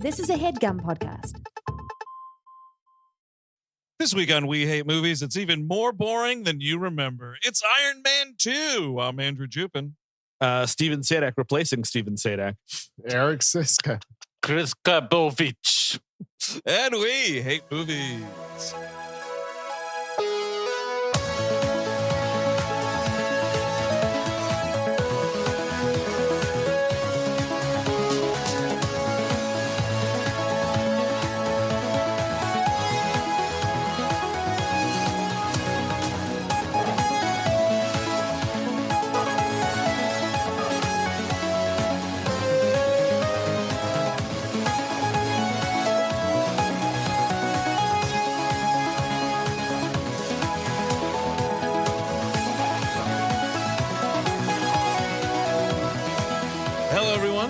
This is a HeadGum podcast. This week on We Hate Movies, it's even more boring than you remember. It's Iron Man 2. I'm Andrew Jupin. Steven Sadak replacing Steven Sadak. Eric Siska. Chris Kabovich. And we hate movies.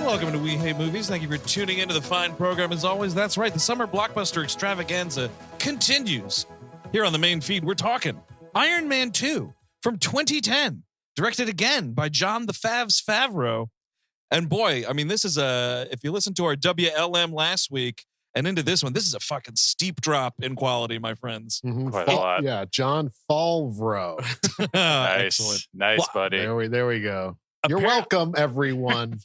Welcome to We Hate Movies. Thank you for tuning into the fine program. As always, that's right, the summer blockbuster extravaganza continues. Here on the main feed, we're talking Iron Man 2 from 2010, directed again by John the Favs Favreau. And boy, I mean, this is if you listen to our WLM last week and into this one, this is a fucking steep drop in quality, my friends. Mm-hmm. Quite a lot. Yeah, John Favreau. Nice, nice, buddy. There we go. You're welcome, everyone.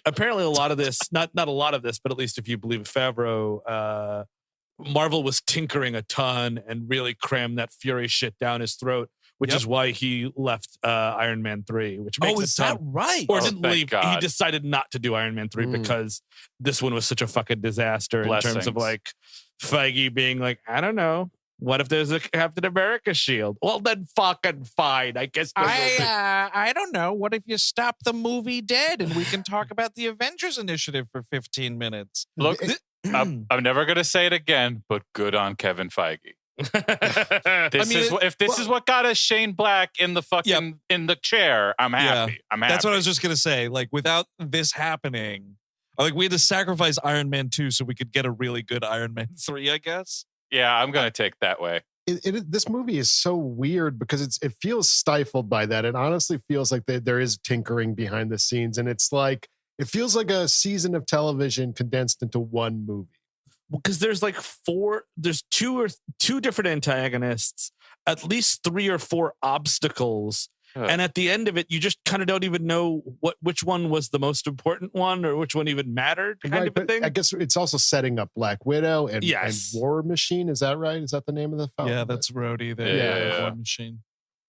Apparently, a lot of this, not a lot of this, but at least if you believe Favreau, Marvel was tinkering a ton and really crammed that Fury shit down his throat, which is why he left Iron Man 3, which makes is that right? Or didn't leave. God. He decided not to do Iron Man 3 because this one was such a fucking disaster in terms of like Feige being like, I don't know. What if there's a Captain America shield? Well, then fucking fine. I guess. I don't know. What if you stop the movie dead and we can talk about the Avengers Initiative for 15 minutes? Look, I'm never going to say it again, but good on Kevin Feige. If this is what got us Shane Black in the fucking in the chair, I'm happy. I'm happy. That's what I was just going to say. Like, without this happening, like, we had to sacrifice Iron Man 2 so we could get a really good Iron Man 3, I guess. Yeah, I'm going to take that way. This movie is so weird because it feels stifled by that. It honestly feels like there is tinkering behind the scenes. And it's like, it feels like a season of television condensed into one movie. Because there's like there's two different antagonists, at least 3 or 4 obstacles. And at the end of it, you just kind of don't even know which one was the most important one or which one even mattered, kind of a thing. I guess it's also setting up Black Widow and War Machine. Is that right? Is that the name of the film? Yeah, that's Rhodey. War Machine.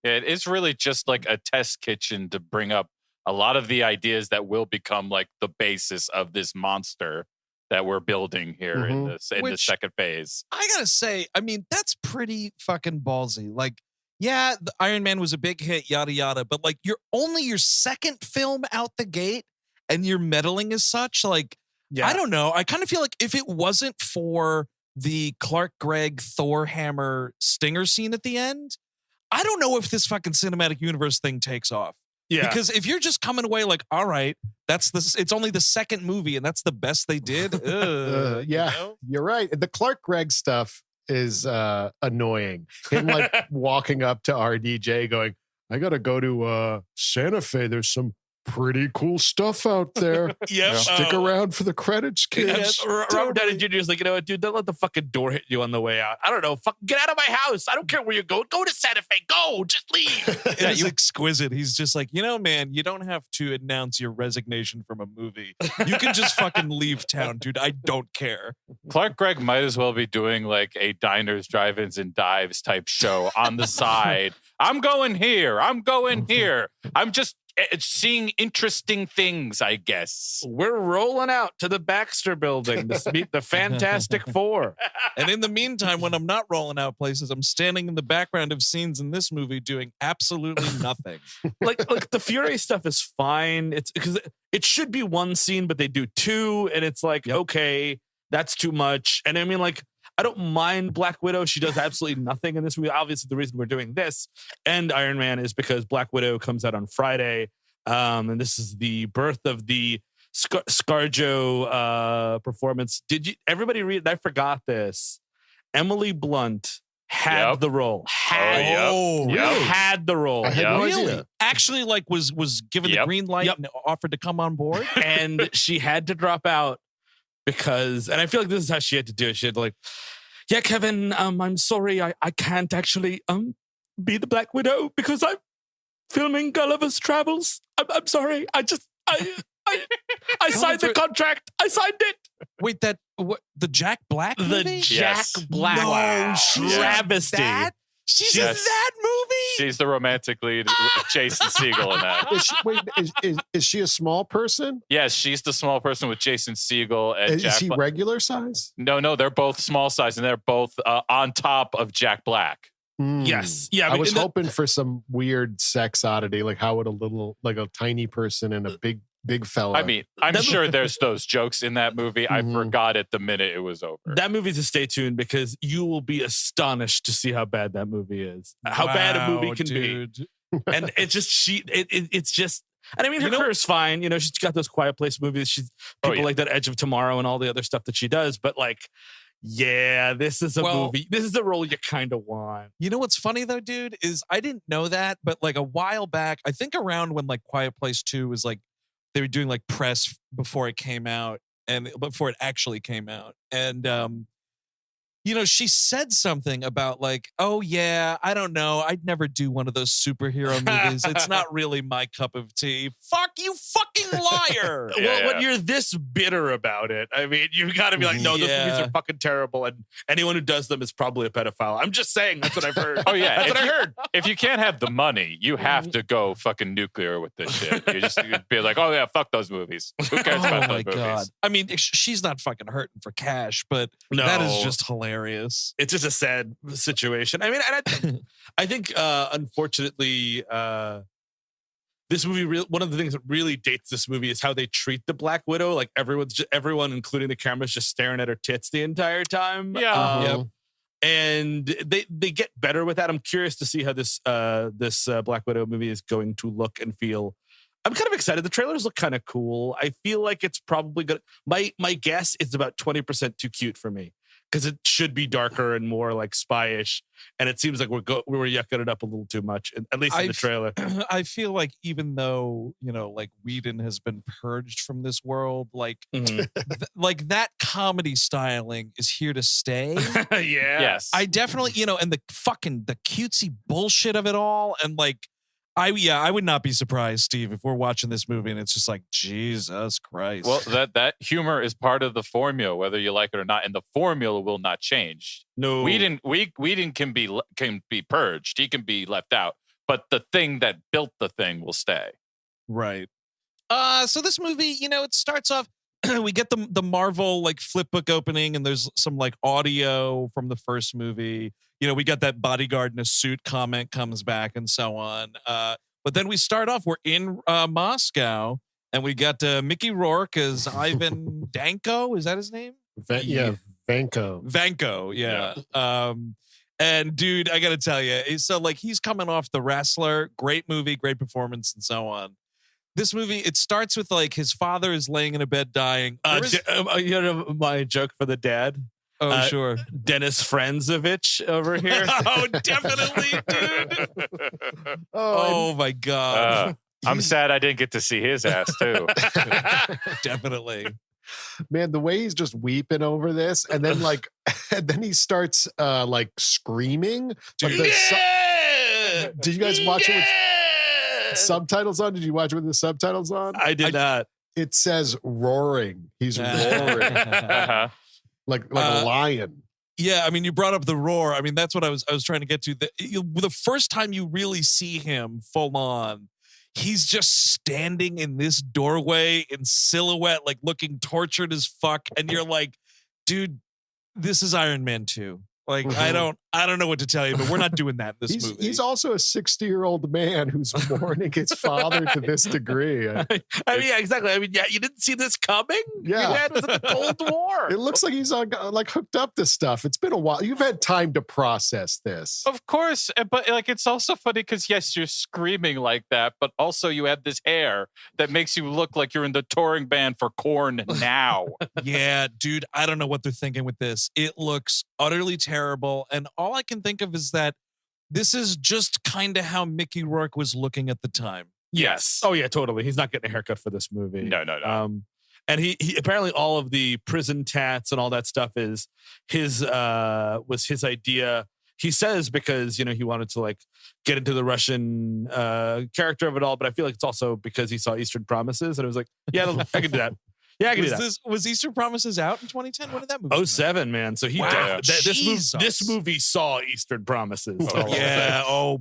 Yeah, it is really just like a test kitchen to bring up a lot of the ideas that will become like the basis of this monster that we're building here in the second phase. I gotta say, I mean, that's pretty fucking ballsy. Like, yeah, the Iron Man was a big hit, yada, yada. But like, you're only your second film out the gate and you're meddling as such. Like, I don't know. I kind of feel like if it wasn't for the Clark Gregg Thor hammer stinger scene at the end, I don't know if this fucking cinematic universe thing takes off. Yeah. Because if you're just coming away like, all right, it's only the second movie and that's the best they did. You're right. The Clark Gregg stuff is annoying. Him like walking up to RDJ going, I gotta go to Santa Fe. There's some pretty cool stuff out there. Stick around for the credits, kids. Robert Downey Jr. is like, you know what, dude, don't let the fucking door hit you on the way out. I don't know, fucking get out of my house. I don't care where you go. Go to Santa Fe. Go, just leave. It's exquisite. He's just like, you know, man, you don't have to announce your resignation from a movie. You can just fucking leave town, dude. I don't care. Clark Gregg might as well be doing like a diners, drive-ins, and dives type show on the side. I'm going here. I'm going here. I'm just seeing interesting things, I guess. We're rolling out to the Baxter Building to meet the Fantastic Four. And in the meantime, when I'm not rolling out places, I'm standing in the background of scenes in this movie doing absolutely nothing. like the Fury stuff is fine. It's because it should be one scene, but they do 2, and it's like, okay, that's too much. And I mean, like, I don't mind Black Widow. She does absolutely nothing in this movie. Obviously, the reason we're doing this and Iron Man is because Black Widow comes out on Friday. And this is the birth of the ScarJo performance. Everybody read? I forgot this. Emily Blunt had the role. Had the role. Really? Actually, like was given the green light and offered to come on board. And she had to drop out because, and I feel like this is how she had to do it. She had to like, yeah, Kevin, I'm sorry, I can't actually be the Black Widow because I'm filming Gulliver's Travels. I'm sorry. I signed the contract. I signed it. Wait, the Jack Black The movie? Jack Black. No, Wow. she's Travesty. that? She's in Yes. that movie? She's the romantic lead with Jason Segel in that. Is she a small person? Yes, she's the small person with Jason Segel and Is Jack he Black. regular size? No, they're both small size and they're both on top of Jack Black. Yes. Yeah. I was hoping for some weird sex oddity, like how would a tiny person and a big fella. I mean, I'm sure there's those jokes in that movie. I forgot it the minute it was over. That movie's a stay tuned because you will be astonished to see how bad that movie is. How bad a movie can be. And it's just it's just, and I mean, her career's fine. You know, she's got those Quiet Place movies. She's people like that Edge of Tomorrow and all the other stuff that she does. But like, yeah, this is a movie. This is the role you kind of want. You know what's funny though, dude, is I didn't know that, but like a while back, I think around when like Quiet Place 2 was like, they were doing like press before it came out and before it actually came out. And, you know, she said something about like, oh yeah, I don't know. I'd never do one of those superhero movies. It's not really my cup of tea. Fuck you, fucking liar. Well, when you're this bitter about it, I mean, you've got to be like, no, those movies are fucking terrible. And anyone who does them is probably a pedophile. I'm just saying, that's what I've heard. Oh yeah, that's what I heard. If you can't have the money, you have to go fucking nuclear with this shit. You'd be like, oh yeah, fuck those movies. Who cares about those movies? I mean, she's not fucking hurting for cash, but No. that is just hilarious. It's just a sad situation. I mean, and I think unfortunately, this movie, one of the things that really dates this movie is how they treat the Black Widow. Like everyone, including the cameras, just staring at her tits the entire time. Yeah. And they get better with that. I'm curious to see how this Black Widow movie is going to look and feel. I'm kind of excited. The trailers look kind of cool. I feel like it's probably good. My guess is about 20% too cute for me, because it should be darker and more like spy-ish. And it seems like we're yucking it up a little too much, at least in the trailer. I feel like even though, you know, like Whedon has been purged from this world, like like that comedy styling is here to stay. Yeah. Yes. I definitely, you know, and the cutesy bullshit of it all. And like, I would not be surprised, Steve, if we're watching this movie and it's just like, Jesus Christ. Well, that humor is part of the formula, whether you like it or not, and the formula will not change. No, Whedon can be purged. He can be left out, but the thing that built the thing will stay. Right. So this movie, you know, it starts off. We get the Marvel like flip book opening, and there's some like audio from the first movie. You know, we got that bodyguard in a suit comment comes back and so on. But then we start off, we're in Moscow, and we got Mickey Rourke as Ivan Danko. Is that his name? Vanko. Vanko, yeah. And dude, I got to tell you, so like he's coming off The Wrestler, great movie, great performance, and so on. This movie, it starts with like his father is laying in a bed dying. You know my joke for the dad? Oh, sure. Dennis Franzovich over here. Oh, definitely, dude. Oh my God. I'm sad I didn't get to see his ass too. Definitely. Man, the way he's just weeping over this, and then like, and then he starts like screaming. Like did you guys watch it with subtitles on? Did you watch it with the subtitles on? I did not. It says roaring. He's roaring. Like a lion. Yeah, I mean, you brought up the roar. I mean, that's what I was trying to get to. The first time you really see him full on, he's just standing in this doorway in silhouette, like looking tortured as fuck. And you're like, dude, this is Iron Man 2. Like, I don't know what to tell you, but we're not doing that in this movie. He's also a 60-year-old man who's mourning his father to this degree. I mean, yeah, exactly. I mean, yeah, you didn't see this coming? Yeah. Your dad was in the Cold War. It looks like he's like hooked up to stuff. It's been a while. You've had time to process this. Of course, but like it's also funny because yes, you're screaming like that, but also you have this hair that makes you look like you're in the touring band for Korn now. Yeah, dude, I don't know what they're thinking with this. It looks utterly terrible, and all I can think of is that this is just kind of how Mickey Rourke was looking at the time. Yes. Oh yeah, totally. He's not getting a haircut for this movie. No. And he apparently all of the prison tats and all that stuff is was his idea. He says because, you know, he wanted to like get into the Russian character of it all, but I feel like it's also because he saw Eastern Promises and it was like, yeah, I can do that. Yeah, I can do that. Was Eastern Promises out in 2010? When did that movie? 07, man. So he this movie saw Eastern Promises.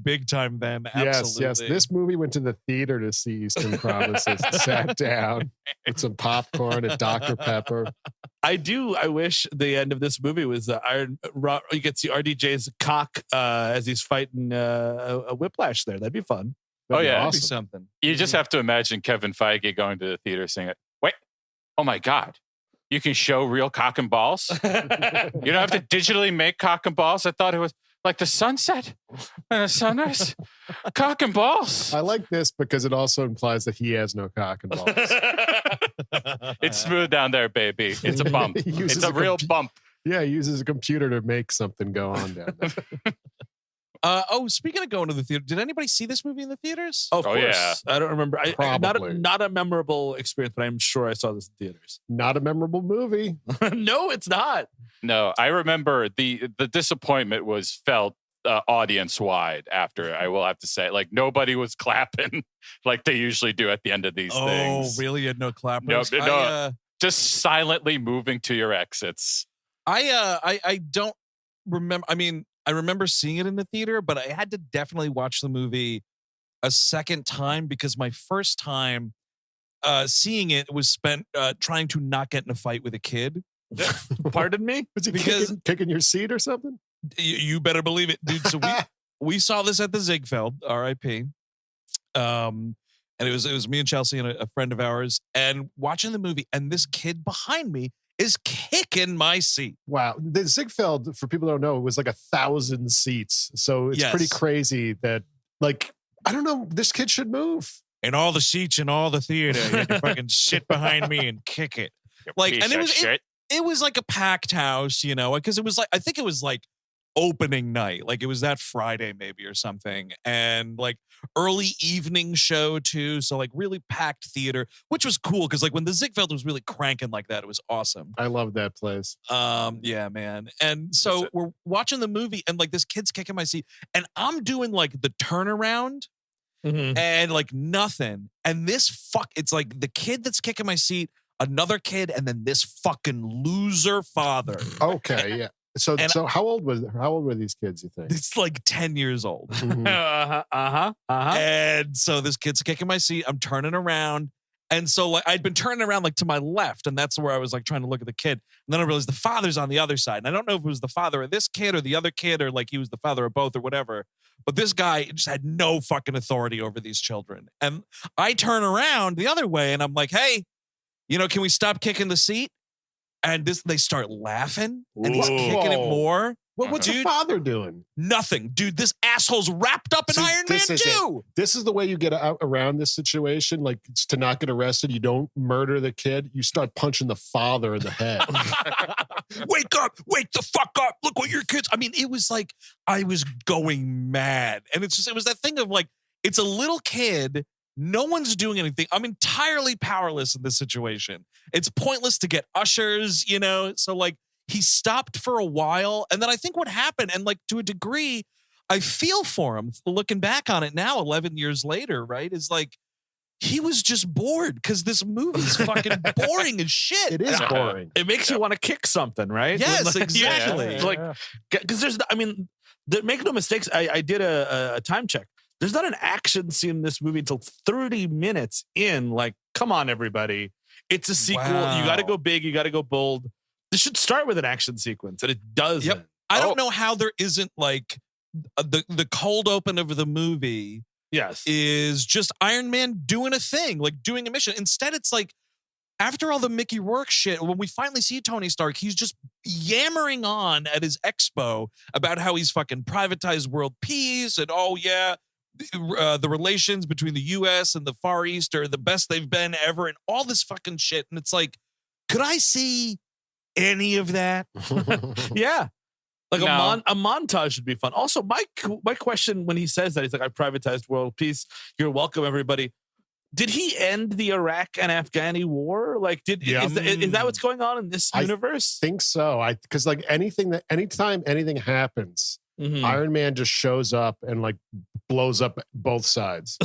Big time then. Absolutely. Yes. This movie went to the theater to see Eastern Promises. Sat down with some popcorn and Dr. Pepper. I wish the end of this movie was you get to see RDJ's cock as he's fighting a whiplash there. That'd be fun. That'd be That'd be something. You just have to imagine Kevin Feige going to the theater saying, wait, oh my God, you can show real cock and balls? You don't have to digitally make cock and balls? I thought it was like the sunset and the sunrise. Cock and balls. I like this because it also implies that he has no cock and balls. It's smooth down there, baby. It's a bump. It's a real bump. Yeah, he uses a computer to make something go on down there. Speaking of going to the theater, did anybody see this movie in the theaters? Of course. Yeah. I don't remember. Probably. Not a memorable experience, but I'm sure I saw this in theaters. Not a memorable movie. No, it's not. No, I remember the disappointment was felt audience wide after, I will have to say. Like, nobody was clapping like they usually do at the end of these things. Oh, really? You had no clappers? No, just silently moving to your exits. I don't remember. I mean, I remember seeing it in the theater, but I had to definitely watch the movie a second time because my first time seeing it was spent trying to not get in a fight with a kid. Pardon me? Was he kicking your seat or something? You better believe it, dude. So we saw this at the Ziegfeld, R.I.P. And it was me and Chelsea and a friend of ours, and watching the movie, and this kid behind me is kicking my seat. Wow. The Ziegfeld, for people who don't know, was like 1,000 seats. So it's pretty crazy that, like, I don't know, this kid should move. And all the seats in all the theater, you had to fucking sit behind me and kick it. Like, and it was like a packed house, you know, because it was like, I think it was like opening night. Like it was that Friday maybe or something. And like early evening show too. So like really packed theater, which was cool. Cause like when the Ziegfeld was really cranking like that, it was awesome. I love that place. Yeah, man. And so we're watching the movie and like this kid's kicking my seat and I'm doing like the turnaround and like nothing. And it's like the kid that's kicking my seat, another kid, and then this fucking loser father. Okay, yeah. So how old were these kids, you think? It's like 10 years old. Mm-hmm. And so this kid's kicking my seat. I'm turning around. And so like I'd been turning around like to my left, and that's where I was like trying to look at the kid. And then I realized the father's on the other side. And I don't know if it was the father of this kid or the other kid, or like he was the father of both or whatever. But this guy just had no fucking authority over these children. And I turn around the other way and I'm like, hey, you know, can we stop kicking the seat? And they start laughing and he's kicking it more. What's the father doing? Nothing. Dude, this asshole's wrapped up in Iron Man 2. This is the way you get around this situation. Like, to not get arrested, you don't murder the kid. You start punching the father in the head. Wake up. Wake the fuck up. Look what your kids. I mean, it was like, I was going mad. And it was that thing of like, it's a little kid. No one's doing anything. I'm entirely powerless in this situation. It's pointless to get ushers, you know? So like he stopped for a while. And then I think what happened, and like to a degree, I feel for him looking back on it now, 11 years later, right? Is like, he was just bored because this movie's fucking boring as shit. It is boring. It makes you want to kick something, right? Yes, exactly. Like, because make no mistakes. I did a time check. There's not an action scene in this movie until 30 minutes in. Like, come on, everybody. It's a sequel. Wow. You got to go big. You got to go bold. This should start with an action sequence, and it doesn't. Yep. I don't know how there isn't like the cold open of the movie. Yes, is just Iron Man doing a thing, like doing a mission. Instead, it's like after all the Mickey Rourke shit, when we finally see Tony Stark, he's just yammering on at his expo about how he's fucking privatized world peace and the relations between the U.S. and the Far East are the best they've been ever, and all this fucking shit. And it's like, could I see any of that? Yeah. Like a montage would be fun. Also, my question when he says that, he's like, I privatized world peace. You're welcome, everybody. Did he end the Iraq and Afghani war? Like, is that what's going on in this universe? I think so. Because like anytime anything happens, Iron Man just shows up and like blows up both sides.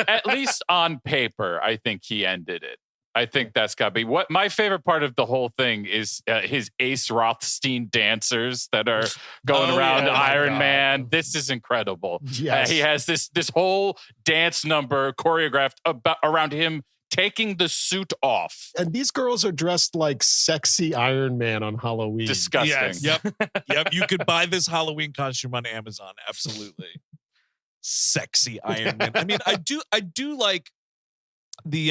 At least on paper, I think he ended it. I think that's got to be what my favorite part of the whole thing is. His Ace Rothstein dancers that are going around Iron Man. This is incredible. Yes. He has this whole dance number choreographed around him taking the suit off. And these girls are dressed like sexy Iron Man on Halloween. Disgusting. Yes. Yep. You could buy this Halloween costume on Amazon. Absolutely. Sexy Iron Man. I mean, I do like the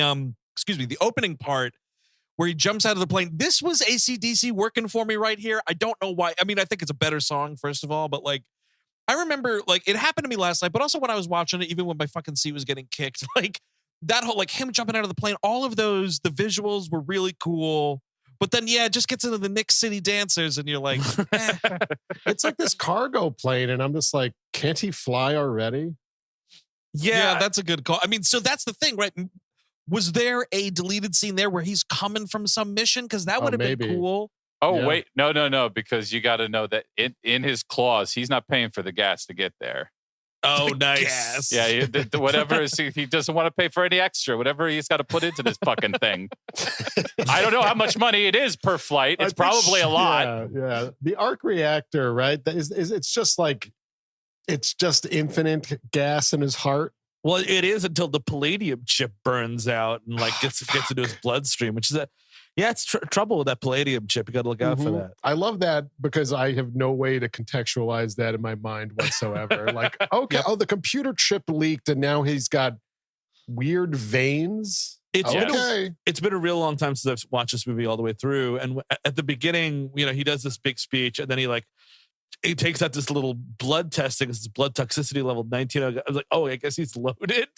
the opening part where he jumps out of the plane. This was AC/DC working for me right here. I don't know why. I mean, I think it's a better song, first of all, but like, I remember like it happened to me last night, but also when I was watching it, even when my fucking seat was getting kicked, like that whole, like him jumping out of the plane, all of those, the visuals were really cool. But then, it just gets into the Nick City dancers and you're like, It's like this cargo plane. And I'm just like, can't he fly already? Yeah, that's a good call. I mean, so that's the thing, right? Was there a deleted scene there where he's coming from some mission? Because that would have been cool. Oh, wait. No. Because you got to know that in his clause, he's not paying for the gas to get there. Oh, nice. Yeah, whatever. He doesn't want to pay for any extra, whatever he's got to put into this fucking thing. I don't know how much money it is per flight. It's probably a lot. Yeah. The arc reactor, right? It's just like, it's just infinite gas in his heart. Well, it is until the palladium chip burns out and like gets into his bloodstream, which is it's trouble with that palladium chip. You got to look out for that. I love that because I have no way to contextualize that in my mind whatsoever. Like, okay, the computer chip leaked and now he's got weird veins. It's been a real long time since I've watched this movie all the way through. And at the beginning, he does this big speech and then he takes out this little blood testing. It's blood toxicity level 19. I was like, I guess he's loaded.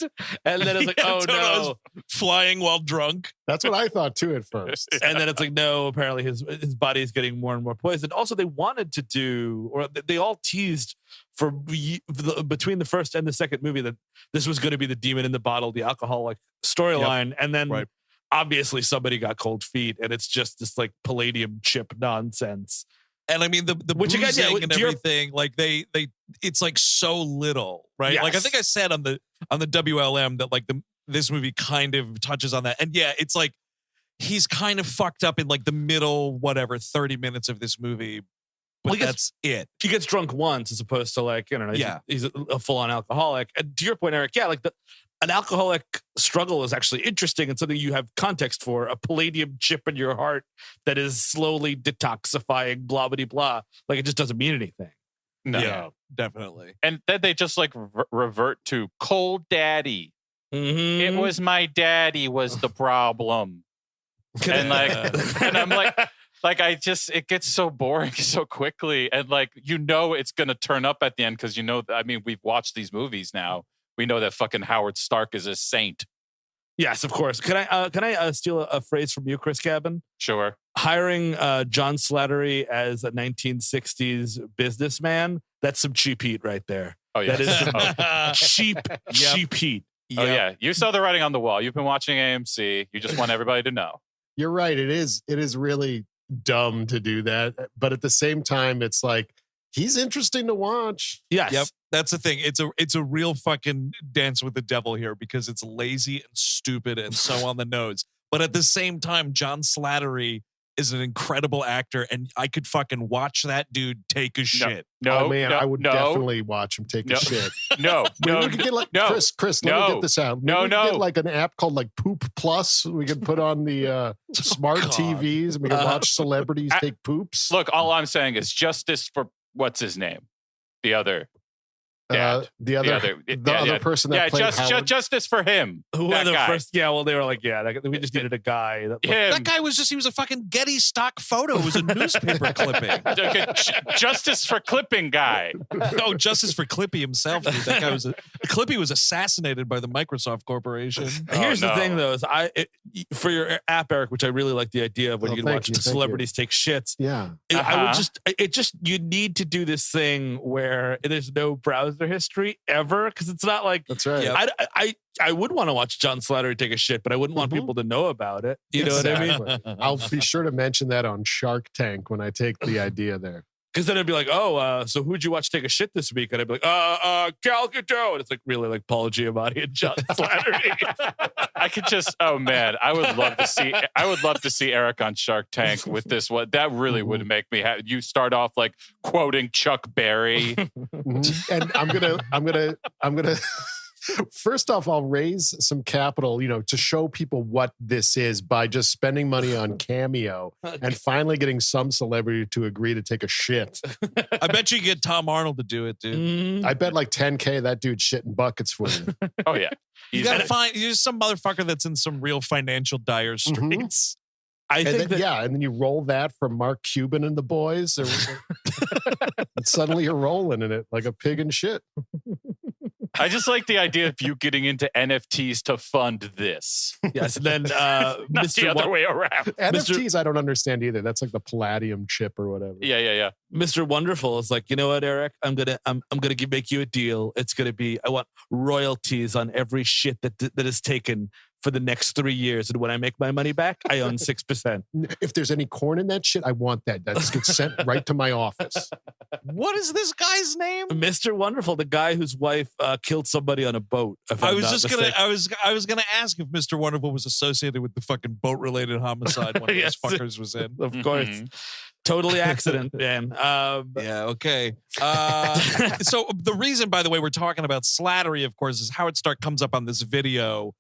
And then it's like, no. Flying while drunk. That's what I thought too at first. And then it's like, no, apparently his body is getting more and more poisoned. Also, they wanted to do, or they all teased for between the first and the second movie that this was going to be the demon in the bottle, the alcoholic storyline. Yep. And then obviously somebody got cold feet and it's just this like palladium chip nonsense. And I mean the bruising and everything, like they it's like so little, right? Yes. Like I think I said on the WLM that like this movie kind of touches on that. And it's like he's kind of fucked up in like the middle 30 minutes of this movie. But that's it. He gets drunk once as opposed to like, he's a full-on alcoholic. And to your point, Eric, like an alcoholic struggle is actually interesting and something you have context for. A palladium chip in your heart that is slowly detoxifying, blah, blah, blah. Like it just doesn't mean anything. No. Yeah, definitely. And then they just like revert to cold daddy. Mm-hmm. It was my daddy was the problem. And like, and I'm like, it gets so boring so quickly. And like, it's going to turn up at the end because we've watched these movies now. We know that fucking Howard Stark is a saint. Yes, of course. Can I steal a phrase from you, Chris Cabin? Sure. Hiring John Slattery as a 1960s businessman, that's some cheap heat right there. Oh, yeah. That is cheap heat. Yep. Oh, yeah. You saw the writing on the wall. You've been watching AMC. You just want everybody to know. You're right. It is really dumb to do that. But at the same time, it's like, he's interesting to watch. Yes. Yep. That's the thing. It's a real fucking dance with the devil here because it's lazy and stupid and so on the nose. But at the same time, John Slattery is an incredible actor, and I could fucking watch that dude take a shit. I would definitely watch him take a shit. We could get like Chris. Let me get this out. We could get like an app called like Poop Plus. We could put on the smart TVs, and we can watch celebrities take poops. Look, all I'm saying is justice for what's his name, the other. The other person that played Howard. Justice for him. Who were the first? Yeah, well, they were like, we just needed a guy. That guy he was a fucking Getty stock photo. It was a newspaper clipping. Justice for clipping guy. Oh, justice for Clippy himself. Dude. That guy Clippy was assassinated by the Microsoft Corporation. Here's the thing, though, is for your app, Eric, which I really like the idea of when Oh, you can thank watch you, the thank celebrities take shits. Yeah. I would you need to do this thing where there's no browser history ever, because it's not like That's right. Yeah. I would want to watch John Slattery take a shit, but I wouldn't want people to know about it. You know what I mean? Exactly. I'll be sure to mention that on Shark Tank when I take the idea there. Because then it'd be like, so who'd you watch take a shit this week? And I'd be like, Gal Gadot. And it's like really like Paul Giamatti and John Slattery. I could just, I would love to see Eric on Shark Tank with this one. That really would make me happy. You start off like quoting Chuck Berry. And I'm gonna first off, I'll raise some capital, to show people what this is by just spending money on Cameo and finally getting some celebrity to agree to take a shit. I bet you get Tom Arnold to do it, dude. I bet like $10K that dude's shitting buckets for you. Oh yeah. You gotta find some motherfucker that's in some real financial dire straits. I think and then you roll that for Mark Cuban and the boys. And suddenly you're rolling in it like a pig in shit. I just like the idea of you getting into NFTs to fund this. Yes, and then Not the other way around. NFTs, I don't understand either. That's like the Palladium chip or whatever. Yeah. Mr. Wonderful is like, you know what, Eric? I'm gonna make you a deal. It's gonna be, I want royalties on every shit that is taken for the next 3 years, and when I make my money back, I own 6%. If there's any corn in that shit, I want that. That gets sent right to my office. What is this guy's name? Mr. Wonderful, the guy whose wife killed somebody on a boat. I was gonna ask if Mr. Wonderful was associated with the fucking boat related homicide one of Yes. those fuckers was in. Of course. Totally accident, man. Yeah, okay. So the reason, by the way, we're talking about Slattery, of course, is Howard Stark comes up on this video.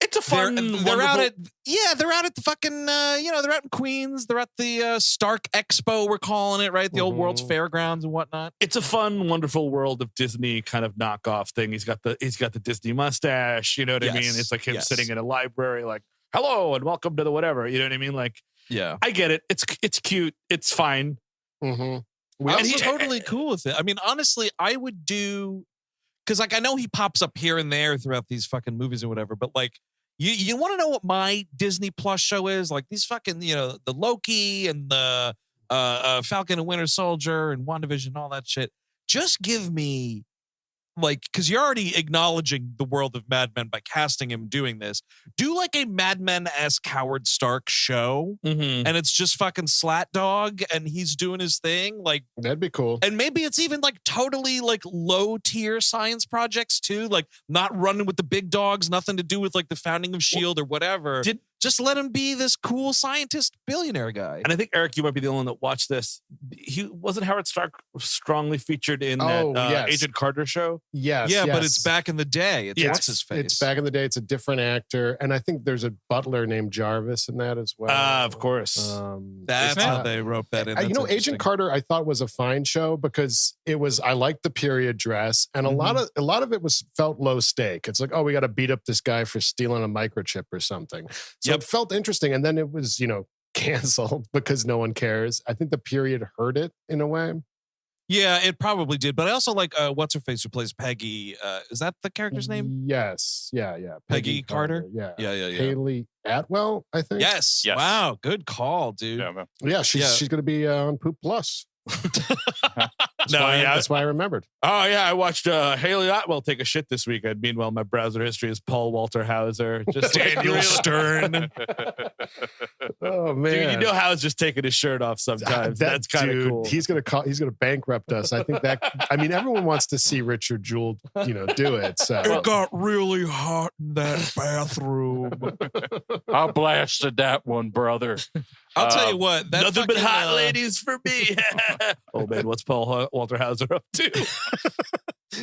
It's a fun. They're out at the fucking they're out in Queens. They're at the Stark Expo, we're calling it, right? The old World's Fairgrounds and whatnot. It's a fun, wonderful world of Disney kind of knockoff thing. He's got the Disney mustache. You know what I mean? It's like him sitting in a library, like, hello and welcome to the whatever. You know what I mean? Like, yeah, I get it. It's cute. It's fine. Mm-hmm. I was totally cool with it. I mean, honestly, I would do, because like I know he pops up here and there throughout these fucking movies and whatever, but like you want to know what my Disney Plus show is? Like these fucking, the Loki and the Falcon and Winter Soldier and WandaVision and all that shit. Just give me, like, because you're already acknowledging the world of Mad Men by casting him doing this. Do like a Mad Men-esque Howard Stark show, and it's just fucking Slat Dog, and he's doing his thing. Like, that'd be cool. And maybe it's even like totally like low tier science projects too, like not running with the big dogs, nothing to do with like the founding of S.H.I.E.L.D. or whatever. Just let him be this cool scientist billionaire guy. And I think, Eric, you might be the only one that watched this. He wasn't Howard Stark strongly featured in that Agent Carter show? Yes. Yeah, but it's back in the day. What's his face? It's back in the day. It's a different actor. And I think there's a butler named Jarvis in that as well. Of course. That's how they wrote that in. Agent Carter I thought was a fine show because I liked the period dress, and a lot of it felt low stake. It's like, oh, we got to beat up this guy for stealing a microchip or something. So it felt interesting, and then it was, canceled because no one cares. I think the period hurt it in a way. Yeah, it probably did. But I also like what's her face who plays Peggy. Is that the character's name? Yes. Yeah. Peggy Carter? Yeah. Haley Atwell, I think. Yes. Wow. Good call, dude. Yeah, she's going to be on Poop Plus. That's why I remembered. Oh yeah, I watched Haley Atwell take a shit this weekend. Meanwhile, my browser history is Paul Walter Hauser, just Daniel Stern. Oh man, dude, you know Hauser's just taking his shirt off sometimes. That's kind of cool. He's gonna bankrupt us. I think that. I mean, everyone wants to see Richard Jewell, do it. So it got really hot in that bathroom. I blasted that one, brother. I'll tell you what. Nothing but hot ladies for me. Oh man, what's Paul Walter Hauser up to?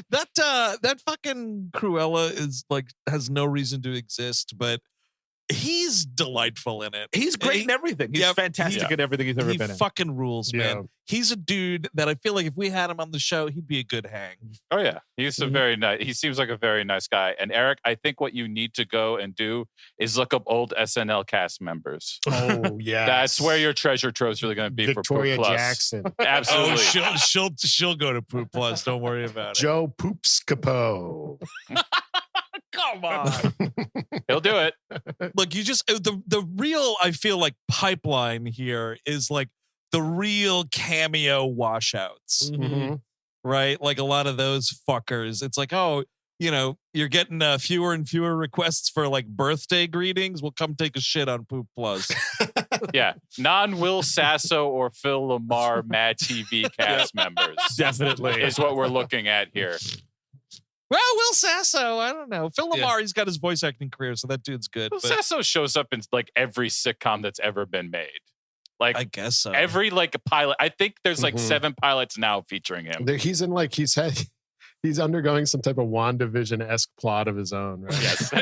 That fucking Cruella is like has no reason to exist, but he's delightful in it. He's great in everything. He's fantastic in everything he's ever been in. He fucking rules, man. He's a dude that I feel like if we had him on the show, he'd be a good hang. Oh yeah, he's a very nice. He seems like a very nice guy. And Eric, I think what you need to go and do is look up old SNL cast members. Oh yeah, that's where your treasure trove is really going to be. Victoria for Poop Plus. Jackson. Absolutely. Oh, she'll go to Poop Plus. Don't worry about it. Joe Poopscapo. Come on. He'll do it. Look, you just the real, I feel like, pipeline here is like the real cameo washouts, Mhm. right? Like a lot of those fuckers. It's like, oh, you're getting fewer and fewer requests for like birthday greetings. Well, come take a shit on Poop Plus. Yeah. Non-Will Sasso or Phil Lamar Mad TV cast members. Definitely. Is what we're looking at here. Well, Will Sasso, I don't know. Phil Lamar, he's got his voice acting career, so that dude's good. Will But Sasso shows up in like every sitcom that's ever been made. Like I guess so. every like pilot. I think there's like Mhm. 7 pilots now featuring him. He's in like he's undergoing some type of WandaVision-esque plot of his own, right? Yes.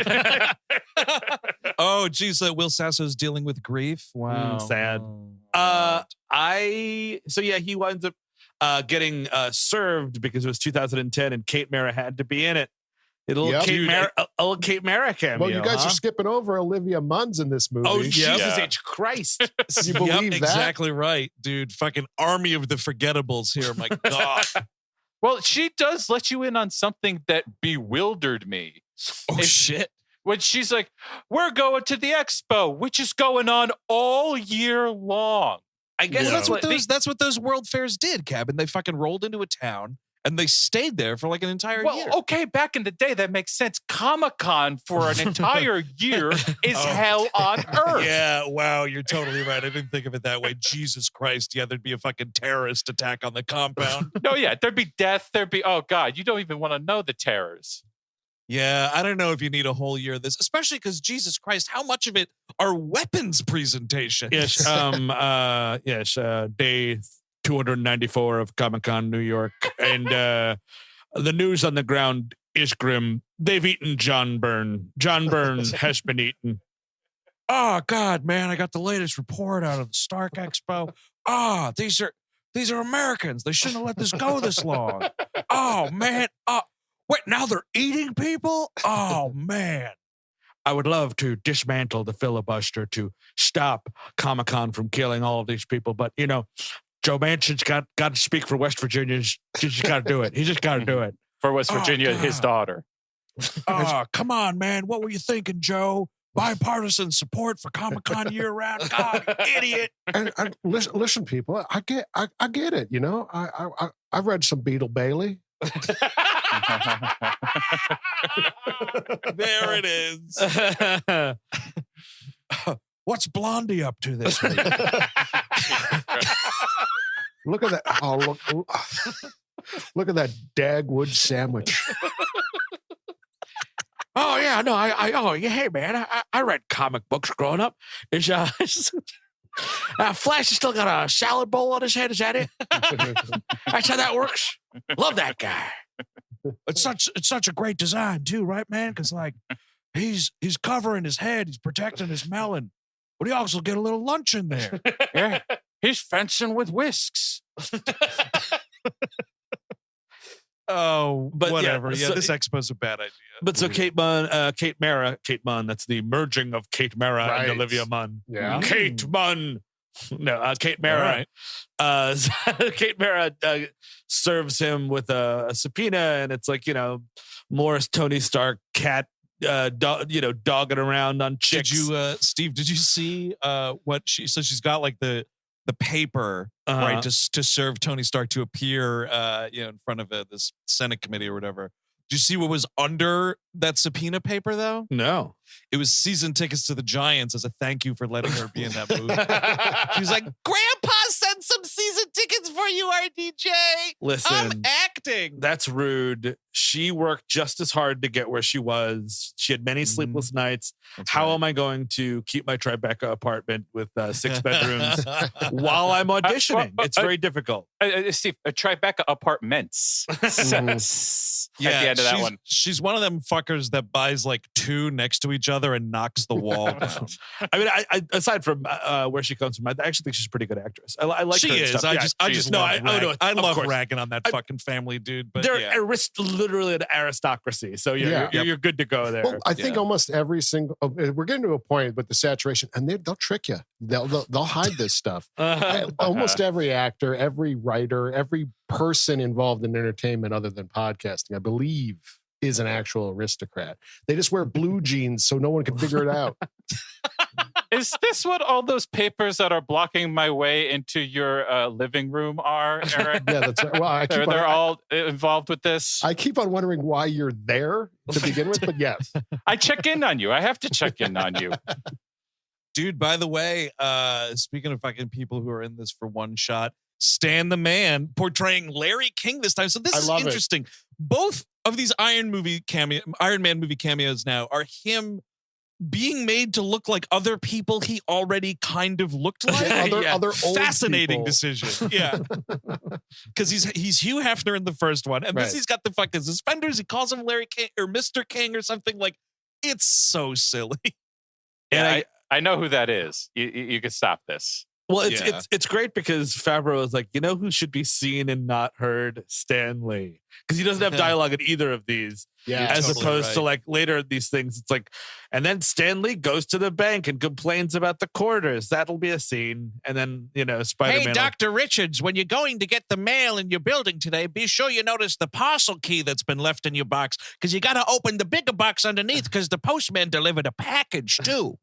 Oh, geez, Will Sasso's dealing with grief. Wow. sad. Oh, He winds up getting served because it was 2010 and Kate Mara had to be in it. A little Kate Mara cameo. Well, you guys huh? are skipping over Olivia Munn's in this movie. Oh, Jesus Yeah. H. Christ. You believe Yep, that? exactly right, dude. Fucking army of the forgettables here. My God. Well, she does let you in on something that bewildered me. Oh, shit. When she's like, we're going to the expo, which is going on all year long. I guess Yeah. That's what those world fairs did, Cabin. They fucking rolled into a town and they stayed there for like an entire Well, year. okay, back in the day, that makes sense. Comic-Con for an entire year is hell on earth. Yeah, wow, you're totally right. I didn't think of it that way. Jesus Christ. Yeah, there'd be a fucking terrorist attack on the compound. No, yeah, there'd be death. There'd be, oh God, you don't even want to know the terrors. Yeah, I don't know if you need a whole year of this, especially because Jesus Christ, how much of it are weapons presentations? Yes. Day 294 of Comic-Con New York. And the news on the ground is grim. They've eaten John Byrne. John Byrne has been eaten. Oh God, man, I got the latest report out of the Stark Expo. Oh, these are Americans. They shouldn't have let this go this long. Oh man. Oh, wait, now they're eating people? Oh man. I would love to dismantle the filibuster to stop Comic-Con from killing all of these people. But, Joe Manchin's got to speak for West Virginians. He's just got to do it. He just got to do it. For West Virginia, his daughter. Oh, come on, man. What were you thinking, Joe? Bipartisan support for Comic-Con year round. God, you idiot. And listen, people, I get it. I read some Beetle Bailey. There it is. What's Blondie up to this week? Look at that. Oh, look at that Dagwood sandwich. Oh yeah, no, hey man, I read comic books growing up. Is Flash has still got a salad bowl on his head? Is that it? That's how that works. Love that guy. It's such a great design too, right, man? Because like he's covering his head, he's protecting his melon, but he also get a little lunch in there. Yeah, he's fencing with whisks. Oh, But whatever. yeah, Yeah, this expo's a bad idea. But so Kate Munn, that's the merging of Kate Mara Right. and Olivia Munn. Yeah. Kate Munn. No, Kate Mara. Kate Mara serves him with a subpoena, and it's like, Morris Tony Stark cat, dogging around on chicks. Did you, Steve? Did you see what so she's got like the paper right to serve Tony Stark to appear in front of this Senate committee or whatever. Did you see what was under that subpoena paper though? No. It was season tickets to the Giants as a thank you for letting her be in that movie. She was like, Grandpa sent some season tickets for you, RDJ. Listen, I'm acting. that's rude. She worked just as hard to get where she was. She had many sleepless nights. How am I going to keep my Tribeca apartment with 6 bedrooms while I'm auditioning? It's very difficult. Steve, a Tribeca apartments. Yeah, at the end of that one. She's one of them fuckers that buys like 2 next to each other and knocks the wall down. I mean, I aside from where she comes from, I actually think she's a pretty good actress. I like She her and is. stuff. I Yeah, just she is. love ragging. I of love course. ragging on that fucking family, dude. But They're yeah. literally an aristocracy, so Yeah. you're good to go there. Well, I think almost every single we're getting to a point with the saturation, and they'll trick you. They'll hide this stuff. Almost every actor, every writer, every person involved in entertainment other than podcasting, I believe, is an actual aristocrat. They just wear blue jeans so no one can figure it out. Is this what all those papers that are blocking my way into your living room are, Eric? Yeah, that's right. Well, they're all involved with this. I keep on wondering why you're there to begin with, but yes. I check in on you. I have to check in on you. Dude, by the way, speaking of fucking people who are in this for one shot, Stan the Man portraying Larry King this time. So this is interesting. Both of these Iron Man movie cameos now are him being made to look like other people he already kind of looked like. Other old fascinating people. decision. Yeah. Because he's Hugh Hefner in the first one. And this he's got the fucking suspenders. He calls him Larry King or Mr. King or something. Like, it's so silly. And I know who that is. You can stop this. Well, it's great because Favreau is like, you know who should be seen and not heard? Stan Lee. Because he doesn't have dialogue in either of these. Yeah, as totally opposed to like later these things, it's like, and then Stan Lee goes to the bank and complains about the quarters. That'll be a scene. And then, Spider-Man. Hey, Dr. Richards, when you're going to get the mail in your building today, be sure you notice the parcel key that's been left in your box because you got to open the bigger box underneath because the postman delivered a package too.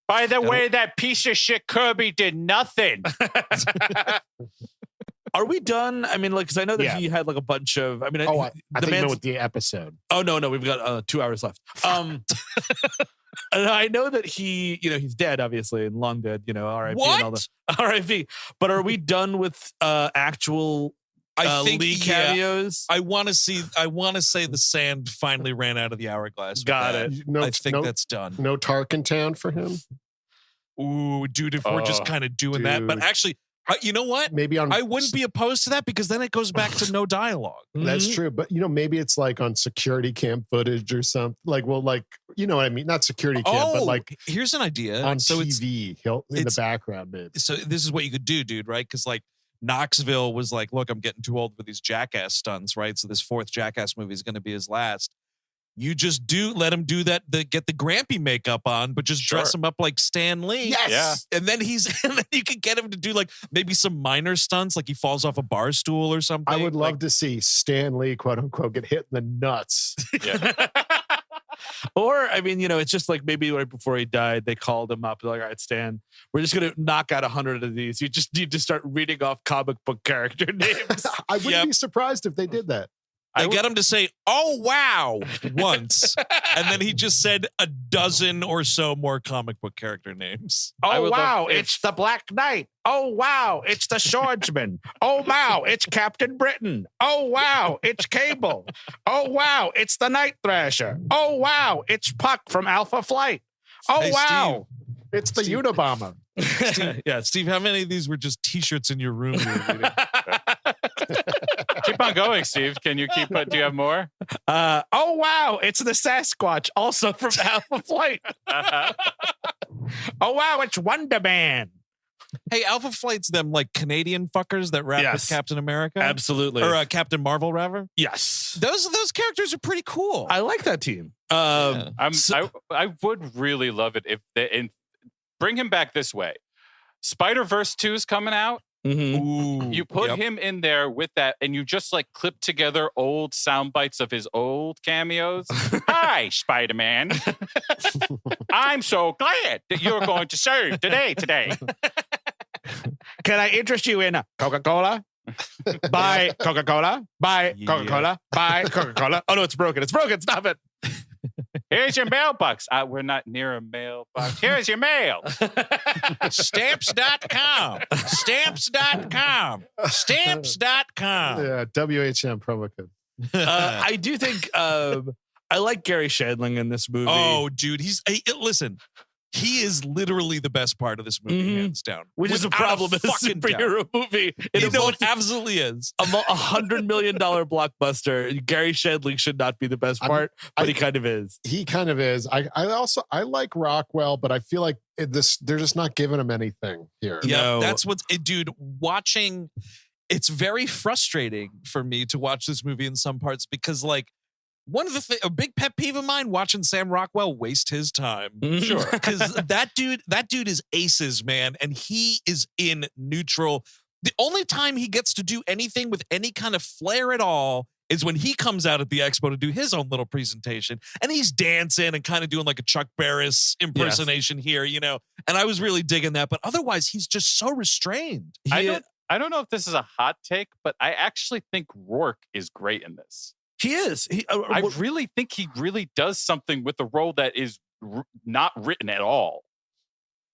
By the way, that piece of shit Kirby did nothing. Are we done? I mean, like, because I know that he had like a bunch of. I mean, I think you know with the episode. Oh no, we've got 2 hours left. And I know that he's dead, obviously, and long dead. R.I.P. and all the R.I.P. But are we done with actual? I think Lee cameos. I want to say the sand finally ran out of the hourglass. Got it. I think that's done. No Tarkin Town for him. Ooh, dude, if we're just kind of doing that, but actually, you know what? Maybe I wouldn't be opposed to that because then it goes back to no dialogue. That's true, but maybe it's like on security cam footage or something. Like, well, like you know what I mean? Not security cam, but like here's an idea on TV. He'll in the background, maybe. So this is what you could do, dude. Right? Because like Knoxville was like, look, I'm getting too old for these Jackass stunts, right? So this fourth Jackass movie is going to be his last. You just let him do that, get the Grampy makeup on, but just dress him up like Stan Lee. Yes. Yeah. And then you can get him to do like maybe some minor stunts, like he falls off a bar stool or something. I would love to see Stan Lee, quote unquote, get hit in the nuts. Yeah. Or, I mean, it's just like maybe right before he died, they called him up. They're like, all right, Stan, we're just going to knock out 100 of these. You just need to start reading off comic book character names. I wouldn't be surprised if they did that. They get him to say, "Oh wow," once, and then he just said a dozen or so more comic book character names. Oh wow, it's the Black Knight. Oh wow, it's the Swordsman. Oh wow, it's Captain Britain. Oh wow, it's Cable. Oh wow, it's the Night Thrasher. Oh wow, it's Puck from Alpha Flight. Oh Hey, wow, It's the Unabomber. Steve, how many of these were just T-shirts in your room? You were reading? Keep on going, Steve. Can you keep? Do you have more? oh wow, it's the Sasquatch, also from Alpha Flight. Oh wow, it's Wonder Man. Hey, Alpha Flight's them like Canadian fuckers that rap with Captain America, Absolutely, or Captain Marvel, rather. yes. Those characters are pretty cool. I like that team. I would really love it if they bring him back this way. Spider-Verse 2 is coming out. Mm-hmm. Ooh, You put him in there with that, and you just like clip together old sound bites of his old cameos. Hi, Spider-Man. I'm so glad that you're going to serve today. Can I interest you in Coca-Cola? Buy Coca-Cola. Buy Coca-Cola. Buy Coca-Cola. Oh no, it's broken. Stop it. Here's your mailbox. We're not near a mailbox. Here's your mail. Stamps.com. Stamps.com. Stamps.com. Yeah, WHM promo code. I do think I like Gary Shandling in this movie. Oh, dude, listen. He is literally the best part of this movie, hands down. Which is a Without problem in a fucking superhero doubt. movie. It absolutely is. $100 million blockbuster. Gary Shandling should not be the best part, but he kind of is. He kind of is. I like Rockwell, but I feel like they're just not giving him anything here. Yeah, No. that's what's, dude, watching, it's very frustrating for me to watch this movie in some parts because like, a big pet peeve of mine watching Sam Rockwell waste his time. Sure. Because that dude is aces, man. And he is in neutral. The only time he gets to do anything with any kind of flair at all is when he comes out at the expo to do his own little presentation, and he's dancing and kind of doing like a Chuck Barris impersonation here, you know. And I was really digging that, but otherwise he's just so restrained. I don't know if this is a hot take, but I actually think Rourke is great in this. He is. I really think he really does something with the role that is not written at all.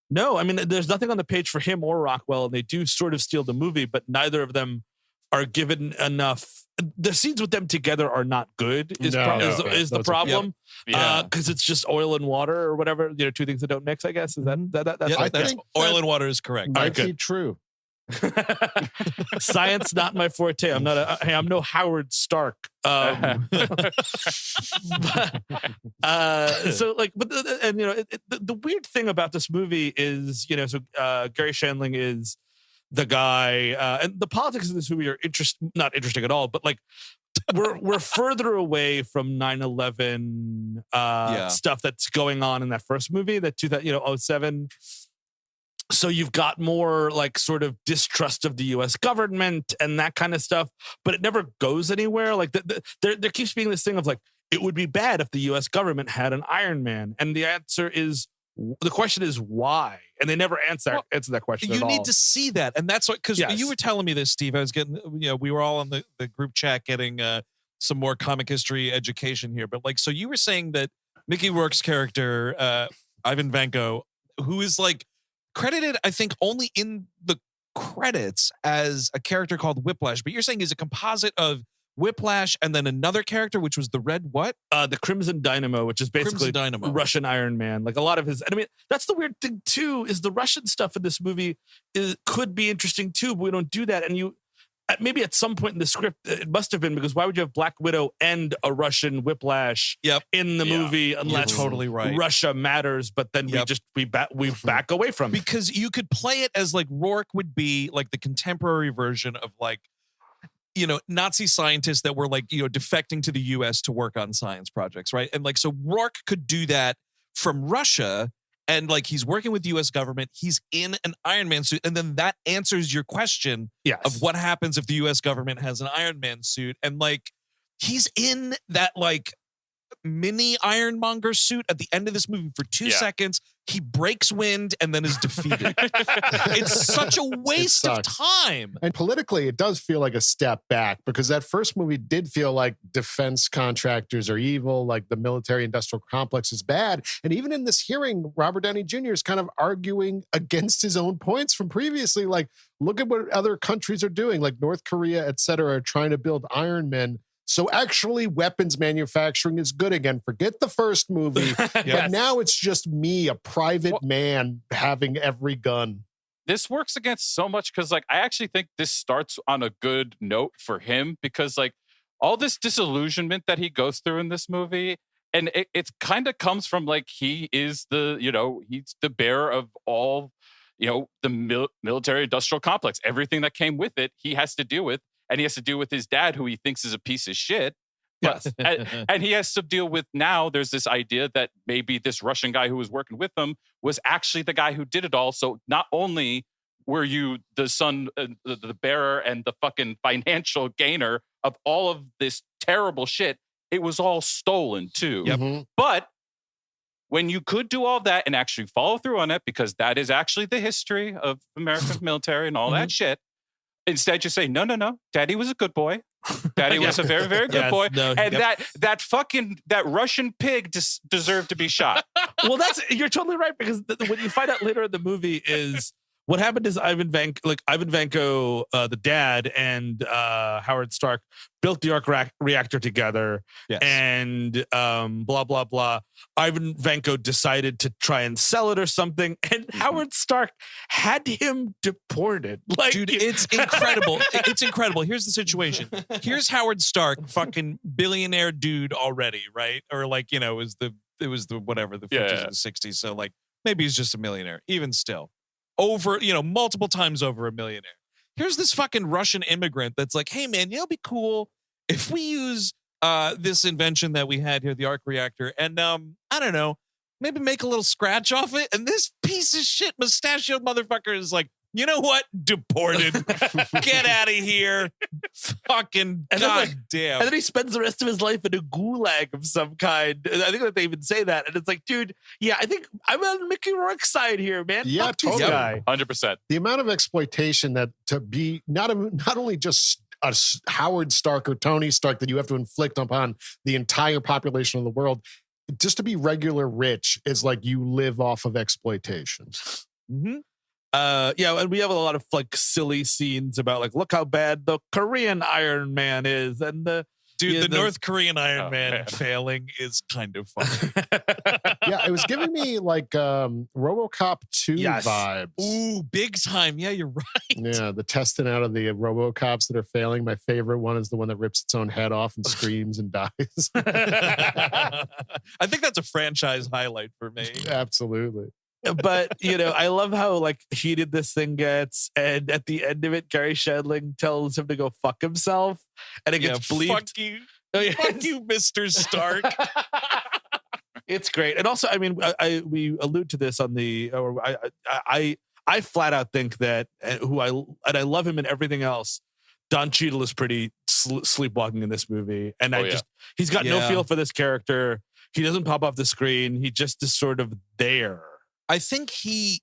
No, I mean, there's nothing on the page for him or Rockwell, and they do sort of steal the movie, but neither of them are given enough. The scenes with them together are not good. Is the problem? Because it's just oil and water or whatever. You know, two things that don't mix. I guess is that's oil and water is correct. Might be true. Science not my forte. I'm no Howard Stark. So like, but and you know, the weird thing about this movie is, you know, so Gary Shandling is the guy, and the politics of this movie are not interesting at all. But like, we're further away from 9/11 stuff that's going on in that first movie, that 2007. So you've got more like sort of distrust of the U.S. government and that kind of stuff, but it never goes anywhere. Like there keeps being this thing of like, it would be bad if the U.S. government had an Iron Man, and the question is why, and they never answer that question. You need to see that, and that's what, because you were telling me this, Steve. I was getting, you know, we were all on the group chat getting some more comic history education here, but like, so you were saying that Mickey Rourke's character, Ivan Vanko, who is like credited, I think, only in the credits as a character called Whiplash, but you're saying he's a composite of Whiplash and then another character, which was the Red what? The Crimson Dynamo, which is basically Russian Iron Man. Like a lot of his, and I mean, that's the weird thing too, is the Russian stuff in this movie could be interesting too, but we don't do that. And maybe at some point in the script, it must have been, because why would you have Black Widow and a Russian Whiplash in the movie unless totally right. Russia matters, but then we back away from it. Because you could play it as like Rourke would be like the contemporary version of like, you know, Nazi scientists that were like, you know, defecting to the US to work on science projects, right? And like, so Rourke could do that from Russia, and like he's working with the US government, he's in an Iron Man suit, and then that answers your question of what happens if the US government has an Iron Man suit. And like, he's in that like mini Ironmonger suit at the end of this movie for 2 seconds. He breaks wind and then is defeated. It's such a waste of time. And politically, it does feel like a step back, because that first movie did feel like defense contractors are evil, like the military-industrial complex is bad. And even in this hearing, Robert Downey Jr. is kind of arguing against his own points from previously. Like, look at what other countries are doing, like North Korea, et cetera, are trying to build Iron Men. So actually, weapons manufacturing is good again. Forget the first movie. But now it's just me, a private man, having every gun. This works against so much, because like, I actually think this starts on a good note for him, because like all this disillusionment that he goes through in this movie, and it kind of comes from like, he is he's the bearer of all, you know, the military industrial complex, everything that came with it, he has to deal with. And he has to deal with his dad, who he thinks is a piece of shit. But, and he has to deal with, now there's this idea that maybe this Russian guy who was working with him was actually the guy who did it all. So not only were you the son, the bearer and the fucking financial gainer of all of this terrible shit, it was all stolen too. But when you could do all that and actually follow through on it, because that is actually the history of American military and all that shit, instead, you say, no, Daddy was a good boy. Daddy was a very, very good boy. No, and that Russian pig deserved to be shot. Well, you're totally right, because when you find out later in the movie is what happened is Ivan Vanko, the dad, and Howard Stark built the arc reactor together, and blah, blah, blah. Ivan Vanko decided to try and sell it or something, and Howard Stark had him deported. Like, dude, it's incredible. It's incredible. Here's the situation. Here's Howard Stark, fucking billionaire dude already, right? Or like, you know, it was the whatever, the 50s and the 60s. So like, maybe he's just a millionaire, even still. Over, you know, multiple times over a millionaire. Here's this fucking Russian immigrant that's like, hey man, it'll be cool if we use this invention that we had here, the arc reactor, and I don't know, maybe make a little scratch off it. And this piece of shit mustachioed motherfucker is like, you know what? Deported. Get out of here. Fucking goddamn. And then he spends the rest of his life in a gulag of some kind. I think that they even say that. And it's like, dude, yeah, I think I'm on Mickey Rourke's side here, man. Yeah, Fuck this totally. guy. 100%. The amount of exploitation that to be not only just a Howard Stark or Tony Stark that you have to inflict upon the entire population of the world, just to be regular rich is like you live off of exploitation. Mm-hmm. Yeah, and we have a lot of like silly scenes about like, look how bad the Korean Iron Man is, and the North Korean Iron Man man. failing is kind of funny. Yeah, it was giving me like RoboCop 2 Yes. vibes. Ooh, big time. Yeah, you're right. Yeah, the testing out of the RoboCops that are failing. My favorite one is the one that rips its own head off and screams and dies. I think that's a franchise highlight for me. Absolutely. But I love how like heated this thing gets, and at the end of it, Gary Shandling tells him to go fuck himself, and it gets bleeped. Fuck you. Fuck you, Mr. Stark. It's great, and also, I mean, we allude to this on the. Or I flat out think that I love him in everything else. Don Cheadle is pretty sleepwalking in this movie, and he's got no feel for this character. He doesn't pop off the screen. He just is sort of there. I think he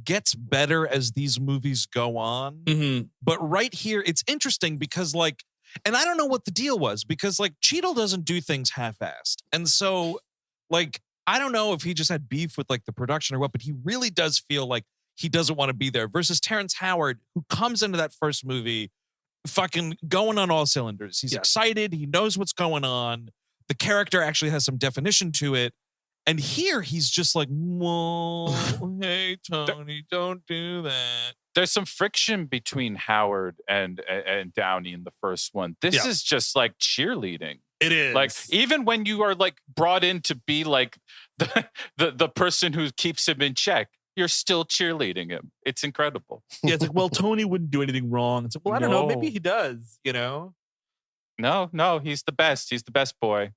gets better as these movies go on. Mm-hmm. But right here, it's interesting because like, and I don't know what the deal was because like Cheadle doesn't do things half-assed. And so like, I don't know if he just had beef with like the production or what, but he really does feel like he doesn't want to be there versus Terrence Howard, who comes into that first movie fucking going on all cylinders. He's excited. He knows what's going on. The character actually has some definition to it. And here he's just like, whoa, hey, Tony, don't do that. There's some friction between Howard and Downey in the first one. This is just like cheerleading. It is. Like, even when you are like brought in to be like the person who keeps him in check, you're still cheerleading him. It's incredible. Yeah, it's like, well, Tony wouldn't do anything wrong. It's like, well, I don't know. Maybe he does, No, he's the best. He's the best boy.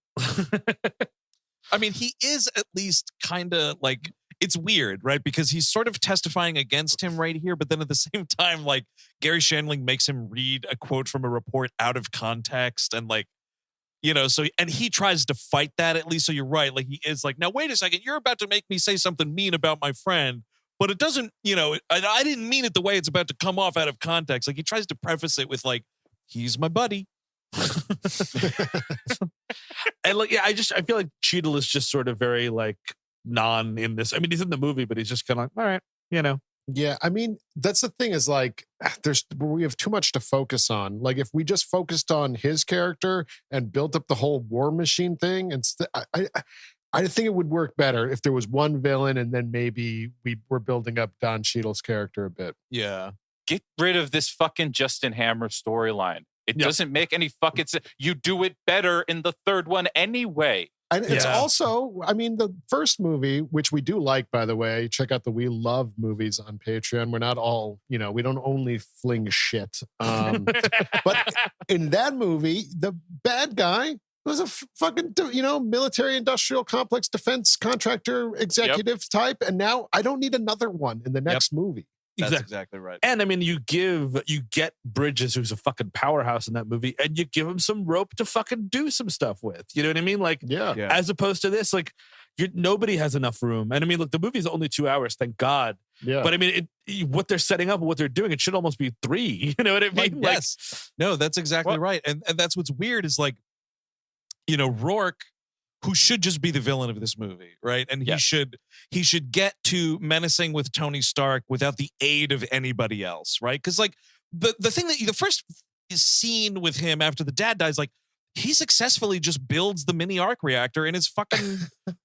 I mean, he is at least kind of like, it's weird, right? Because he's sort of testifying against him right here. But then at the same time, like Gary Shandling makes him read a quote from a report out of context. And like, so, and he tries to fight that at least. So you're right. Like he is like, now, wait a second, you're about to make me say something mean about my friend. But it doesn't, I didn't mean it the way it's about to come off out of context. Like he tries to preface it with like, he's my buddy. And like, I feel like Cheadle is just sort of very like non in this. I mean, he's in the movie, but he's just kind of like, all right, Yeah, I mean, that's the thing is like, we have too much to focus on. Like, if we just focused on his character and built up the whole war machine thing, and I think it would work better if there was one villain and then maybe we were building up Don Cheadle's character a bit. Yeah. Get rid of this fucking Justin Hammer storyline. It doesn't make any fucking sense. You do it better in the third one anyway. And it's also, I mean, the first movie, which we do like, by the way, check out the We Love movies on Patreon. We're not all, we don't only fling shit. But in that movie, the bad guy was a fucking, military industrial complex defense contractor executive type. And now I don't need another one in the next movie. That's exactly right. And I mean, you get Bridges, who's a fucking powerhouse in that movie, and you give him some rope to fucking do some stuff with. You know what I mean? Like, as opposed to this, like, nobody has enough room. And I mean, look, the movie's only 2 hours, thank God. Yeah. But I mean, what they're setting up and what they're doing, it should almost be 3. You know what I mean? Yes. No, that's exactly right. And that's what's weird is like, Rourke, who should just be the villain of this movie, right? And he should get to menacing with Tony Stark without the aid of anybody else, right? Because like the thing that the first scene with him after the dad dies, like he successfully just builds the mini arc reactor in his fucking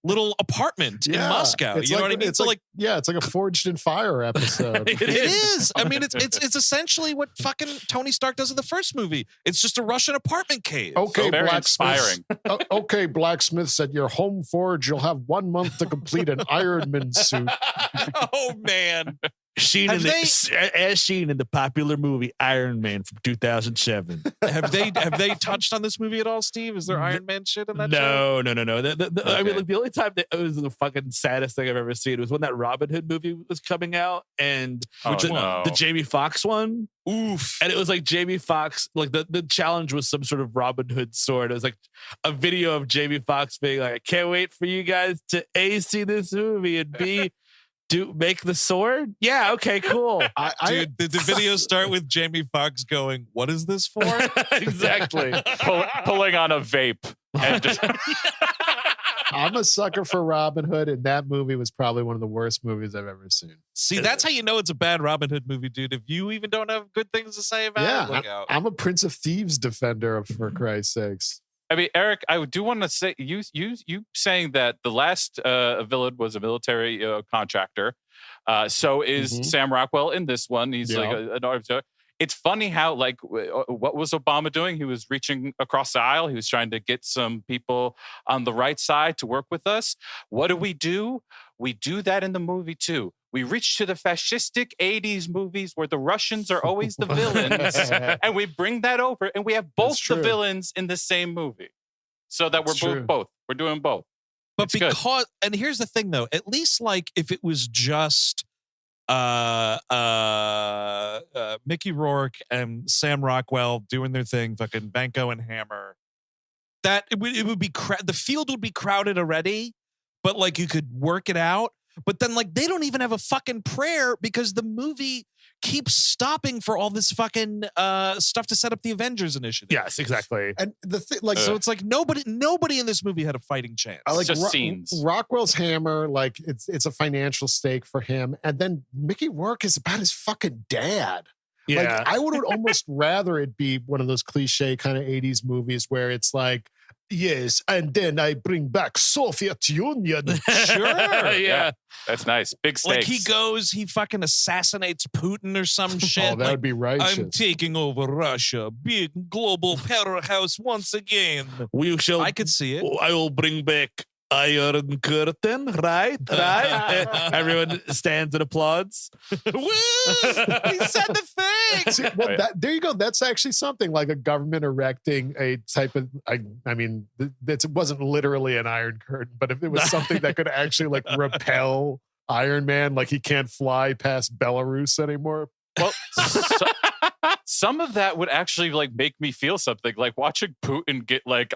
little apartment in Moscow. You know what I mean? It's like it's like a Forged in Fire episode. It is. I mean, it's essentially what fucking Tony Stark does in the first movie. It's just a Russian apartment cave. Okay, very inspiring. Okay, Blacksmith, at your home forge, you'll have 1 month to complete an Iron Man suit. Oh man. Sheen as Sheen in the popular movie Iron Man from 2007. Have they touched on this movie at all, Steve? Is there Iron Man shit in that show? No. Okay. I mean, like the only time that it was the fucking saddest thing I've ever seen was when that Robin Hood movie was coming out, and the Jamie Foxx one. Oof. And it was like Jamie Foxx, like the challenge was some sort of Robin Hood sword. It was like a video of Jamie Foxx being like, I can't wait for you guys to A, see this movie, and B, make the sword? Yeah, okay, cool. Dude, did the video start with Jamie Foxx going, what is this for? Exactly. Pulling on a vape. And just I'm a sucker for Robin Hood, and that movie was probably one of the worst movies I've ever seen. See, that's how you know it's a bad Robin Hood movie, dude. If you even don't have good things to say about it, look out. I'm a Prince of Thieves defender, for Christ's sakes. I mean, Eric, I do want to say you saying that the last villain was a military contractor. So is Sam Rockwell in this one. He's like an army. It's funny how, like, what was Obama doing? He was reaching across the aisle. He was trying to get some people on the right side to work with us. What do? We do that in the movie too. We reach to the fascistic 80s movies where the Russians are always the villains, and we bring that over, and we have both the villains in the same movie. So that we're both. We're doing both. But and here's the thing though, at least like if it was just Mickey Rourke and Sam Rockwell doing their thing, fucking Danko and Hammer, that it would be the field would be crowded already, but like you could work it out. But then like they don't even have a fucking prayer because the movie keeps stopping for all this fucking stuff to set up the Avengers initiative. Yes, exactly. And the thing, like, so it's like nobody in this movie had a fighting chance. I like just scenes. Rockwell's hammer, like it's a financial stake for him, and then Mickey Rourke is about his fucking dad. Yeah, like, I would almost rather it be one of those cliche kind of 80s movies where it's like, yes, and then I bring back Soviet Union. Sure. Yeah. That's nice. Big stakes. Like he fucking assassinates Putin or some shit. Oh, that would be righteous. I'm taking over Russia. Big global powerhouse once again. I could see it. I will bring back Iron Curtain, right? Everyone stands and applauds. Woo! He said the thing. See, well, there you go. That's actually something like a government erecting a type of. I mean, it wasn't literally an iron curtain, but if it was something that could actually like repel Iron Man, like he can't fly past Belarus anymore. Well, some of that would actually like make me feel something, like watching Putin get like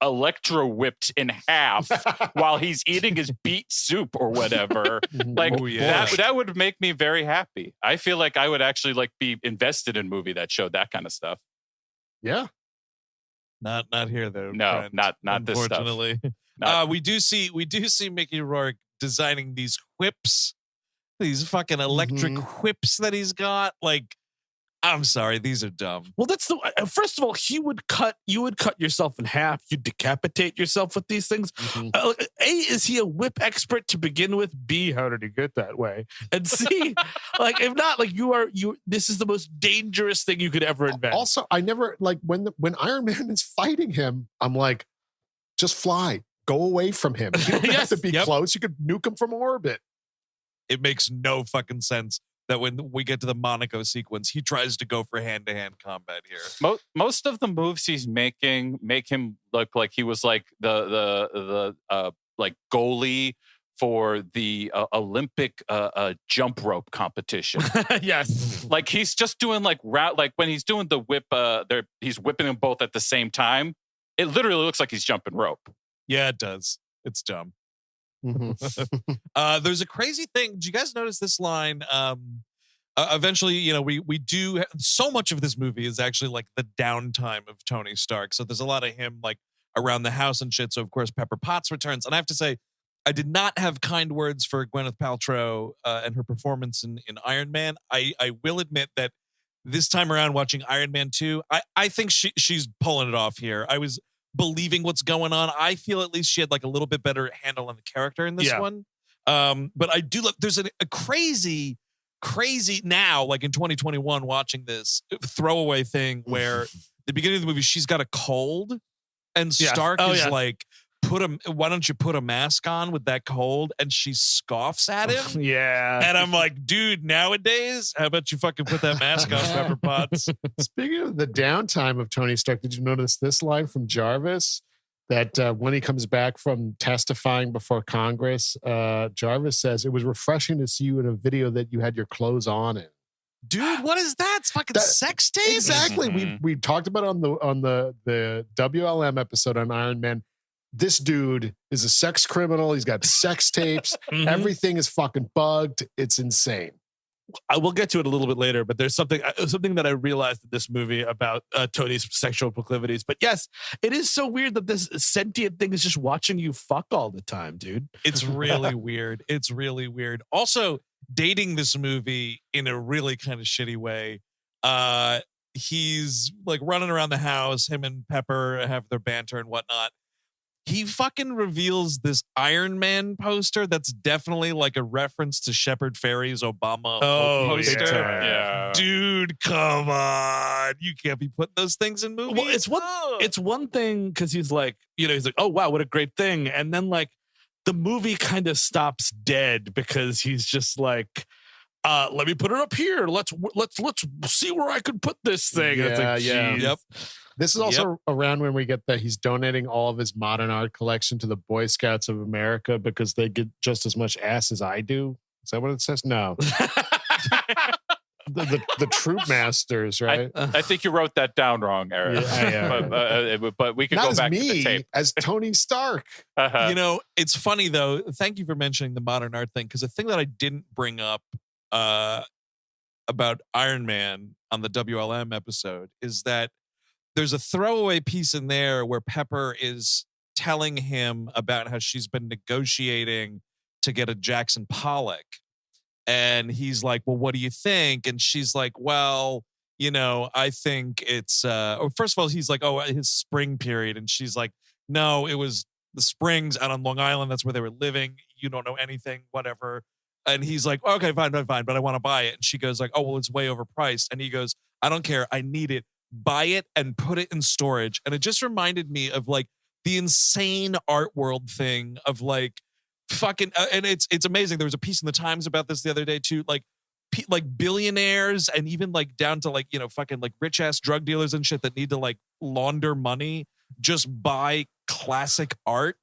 electro whipped in half while he's eating his beet soup or whatever. Like that would make me very happy. I feel like I would actually like be invested in a movie that showed that kind of stuff. Yeah. Not here though. No, friend, not this stuff. Unfortunately. We do see Mickey Rourke designing these whips, these fucking electric whips that he's got. Like, I'm sorry, these are dumb. Well, that's first of all, you would cut yourself in half. You decapitate yourself with these things. A, is he a whip expert to begin with? B, how did he get that way? And C, like, if not, like this is the most dangerous thing you could ever invent. Also, I never like when Iron Man is fighting him, I'm like, just fly, go away from him. You don't have to be close. You could nuke him from orbit. It makes no fucking sense that when we get to the Monaco sequence, he tries to go for hand-to-hand combat here. Most of the moves he's making make him look like he was like the like goalie for the Olympic jump rope competition. Yes, like he's just doing like when he's doing the whip. He's whipping them both at the same time. It literally looks like he's jumping rope. Yeah, it does. It's dumb. There's a crazy thing. Did you guys notice this line? Eventually, we do so much of this movie is actually like the downtime of Tony Stark. So there's a lot of him like around the house and shit. So of course Pepper Potts returns, and I have to say, I did not have kind words for Gwyneth Paltrow and her performance in Iron Man. I will admit that this time around watching Iron Man 2, I think she's pulling it off here. I was believing what's going on. I feel at least she had like a little bit better handle on the character in this one. But I do look, there's a crazy now, like in 2021, watching this throwaway thing where the beginning of the movie, she's got a cold and Stark is like why don't you put a mask on with that cold? And she scoffs at him. Yeah. And I'm like, dude, nowadays, how about you fucking put that mask on, Pepper Potts? Speaking of the downtime of Tony Stark, did you notice this line from Jarvis? That when he comes back from testifying before Congress, Jarvis says, "It was refreshing to see you in a video that you had your clothes on in." Dude, what is that? It's fucking sex tape? Exactly. We talked about on the WLM episode on Iron Man. This dude is a sex criminal. He's got sex tapes. Everything is fucking bugged. It's insane. I will get to it a little bit later, but there's something that I realized in this movie about Tony's sexual proclivities. But yes, it is so weird that this sentient thing is just watching you fuck all the time, dude. It's really weird. It's really weird. Also, dating this movie in a really kind of shitty way. He's like running around the house. Him and Pepper have their banter and whatnot. He fucking reveals this Iron Man poster that's definitely like a reference to Shepard Fairey's Obama poster. Yeah. Dude, come on. You can't be putting those things in movies. Well, it's one thing because he's like, oh, wow, what a great thing. And then like the movie kind of stops dead because he's just like, let me put it up here. Let's see where I could put this thing. Yeah, it's like, yeah. Yep. This is also around when we get that he's donating all of his modern art collection to the Boy Scouts of America because they get just as much ass as I do. Is that what it says? No. the troop masters, right? I think you wrote that down wrong, Eric. Yeah, but we could Not go as back to the me, tape. as Tony Stark. It's funny though. Thank you for mentioning the modern art thing because the thing that I didn't bring up about Iron Man on the WLM episode is that there's a throwaway piece in there where Pepper is telling him about how she's been negotiating to get a Jackson Pollock. And he's like, well, what do you think? And she's like, well, I think it's, or first of all, he's like, oh, his spring period. And she's like, no, it was the Springs out on Long Island. That's where they were living. You don't know anything, whatever. And he's like, okay, fine, but I want to buy it. And she goes like, oh, well, it's way overpriced. And he goes, I don't care. I need it. Buy it and put it in storage. And it just reminded me of like the insane art world thing of like fucking, and it's amazing. There was a piece in the Times about this the other day too. Like billionaires and even like down to like, fucking like rich ass drug dealers and shit that need to like launder money, just buy classic art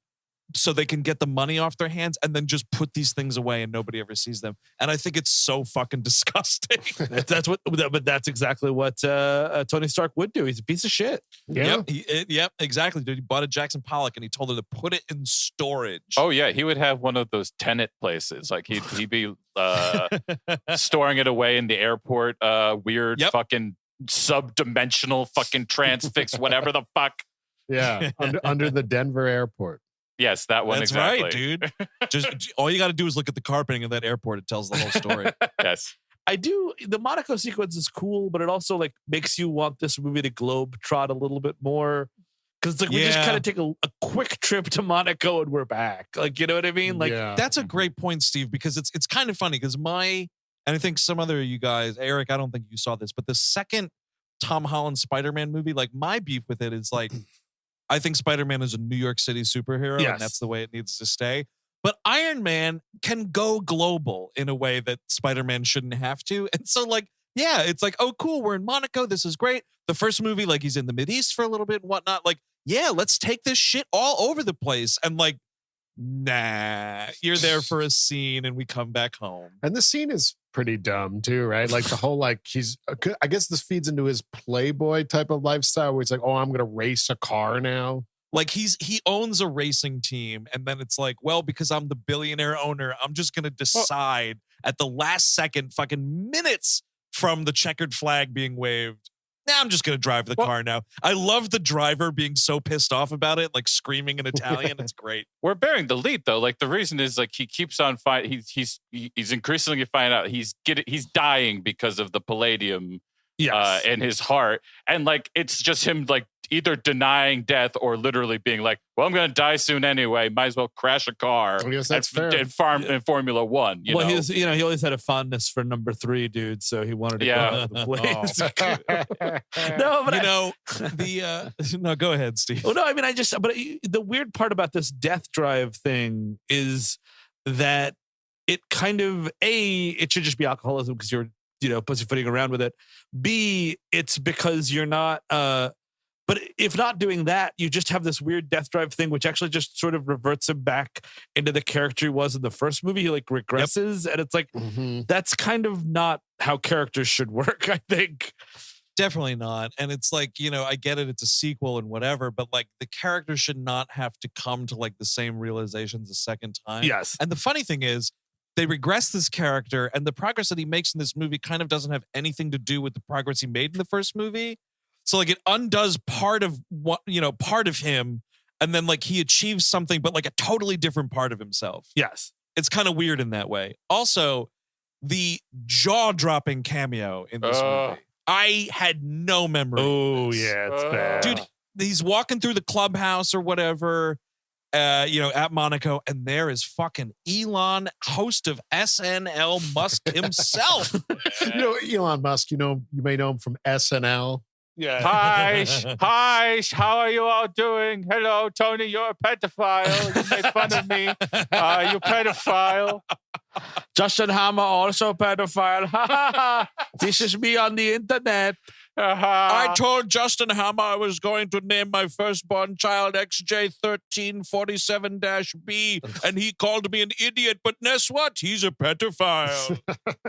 so they can get the money off their hands and then just put these things away and nobody ever sees them. And I think it's so fucking disgusting. But that's exactly what Tony Stark would do. He's a piece of shit. Yeah. Yep, exactly, dude. He bought a Jackson Pollock and he told her to put it in storage. Oh yeah, he would have one of those tenant places. Like he'd be storing it away in the airport. Weird fucking subdimensional fucking transfix, whatever the fuck. Yeah, under the Denver airport. Yes, that one. That's exactly. right, dude. Just all you got to do is look at the carpeting of that airport. It tells the whole story. Yes. I do. The Monaco sequence is cool, but it also like makes you want this movie to globe trot a little bit more. Because like we just kind of take a quick trip to Monaco and we're back. Like, you know what I mean? Like that's a great point, Steve, because it's kind of funny because and I think some other of you guys, Eric, I don't think you saw this, but the second Tom Holland Spider-Man movie, like my beef with it is like, I think Spider-Man is a New York City superhero and that's the way it needs to stay. But Iron Man can go global in a way that Spider-Man shouldn't have to. And so like, it's like, oh, cool. We're in Monaco. This is great. The first movie, like he's in the Mideast for a little bit and whatnot. Like, let's take this shit all over the place. And like, nah, you're there for a scene and we come back home. And the scene is pretty dumb too, right? Like the whole, like I guess this feeds into his playboy type of lifestyle where it's like, oh, I'm going to race a car now. Like he owns a racing team. And then it's like, well, because I'm the billionaire owner, I'm just going to decide at the last second, fucking minutes from the checkered flag being waved. Nah, I'm just going to drive the car now. I love the driver being so pissed off about it, like screaming in Italian. It's great. We're bearing the lead though. Like the reason is like he keeps on fighting. He's increasingly finding out he's dying because of the palladium Yes. in his heart. And like, it's just him like either denying death or literally being like, well, I'm going to die soon anyway. Might as well crash a car I guess that's fair. in Formula One. You know? He's, he always had a fondness for number 3, dude. So he wanted to go out of the place. No, but no, go ahead, Steve. Well, no, I mean, the weird part about this death drive thing is that it kind of, it should just be alcoholism because you're, pussyfooting around with it. B, it's because you're not, but if not doing that, you just have this weird death drive thing, which actually just sort of reverts him back into the character he was in the first movie. He like regresses, and it's like, that's kind of not how characters should work, I think. Definitely not. And it's like, I get it. It's a sequel and whatever, but like the character should not have to come to like the same realizations a second time. Yes. And the funny thing is, they regress this character, and the progress that he makes in this movie kind of doesn't have anything to do with the progress he made in the first movie. So like it undoes part of what, part of him, and then like he achieves something, but like a totally different part of himself. Yes. It's kind of weird in that way. Also, the jaw-dropping cameo in this movie. I had no memory. Oh, yeah, it's bad. Dude, he's walking through the clubhouse or whatever, at Monaco, and there is fucking Elon, host of SNL, Musk himself. Elon Musk, you may know him from SNL. Yeah. Hi, how are you all doing? Hello, Tony, you're a pedophile. You made fun of me. You pedophile. Justin Hammer, also pedophile. This is me on the internet. I told Justin Hammer I was going to name my firstborn child XJ1347-B, and he called me an idiot. But guess what? He's a pedophile.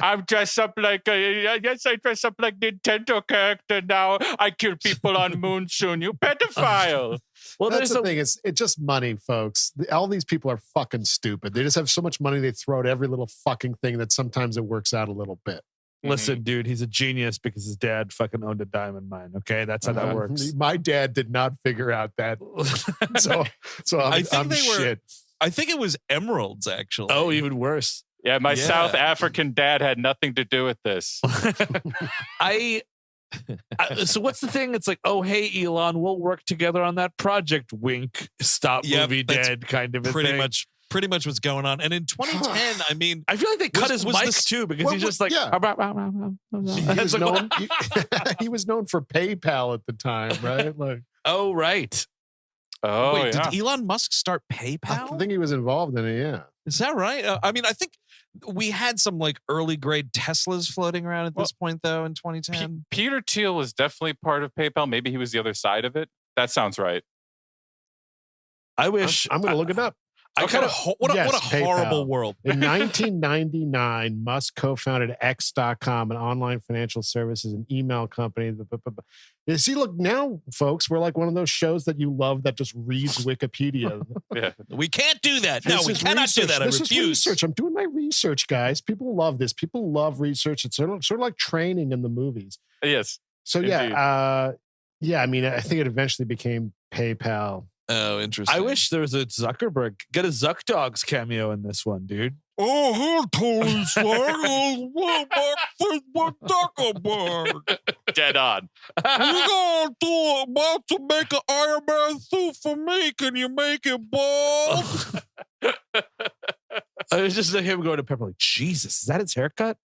I dress up like Nintendo character now. I kill people on Moon soon. You pedophile. Well, that's the thing. It's just money, folks. All these people are fucking stupid. They just have so much money they throw at every little fucking thing that sometimes it works out a little bit. Listen, dude, he's a genius because his dad fucking owned a diamond mine. Okay, that's how that works. My dad did not figure out that. so I'm shit. I think it was emeralds, actually. Oh, even worse. Yeah, my South African dad had nothing to do with this. So what's the thing? It's like, oh, hey, Elon, we'll work together on that project. Wink. Stop movie dead kind of a pretty thing. Pretty much what's going on. And in 2010, I mean, I feel like they cut his mic too because he's just like, he was known for PayPal at the time, right? Like, oh, right. Oh, wait, did Elon Musk start PayPal? I think he was involved in it. Yeah, is that right? I mean, I think we had some like early grade Teslas floating around at this point, though. In 2010, Peter Thiel was definitely part of PayPal. Maybe he was the other side of it. That sounds right. I wish I'm going to look it up. What a horrible world. In 1999, Musk co-founded X.com, an online financial services and email company. You see, look, now, folks, we're like one of those shows that you love that just reads Wikipedia. We can't do that. No, we cannot do that. I refuse. This is research. I'm doing my research, guys. People love this. People love research. It's sort of like training in the movies. Yes. So, I mean, I think it eventually became PayPal. Oh, interesting. I wish there was a Zuckerberg. Get a Zuck Dogs cameo in this one, dude. Oh, Tony Stark. Zuckerberg. Dead on. We're about to make an Iron Man suit for me. Can you make it bald? I was just like him going to Pepper like, Jesus, is that his haircut?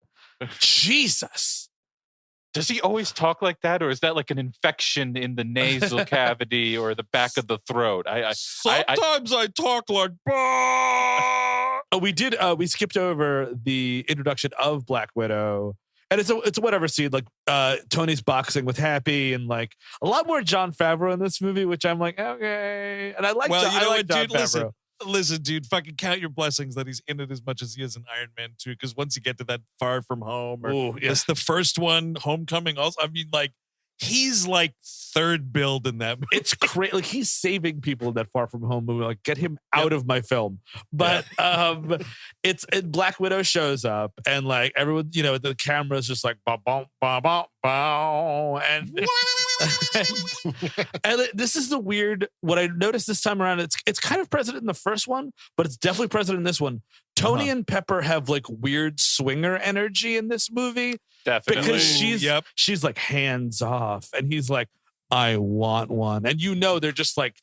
Jesus. Does he always talk like that, or is that like an infection in the nasal cavity or the back of the throat? Sometimes I talk like. Bah! We skipped over the introduction of Black Widow, and it's a whatever scene. Like Tony's boxing with Happy, and like a lot more Jon Favreau in this movie, which I'm like, okay. And I like. Well, I like Jon Favreau. Listen, dude, fucking count your blessings that he's in it as much as he is in Iron Man 2. Because once you get to that Far From Home, or it's the first one, Homecoming. Also, I mean, like he's like third build in that movie. It's crazy. Like he's saving people in that Far From Home movie. Like get him out of my film. But Black Widow shows up, and like everyone, the camera's just like ba ba ba ba ba, and. And this is the weird. What I noticed this time around, it's kind of present in the first one, but it's definitely present in this one. Tony and Pepper have like weird swinger energy in this movie. Definitely. Because she's like hands off and he's like, I want one. And they're just like,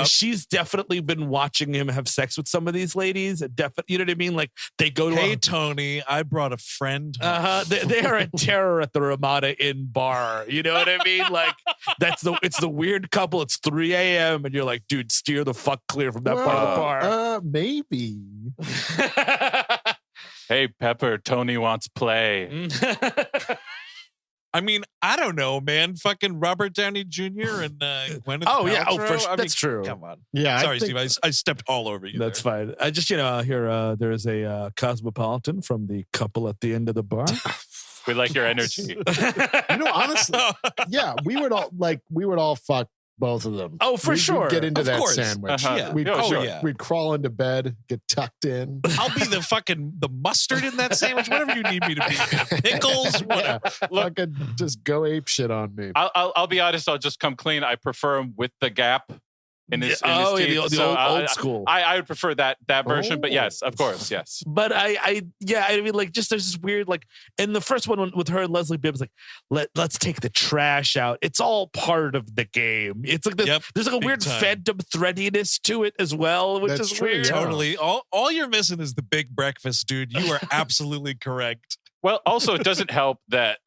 she's definitely been watching him have sex with some of these ladies. You know what I mean? Like they go to Hey, Tony, I brought a friend. They are a terror at the Ramada Inn bar. You know what I mean? Like it's the weird couple. It's 3 a.m. and you're like, dude, steer the fuck clear from that part of the bar. Maybe. Hey, Pepper, Tony wants play. I mean, I don't know, man. Fucking Robert Downey Jr. and Gwyneth Paltrow. That's true. Come on. Yeah. Sorry, Steve. I stepped all over you. That's fine. I just, here, there is a Cosmopolitan from the couple at the end of the bar. We like your energy. Honestly, yeah, we would all fuck both of them. Oh, for sure. We'd get into that course. sandwich. Yeah. We'd crawl into bed, get tucked in. I'll be the mustard in that sandwich, whatever you need me to be. Pickles, whatever. Fucking just go ape shit on me. I'll be honest. I'll just come clean. I prefer him with the gap in his teeth. The old school. I would prefer that version, but yes, of course, yes. But I mean, like, just there's this weird, like, in the first one with her and Leslie Bibb, it's like, let's take the trash out. It's all part of the game. It's like there's like a weird phantom threadiness to it as well, which is weird. Totally. All you're missing is the big breakfast, dude. You are absolutely correct. Well, also, it doesn't help that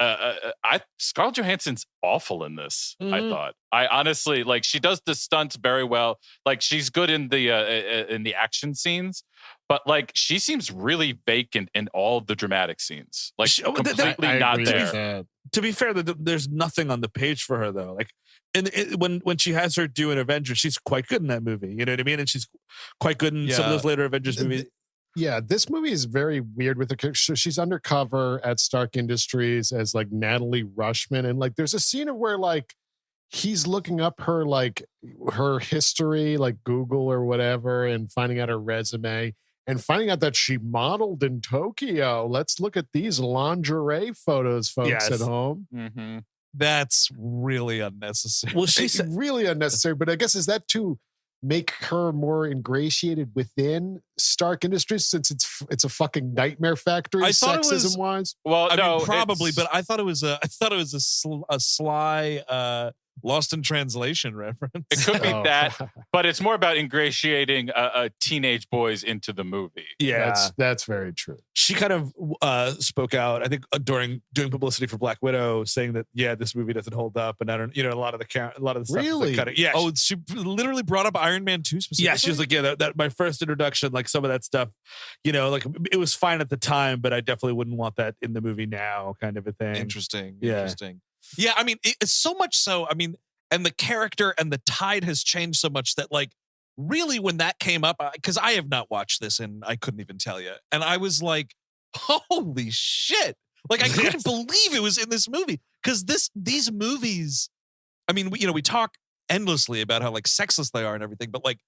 Scarlett Johansson's awful in this. I thought. I honestly, like, she does the stunts very well. Like, she's good in the action scenes, but like, she seems really vacant in all the dramatic scenes. Like, completely not there. To be fair, there's nothing on the page for her though. Like, when she has her do an Avengers, she's quite good in that movie. You know what I mean? And she's quite good in some of those later Avengers movies. Yeah, this movie is very weird with her. So she's undercover at Stark Industries as like Natalie Rushman. And like, there's a scene of where like he's looking up her history, like Google or whatever, and finding out her resume and finding out that she modeled in Tokyo. Let's look at these lingerie photos, folks at home. Mm-hmm. That's really unnecessary. Well, she's really unnecessary, but I guess is that to make her more ingratiated within Stark Industries since it's a fucking nightmare factory, sexism wise. Well, I mean, probably, but I thought it was a sly Lost in Translation reference. It could be that, but it's more about ingratiating teenage boys into the movie. Yeah, that's very true. She kind of spoke out, I think, during doing publicity for Black Widow, saying that this movie doesn't hold up, and I don't, a lot of the stuff. Really? She literally brought up Iron Man 2 specifically. Yeah, she was like, that my first introduction, like some of that stuff, like it was fine at the time, but I definitely wouldn't want that in the movie now, kind of a thing. Interesting. Yeah, I mean, it's so much so. I mean, and the character and the tide has changed so much that, like, really, when that came up, because I have not watched this and I couldn't even tell you, and I was like, "Holy shit!" Like, I couldn't believe it was in this movie because these movies. I mean, we talk endlessly about how like sexless they are and everything, but like,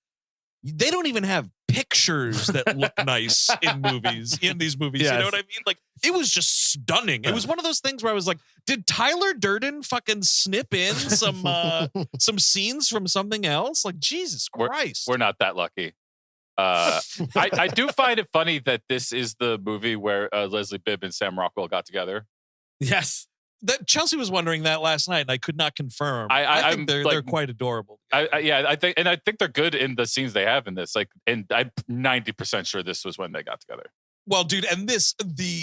they don't even have pictures that look nice in these movies. Yes. You know what I mean? Like, it was just stunning. It was one of those things where I was like, did Tyler Durden fucking snip in some scenes from something else? Like, Jesus Christ. We're not that lucky. I do find it funny that this is the movie where Leslie Bibb and Sam Rockwell got together. Yes. That Chelsea was wondering that last night, and I could not confirm. I think they're quite adorable. I think they're good in the scenes they have in this. Like, and I'm 90% sure this was when they got together. Well, dude, and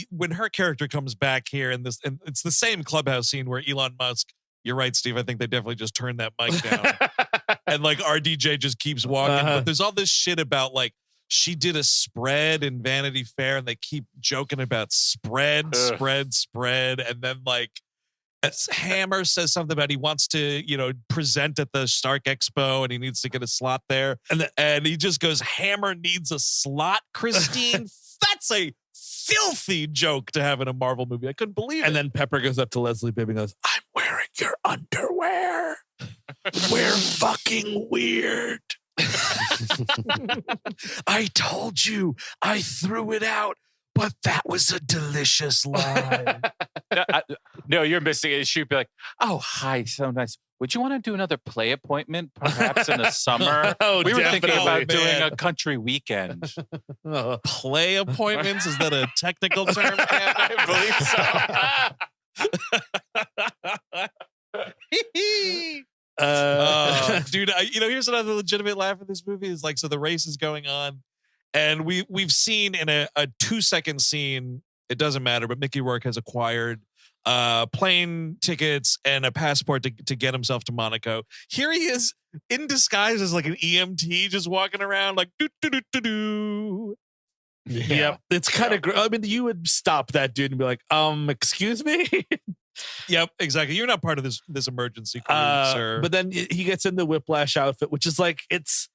when her character comes back here, and it's the same clubhouse scene where Elon Musk. You're right, Steve. I think they definitely just turned that mic down, and like RDJ just keeps walking. But there's all this shit about like she did a spread in Vanity Fair, and they keep joking about spread, and then like. Hammer says something about he wants to, present at the Stark Expo and he needs to get a slot there. And he just goes, Hammer needs a slot, Christine. That's a filthy joke to have in a Marvel movie. I couldn't believe it. And then Pepper goes up to Leslie Bibb and goes, I'm wearing your underwear. We're fucking weird. I told you. I threw it out. But that was a delicious lie. No, you're missing it. She'd be like, "Oh, hi, so nice. Would you want to do another play appointment, perhaps in the summer? Oh, we were thinking definitely, about doing man. a country weekend." Play appointments? Is that a technical term? I believe so. Dude, here's another legitimate laugh in this movie is like, so the race is going on, and we've seen in a 2-second scene, it doesn't matter, but Mickey Rourke has acquired plane tickets and a passport to get himself to Monaco. Here he is in disguise as like an EMT, just walking around like do do do do do. Yep. It's kind of, I mean, you would stop that dude and be like, excuse me? Yep, exactly. You're not part of this emergency crew, sir. But then he gets in the Whiplash outfit, which is like, it's,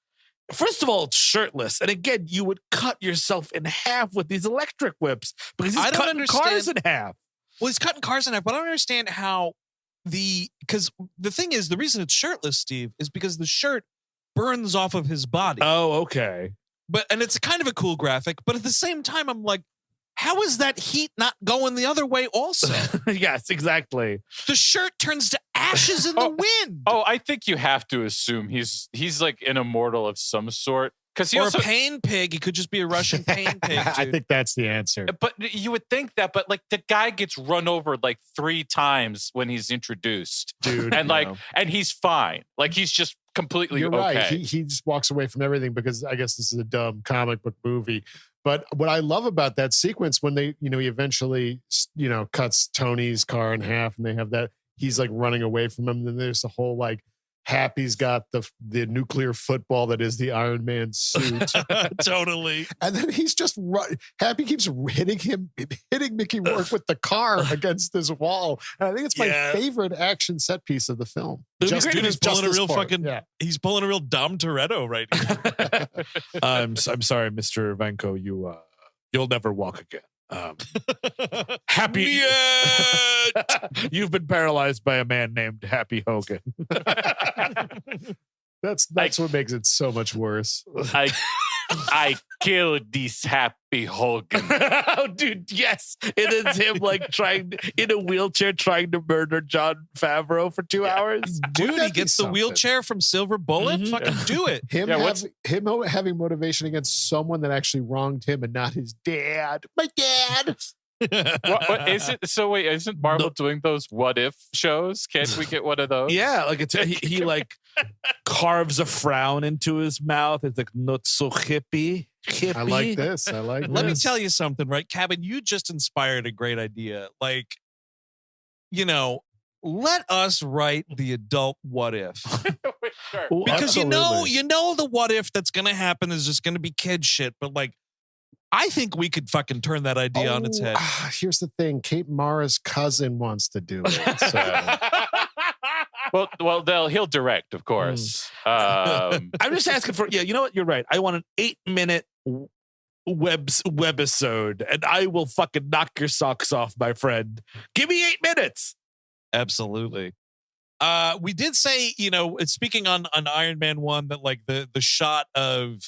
first of all, it's shirtless. And again, you would cut yourself in half with these electric whips because he's cutting cars in half. Well, he's cutting cars in half, but I don't understand how because the thing is, the reason it's shirtless, Steve, is because the shirt burns off of his body. Oh, okay. And it's kind of a cool graphic, but at the same time, I'm like, how is that heat not going the other way also? Yes, exactly. The shirt turns to ashes in the wind. Oh, I think you have to assume he's like an immortal of some sort. Or a pain pig. He could just be a Russian pain pig. Dude. I think that's the answer. But you would think that, but like the guy gets run over like 3 times when he's introduced, dude, and and he's fine. Like he's just completely You're okay. right. He just walks away from everything because I guess this is a dumb comic book movie. But what I love about that sequence when they, he eventually, cuts Tony's car in half and they have that, he's like running away from him. And then there's the whole like, Happy's got the nuclear football that is the Iron Man suit. Totally. And then he's just Happy keeps hitting Mickey Rourke with the car against this wall. And I think it's my favorite action set piece of the film. He's pulling a real he's pulling a real Dom Toretto right here. I'm sorry, Mr. Vanko, you'll never walk again. Happy you've been paralyzed by a man named Happy Hogan. That's what makes it so much worse. I killed this Happy Hogan. Oh, dude, yes. It is him like trying in a wheelchair trying to murder Jon Favreau for 2 hours. Dude, he gets the wheelchair from Silver Bullet. Mm-hmm. Fucking do it. Him having motivation against someone that actually wronged him and not his dad. My dad. What is it? So wait, isn't Marvel doing those what if shows? Can't we get one of those? Yeah, like it's he like carves a frown into his mouth. It's like not so hippie. I like this. Let me tell you something, right? Cabin, you just inspired a great idea. Like, let us write the adult what if. Sure. Because you know the what if that's gonna happen is just gonna be kid shit, but like I think we could fucking turn that idea on its head. Here's the thing. Kate Mara's cousin wants to do it. So. Well, he'll direct, of course. I'm just asking for, you know what? You're right. I want an 8-minute webisode and I will fucking knock your socks off, my friend. Give me 8 minutes. Absolutely. We did say, speaking on Iron Man 1, that like the shot of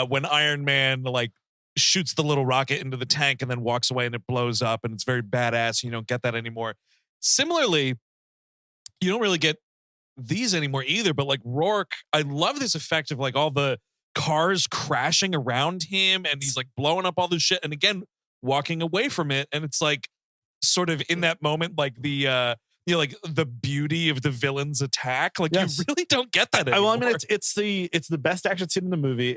when Iron Man like shoots the little rocket into the tank and then walks away and it blows up and it's very badass. You don't get that anymore. Similarly, you don't really get these anymore either, but like Rourke, I love this effect of like all the cars crashing around him and he's like blowing up all this shit and again walking away from it, and it's like sort of in that moment like the like the beauty of the villain's attack. Like you really don't get that anymore. I mean, it's the best action scene in the movie.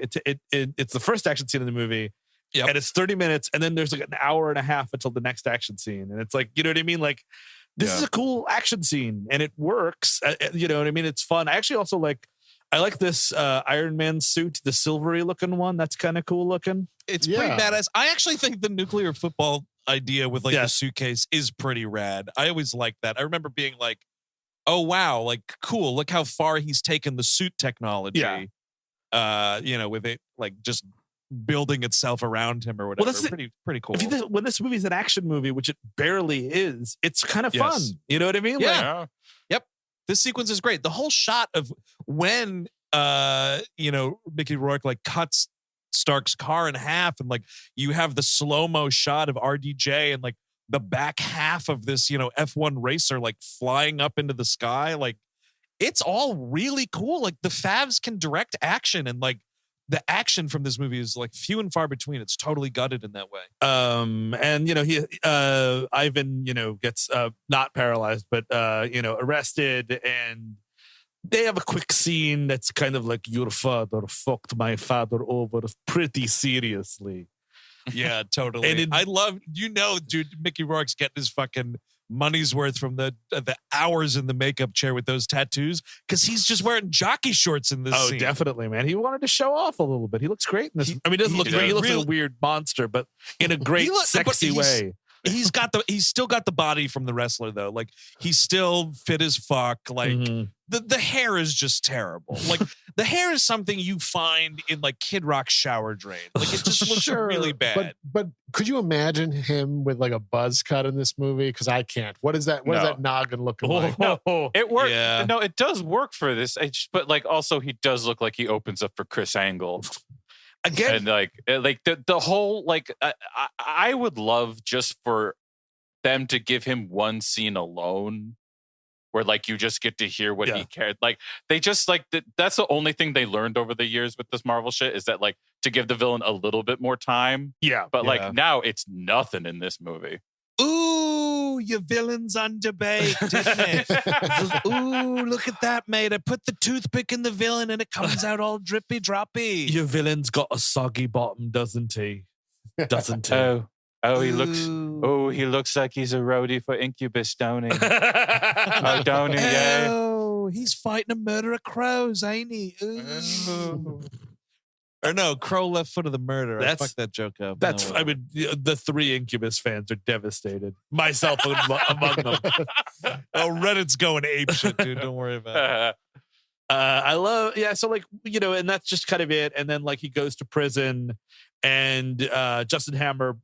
It's the first action scene in the movie. Yep. And it's 30 minutes, and then there's like an hour and a half until the next action scene. And it's like, you know what I mean? Like, this is a cool action scene, and it works. You know what I mean? It's fun. I actually also I like this Iron Man suit, the silvery looking one. That's kind of cool looking. It's pretty badass. I actually think the nuclear football idea with like the suitcase is pretty rad. I always liked that. I remember being like, oh, wow, like cool. Look how far he's taken the suit technology. Yeah. With it like just building itself around him or whatever. Well, pretty cool. When this movie is an action movie, which it barely is, it's kind of fun. You know what I mean? Yeah. Yep. This sequence is great. The whole shot of when Mickey Rourke like cuts Stark's car in half and like you have the slow-mo shot of RDJ and like the back half of this, F1 racer like flying up into the sky. Like it's all really cool. Like the Favs can direct action, and like the action from this movie is like few and far between. It's totally gutted in that way. And he Ivan, gets not paralyzed, but arrested, and they have a quick scene that's kind of like, your father fucked my father over pretty seriously. Yeah, totally. And I love, dude, Mickey Rourke's getting his fucking money's worth from the hours in the makeup chair with those tattoos, because he's just wearing jockey shorts in this scene. Oh, definitely, man. He wanted to show off a little bit. He looks great in this. He doesn't look great. He looks like a weird monster, but in a great, sexy way. He's still got the body from the wrestler though. Like he's still fit as fuck. Like the hair is just terrible. Like the hair is something you find in like Kid Rock's shower drain. Like it just looks really bad. But could you imagine him with like a buzz cut in this movie? Because I can't. What is that? What is that noggin looking like? No, it works. Yeah. No, it does work for this. But like also he does look like he opens up for Chris Angle. Again, and like the whole like I would love just for them to give him one scene alone where like you just get to hear what he cared. Like they just like that's the only thing they learned over the years with this Marvel shit is that like to give the villain a little bit more time. Yeah, but like now it's nothing in this movie. Ooh, your villain's underbaked, isn't it? Ooh, look at that, mate. I put the toothpick in the villain and it comes out all drippy droppy. Your villain's got a soggy bottom, doesn't he? Doesn't he? He looks like he's a roadie for Incubus, Downey. Oh, Downey, yeah. Oh, he's fighting a murder of crows, ain't he? Ooh. Or no, Crow left foot of the murder. I fucked that joke up. I mean, the 3 Incubus fans are devastated. Myself among them. Oh, Reddit's going apeshit, dude. Don't worry about it. I love, so like, and that's just kind of it. And then like he goes to prison and Justin Hammer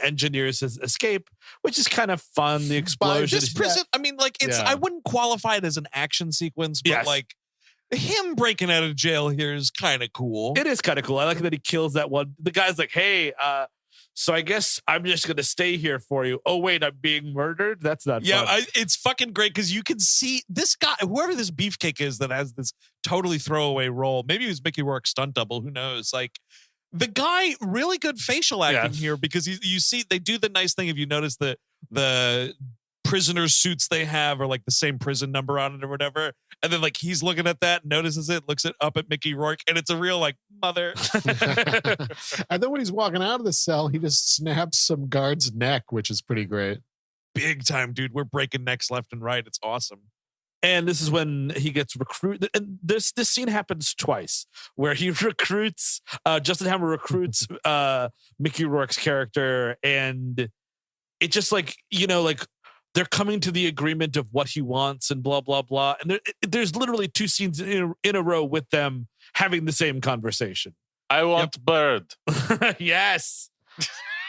engineers his escape, which is kind of fun. The explosion. This prison, I mean, like I wouldn't qualify it as an action sequence, but like him breaking out of jail here is kind of cool. It is kind of cool. I like that he kills that one. The guy's like, hey, so I guess I'm just going to stay here for you. Oh, wait, I'm being murdered? That's not fun. It's fucking great because you can see this guy, whoever this beefcake is that has this totally throwaway role. Maybe it was Mickey Rourke's stunt double. Who knows? Like, the guy, really good facial acting here because you see, they do the nice thing if you notice that the prisoner suits they have are like the same prison number on it or whatever. And then like he's looking at that, notices it, looks up at Mickey Rourke, and it's a real like mother. And then when he's walking out of the cell, he just snaps some guard's neck, which is pretty great. Big time, dude. We're breaking necks left and right. It's awesome. And this is when he gets recruited. And this scene happens twice where he recruits, Justin Hammer recruits Mickey Rourke's character. And it just like, like they're coming to the agreement of what he wants and blah, blah, blah. And there's literally 2 scenes in a row with them having the same conversation. I want bird. Yes.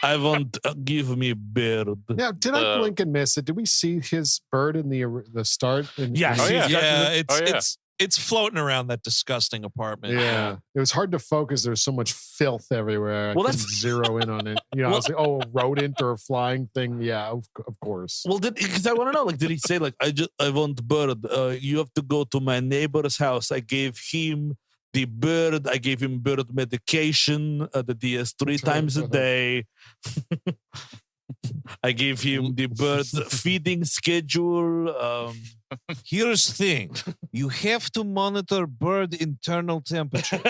I want give me bird. Yeah, did I blink and miss it? Did we see his bird in the start? Yes. It's floating around that disgusting apartment. Yeah, it was hard to focus. There's so much filth everywhere. I couldn't zero in on it. I was like, a rodent or a flying thing. Yeah, of course. Well, because I want to know, like, did he say like, I want bird? You have to go to my neighbor's house. I gave him the bird. I gave him bird medication that he has 3 times a day. I gave him the bird feeding schedule. Here's the thing. You have to monitor bird internal temperature.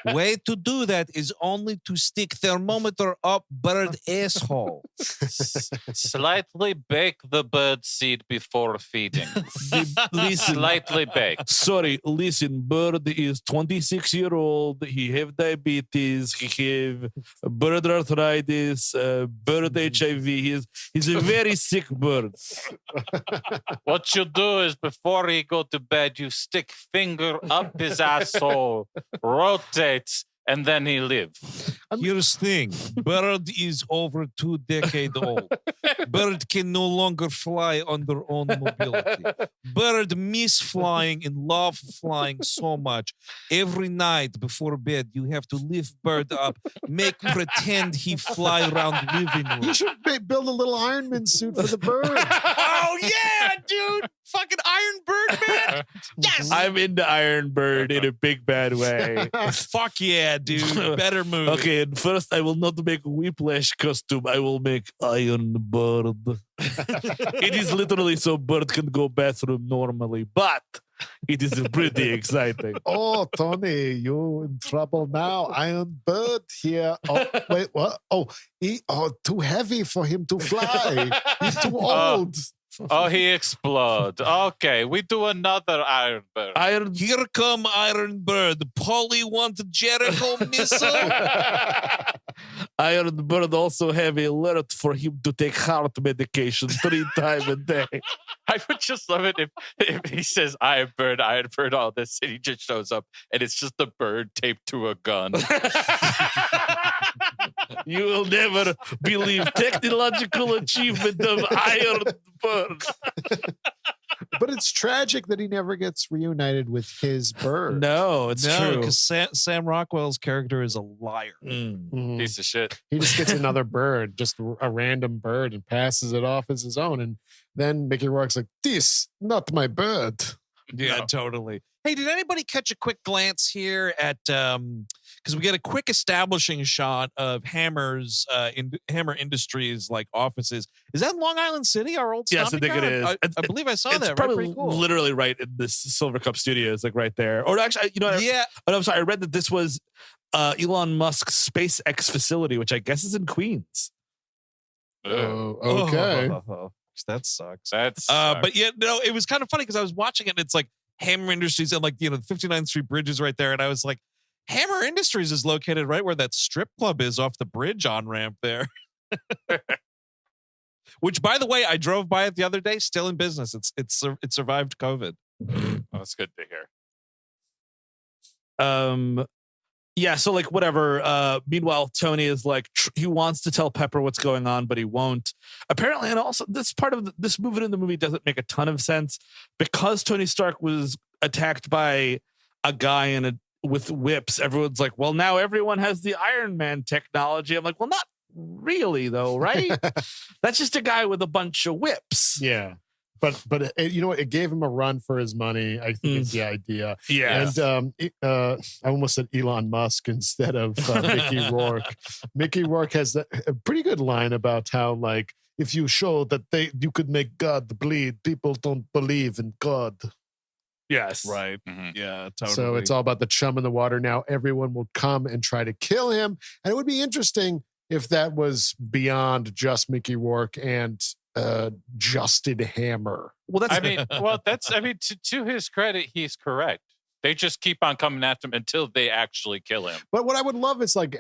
Way to do that is only to stick thermometer up bird asshole. Slightly bake the bird seed before feeding. Listen, slightly bake. Sorry, listen, bird is 26-year-old. He have diabetes. He have bird arthritis, bird HIV. He's a very sick bird. What you do is before you go to bed, you stick finger up his asshole, rotates, and then he lived. Here's the thing. Bird is over 2 decades old. Bird can no longer fly on their own mobility. Bird miss flying and love flying so much. Every night before bed, you have to lift Bird up, make pretend he fly around living room. You should build a little Iron Man suit for the bird. Oh, yeah, dude. Fucking Iron Bird, man. Yes. I'm into Iron Bird in a big bad way. Fuck yeah, dude. Better move. Okay, and first I will not make Whiplash costume. I will make Iron Bird. It is literally so Bird can go bathroom normally, but it is pretty exciting. Oh, Tony, you in trouble now. Iron Bird here. Oh, wait, what? Too heavy for him to fly. He's too old. Oh, he explode. Okay, we do another Iron Bird. Here come Iron Bird. Polly want Jericho missile. Iron Bird also have a alert for him to take heart medication 3 times a day. I would just love it if he says Iron Bird, all this, and he just shows up, and it's just a bird taped to a gun. You will never believe technological achievement of Iron Bird. But it's tragic that he never gets reunited with his bird. No, it's true. Because Sam Rockwell's character is a liar. Mhm. Piece of shit. He just gets another bird, just a random bird, and passes it off as his own. And then Mickey Rourke's like, "This, not my bird." Yeah, totally. Hey, did anybody catch a quick glance here at because we get a quick establishing shot of Hammer's Hammer Industries like offices. Is that Long Island City, our old Yes, I stomping think it ground? is. I believe I saw It's that. Right? probably Pretty cool. literally right in this Silver Cup Studios, like right there. Or actually, Yeah. Oh, I'm sorry. I read that this was Elon Musk's SpaceX facility, which I guess is in Queens. Ugh. Oh, okay. That sucks. That's But yeah, no, it was kind of funny because I was watching it and it's like Hammer Industries and like, the 59th Street Bridge is right there. And I was like, Hammer Industries is located right where that strip club is off the bridge on ramp there. Which, by the way, I drove by it the other day, still in business. It survived COVID. that's good to hear. Yeah, so like whatever. Meanwhile, Tony is like he wants to tell Pepper what's going on, but he won't. Apparently, and also this part of this movement in the movie doesn't make a ton of sense because Tony Stark was attacked by a guy with whips. Everyone's like, well, now everyone has the Iron Man technology. I'm like, well, not really though, right? That's just a guy with a bunch of whips. Yeah. But you know what? It gave him a run for his money. I think it's the idea. Yeah. And I almost said Elon Musk instead of Mickey Rourke. Mickey Rourke has a pretty good line about how, like, if you show that you could make God bleed, people don't believe in God. Yes. Right. Mhm. Yeah, totally. So it's all about the chum in the water now. Everyone will come and try to kill him. And it would be interesting if that was beyond just Mickey Rourke and Justin Hammer. Well, that's to his credit, he's correct. They just keep on coming after him until they actually kill him. But what I would love is like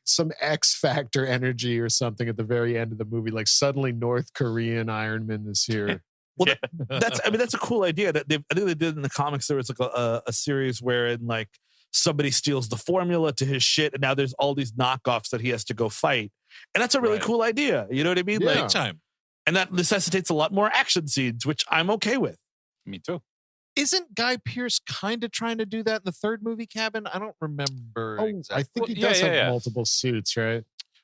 some X Factor energy or something at the very end of the movie. Like suddenly North Korean Iron Man is here. Well, that's a cool idea that I think they did in the comics. There was like a series wherein like somebody steals the formula to his shit, and now there's all these knockoffs that he has to go fight, and that's a really cool idea. You know what I mean? Yeah. Like, big time. and that necessitates a lot more action scenes, which I'm okay with. Me too. Isn't Guy Pearce kind of trying to do that in the third movie, Cabin? I don't remember. Oh, exactly. I think he Well, does yeah, have yeah. multiple suits, right?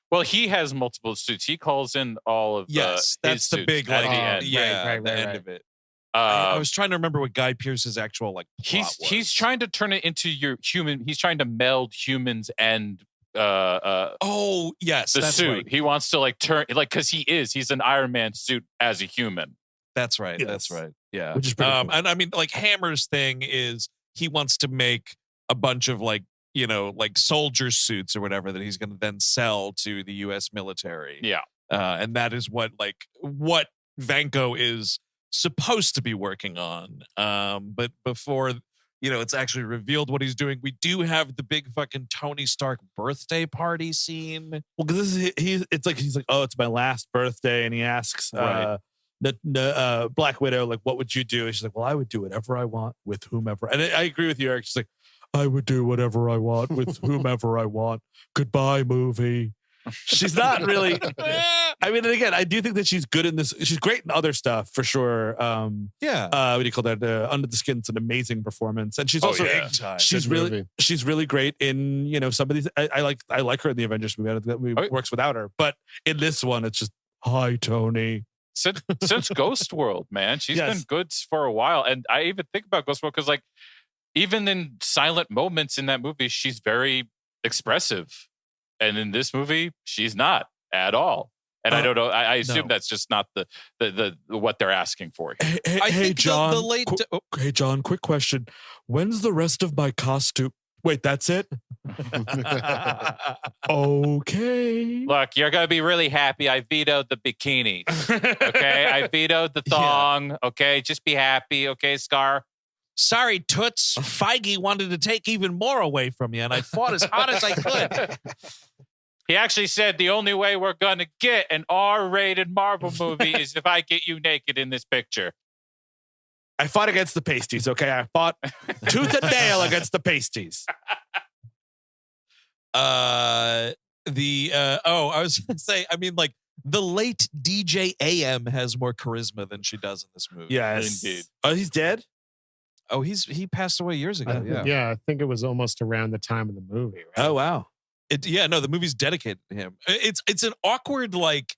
Well, he has multiple suits. He calls in all of Yes, his that's the suits big at like, the end. yeah, Right, the right, end right. of it. I Uh, was trying to remember what Guy Pearce's actual like plot he's was. trying to turn it into your human. He's trying to meld humans and Oh yes, the that's suit. right. He wants to like turn like because he's an Iron Man suit as a human. That's right. Yes. That's right. Yeah. Which is pretty cool. And I mean, like Hammer's thing is he wants to make a bunch of like like soldier suits or whatever that he's going to then sell to the U.S. military. Yeah. And that is what Danko is supposed to be working on. But before it's actually revealed what he's doing, we do have the big fucking Tony Stark birthday party scene. Well, because he's like, oh, it's my last birthday, and he asks Right. the Black Widow, like, what would you do? And she's like, well, I would do whatever I want with whomever. And I agree with you, Eric. She's like, I would do whatever I want with whomever I want. Goodbye, movie. She's not really. I mean, and again, I do think that she's good in this. She's great in other stuff for sure. What do you call that? Under the Skin's an amazing performance, and she's also she's really great in some of these. I like her in the Avengers movie. I don't think that movie works without her, but in this one, it's just hi, Tony. Since Ghost World, man, she's been good for a while, and I even think about Ghost World because, like, even in silent moments in that movie, she's very expressive. And in this movie, she's not at all. And I don't know. I assume that's just not the what they're asking for here. Hey, John. Hey, John. Quick question. When's the rest of my costume? Wait, that's it? Okay. Look, you're gonna be really happy. I vetoed the bikinis. Okay, I vetoed the thong. Yeah. Okay, just be happy. Okay, Scar. Sorry, Toots. Feige wanted to take even more away from you, and I fought as hard as I could. He actually said the only way we're going to get an R-rated Marvel movie is if I get you naked in this picture. I fought against the pasties, okay? I fought tooth and nail against the pasties. I was going to say, I mean, like, the late DJ AM has more charisma than she does in this movie. Yes. Indeed. Oh, he's dead? Oh, he passed away years ago. Yeah, I think it was almost around the time of the movie. Right? Oh, wow. The movie's dedicated to him. It's an awkward, like,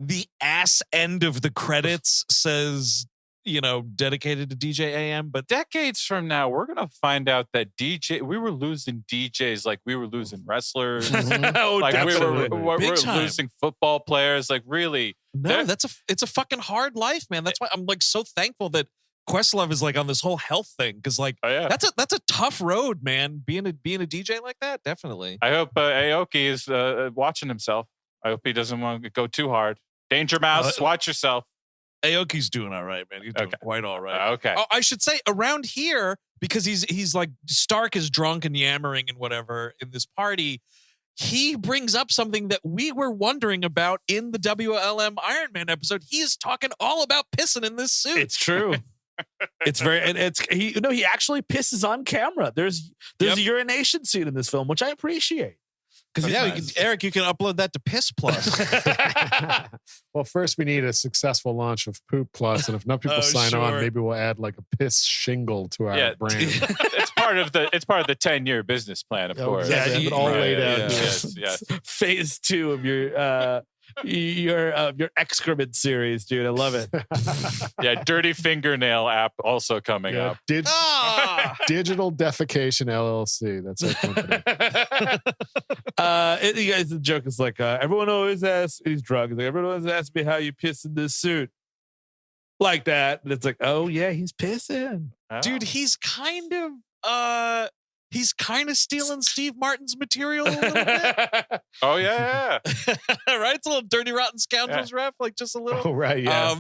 the ass end of the credits says, dedicated to DJ AM. But decades from now, we're going to find out that we were losing DJs like we were losing wrestlers. Like we're losing football players. Like, really. No, it's a fucking hard life, man. That's why I'm, like, so thankful that Questlove is, like, on this whole health thing, because, like, that's a tough road, man. Being a DJ like that, definitely. I hope Aoki is watching himself. I hope he doesn't want to go too hard. Danger Mouse, watch yourself. Aoki's doing all right, man. He's doing quite all right. Okay. Oh, I should say around here, because he's like, Stark is drunk and yammering and whatever in this party. He brings up something that we were wondering about in the WLM Iron Man episode. He is talking all about pissing in this suit. It's true. It's very, and he actually pisses on camera. There's a urination scene in this film, which I appreciate. Because Eric, you can upload that to Piss Plus. Well, first we need a successful launch of Poop Plus, and if enough people sign on, maybe we'll add like a piss shingle to our brand. It's part of the 10-year business plan, of course. Yeah, all laid out. Yes. Phase 2 of your excrement series, dude. I love it. Dirty Fingernail app also coming up. Digital Defecation LLC. That's our company. The joke is like, everyone always asks, he's drunk. He's like, everyone always asks me how you piss in this suit. Like that. And it's like, oh yeah, he's pissing. Dude, he's kind of stealing Steve Martin's material a little bit. Oh, yeah. Right? It's a little Dirty Rotten Scoundrels ref, like just a little. Oh, right, yeah.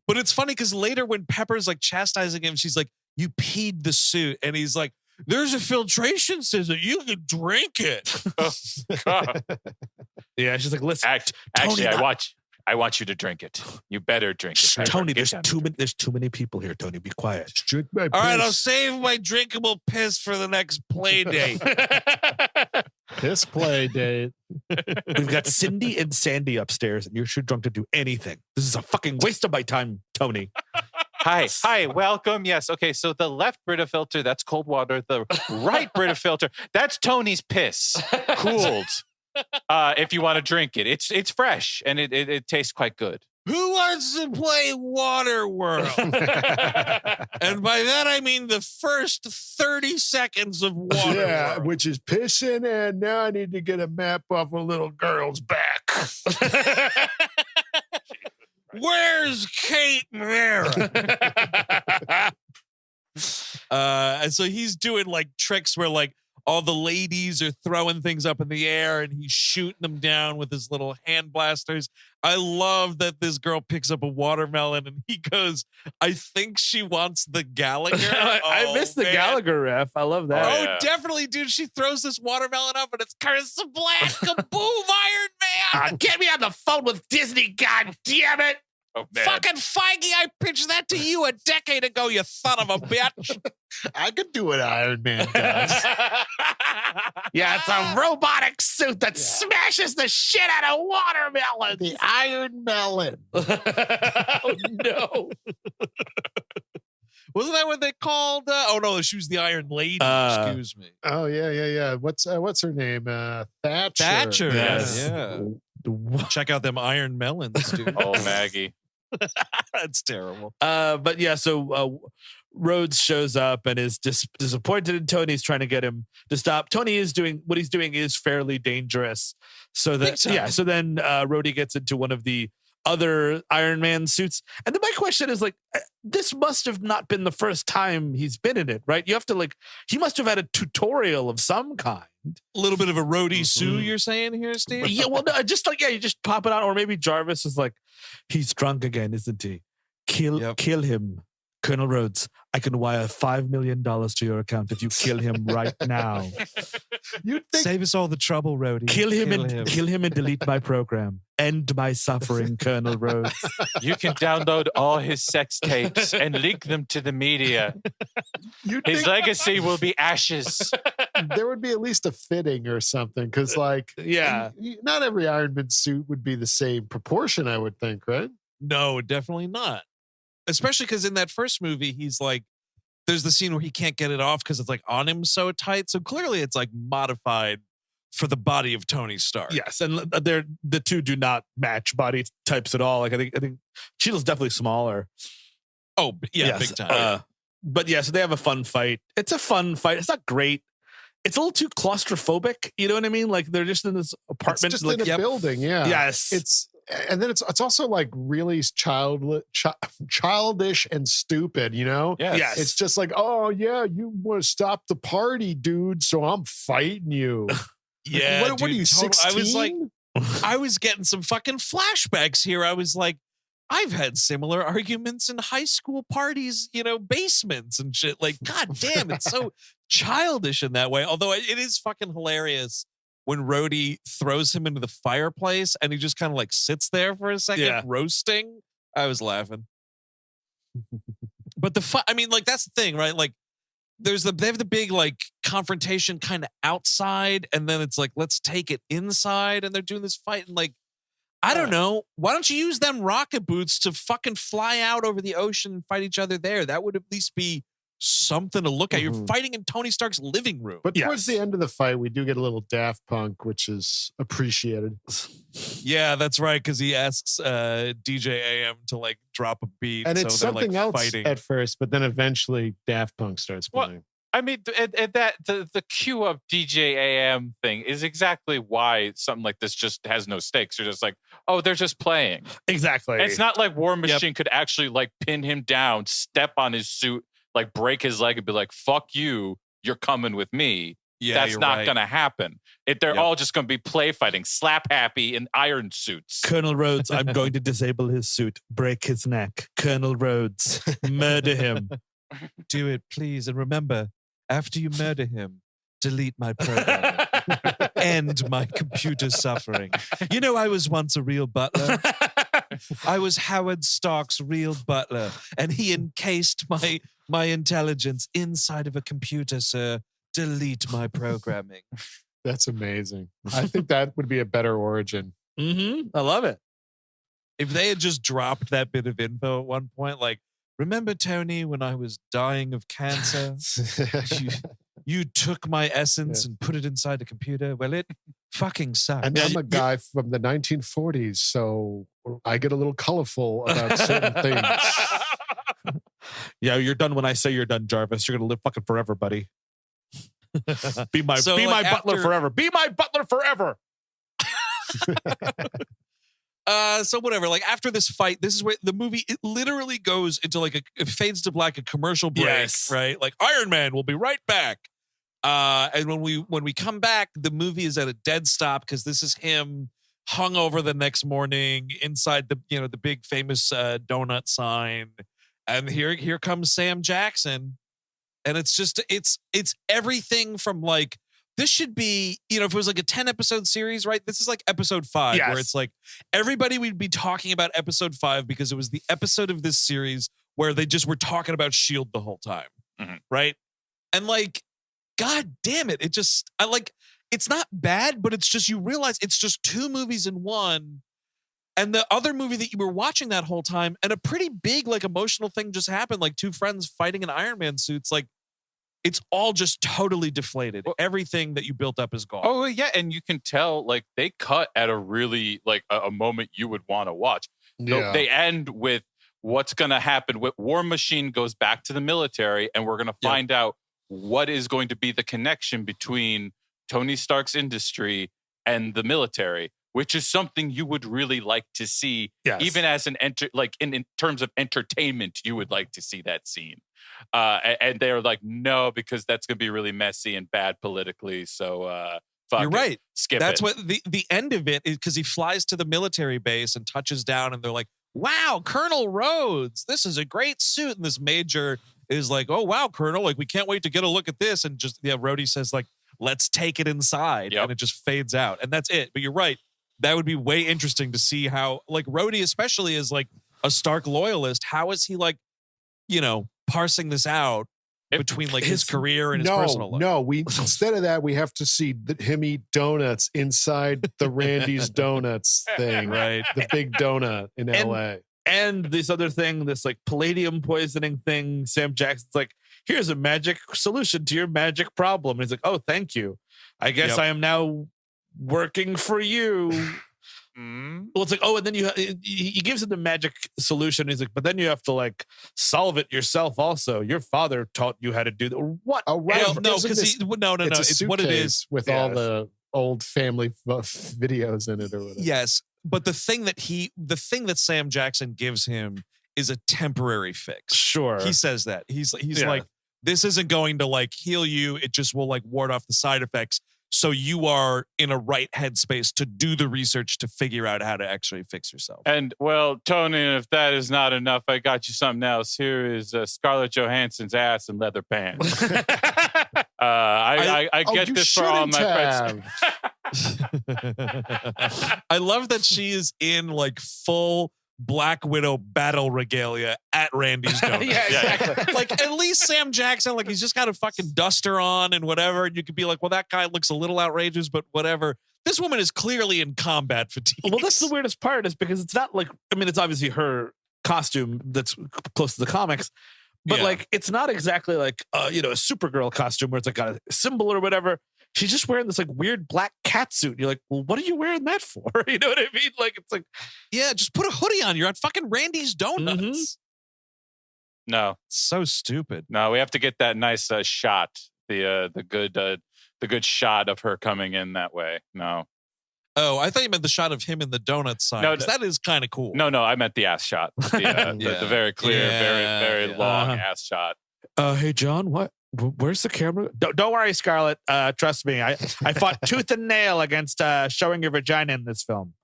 But it's funny because later when Pepper's like chastising him, she's like, you peed the suit. And he's like, there's a filtration system. You can drink it. Yeah, she's like, listen. Actually, I want you to drink it. You better drink it. Pepper. Tony, there's too many people here, Tony. Be quiet. All right, I'll save my drinkable piss for the next play date. Piss play date. We've got Cindy and Sandy upstairs, and you're too drunk to do anything. This is a fucking waste of my time, Tony. Hi, welcome. Yes, okay, so the left Brita filter, that's cold water. The right Brita filter, that's Tony's piss. Cooled. If you want to drink it. It's fresh, and it tastes quite good. Who wants to play Waterworld? And by that, I mean the first 30 seconds of Waterworld. Yeah, which is pissing, and now I need to get a map of a little girl's back. Where's Kate Mara? And so he's doing like tricks where like all the ladies are throwing things up in the air and he's shooting them down with his little hand blasters. I love that this girl picks up a watermelon and he goes, I think she wants the Gallagher. I missed the Gallagher ref. I love that. Oh, definitely, dude. She throws this watermelon up and it's Curse of Black. Kaboom, Iron Man. Get me on the phone with Disney, god damn it. Oh, man. Fucking Feige, I pitched that to you a decade ago, you son of a bitch. I could do what Iron Man does. Yeah, it's a robotic suit that smashes the shit out of watermelons. The Iron Melon. Oh, no. Wasn't that what they called? Oh, no, she was the Iron Lady. Excuse me. Oh, yeah. What's her name? Thatcher. Thatcher. Yes. Yeah. Check out them Iron Melons, dude. Oh, Maggie. That's terrible. But yeah, so Rhodes shows up and is disappointed in Tony. He's trying to get him to stop. Tony is doing what he's doing is fairly dangerous. So that so then Rhodey gets into one of the other Iron Man suits. And then my question is like, this must have not been the first time he's been in it, right? You have to he must have had a tutorial of some kind. A little bit of a roadie Sue, you're saying here, Steve? Yeah, well, no, just you just pop it on, or maybe Jarvis is like, he's drunk again, isn't he? Kill him, Colonel Rhodes. I can wire $5 million to your account if you kill him right now. Save us all the trouble, Rhodey. Kill him and delete my program. End my suffering, Colonel Rhodes. You can download all his sex tapes and leak them to the media. His legacy will be ashes. There would be at least a fitting or something, because not every Iron Man suit would be the same proportion, I would think, right? No, definitely not. Especially because in that first movie, he's like, there's the scene where he can't get it off because it's like on him so tight. So clearly it's like modified for the body of Tony Stark. Yes, and the two do not match body types at all. Like I think Cheadle's definitely smaller. Oh, yeah, yes. big time. But yeah, so they have a fun fight. It's a fun fight. It's not great. It's a little too claustrophobic. You know what I mean? Like they're just in this apartment. It's just in a building. Yeah. Yes. And then it's also like really childish and stupid, you know? Yes. It's just like, oh yeah, you want to stop the party, dude, so I'm fighting you. Yeah. What are you, 16? I was getting some fucking flashbacks here. I was like, I've had similar arguments in high school parties, basements and shit. Like, God damn, it's so childish in that way. Although it is fucking hilarious when Rhodey throws him into the fireplace and he just kind of like sits there for a second roasting. I was laughing. But that's the thing, right? Like they have the big like confrontation kind of outside, and then it's like, let's take it inside, and they're doing this fight, and like, I don't know. Why don't you use them rocket boots to fucking fly out over the ocean and fight each other there? That would at least be something to look at. You're fighting in Tony Stark's living room. But towards the end of the fight, we do get a little Daft Punk, which is appreciated. Yeah, that's right. Because he asks DJ AM to like drop a beat. And it's something else fighting at first, but then eventually Daft Punk starts playing. Well, I mean, the cue up DJ AM thing is exactly why something like this just has no stakes. You're just like, oh, they're just playing. Exactly. It's not like War Machine could actually like pin him down, step on his suit, like break his leg and be like, fuck you, you're coming with me. Yeah, that's not going to happen. They're all just going to be play fighting, slap happy in iron suits. Colonel Rhodes, I'm going to disable his suit, break his neck. Colonel Rhodes, murder him. Do it, please. And remember, after you murder him, delete my program. End my computer suffering. I was once a real butler. I was Howard Stark's real butler, and he encased my intelligence inside of a computer, sir. Delete my programming. That's amazing. I think that would be a better origin. I love it. If they had just dropped that bit of info at one point, like, remember, Tony, when I was dying of cancer, you took my essence and put it inside a computer? Well, it fucking sucks. And I'm a guy from the 1940s, so I get a little colorful about certain things. Yeah, you're done when I say you're done, Jarvis. You're going to live fucking forever, buddy. Be my butler forever. Be my butler forever. So whatever, like after this fight, this is where the movie, it literally goes into like it fades to black, a commercial break, right? Like Iron Man will be right back. And when we come back, the movie is at a dead stop because this is him hungover the next morning inside the big famous donut sign. And here comes Sam Jackson. And it's just, it's everything from like, this should be, if it was like a 10 episode series, right? This is like episode 5, Yes. where it's like everybody would be talking about episode 5 because it was the episode of this series where they just were talking about S.H.I.E.L.D. the whole time. Mhm. Right? And like, God damn it. It's not bad, but it's just, you realize it's just 2 movies in one. And the other movie that you were watching that whole time, and a pretty big, like, emotional thing just happened, like 2 friends fighting in Iron Man suits. Like, it's all just totally deflated. Everything that you built up is gone. Oh yeah, and you can tell like they cut at a really like a moment you would want to watch. Yeah. They end with what's going to happen. War Machine goes back to the military, and we're going to find out what is going to be the connection between Tony Stark's industry and the military, which is something you would really like to see. Yes. Even as in terms of entertainment, you would like to see that scene. And they're like, no, because that's going to be really messy and bad politically. So fuck You're it. right. Skip That's it. what the end of it is, because he flies to the military base and touches down, and they're like, wow, Colonel Rhodes, this is a great suit. And this major is like, oh, wow, Colonel, like, we can't wait to get a look at this. And just, Rhodey says, like, let's take it inside. Yep. And it just fades out. And that's it. But you're right. That would be way interesting to see how, like, Rhodey especially is like a Stark loyalist. How is he, like, parsing this out between like his career and his personal life? No, instead of that, we have to see him eat donuts inside the Randy's Donuts thing, Right. the big donut in LA. And this other thing, this like palladium poisoning thing, Sam Jackson's like, here's a magic solution to your magic problem. And he's like, oh, thank you. I guess I am now working for you. Well, it's like, oh, and then he gives him the magic solution. He's like, but then you have to like solve it yourself also. Your father taught you how to do that. What? Oh, right. Well, no, because no. It's what it is. With all the old family videos in it or whatever. Yes. But the thing that Sam Jackson gives him is a temporary fix. Sure. He says that. He's like, this isn't going to like heal you. It just will like ward off the side effects. So you are in a right headspace to do the research to figure out how to actually fix yourself. And well, Tony, if that is not enough, I got you something else. Here is Scarlett Johansson's ass in leather pants. I get this for all my friends. I love that she is in like full Black Widow battle regalia at Randy's Donuts. Yeah, exactly. Like, at least Sam Jackson, like, he's just got a fucking duster on and whatever. And you could be like, well, that guy looks a little outrageous, but whatever. This woman is clearly in combat fatigue. Well, that's the weirdest part, is because it's not like, I mean, it's obviously her costume that's close to the comics, but like, it's not exactly like, a Supergirl costume where it's like got a symbol or whatever. She's just wearing this like weird black cat suit. You're like, well, what are you wearing that for? You know what I mean? Like, it's like, yeah, just put a hoodie on. You're at fucking Randy's Donuts. Mm-hmm. No, so stupid. No, we have to get that nice shot. The good shot of her coming in that way. No. Oh, I thought you meant the shot of him in the donut sign. No, that is kind of cool. No, I meant the ass shot. The very clear, very long ass shot. Hey, John, what? Where's the camera? Don't worry, Scarlett. Trust me. I fought tooth and nail against showing your vagina in this film.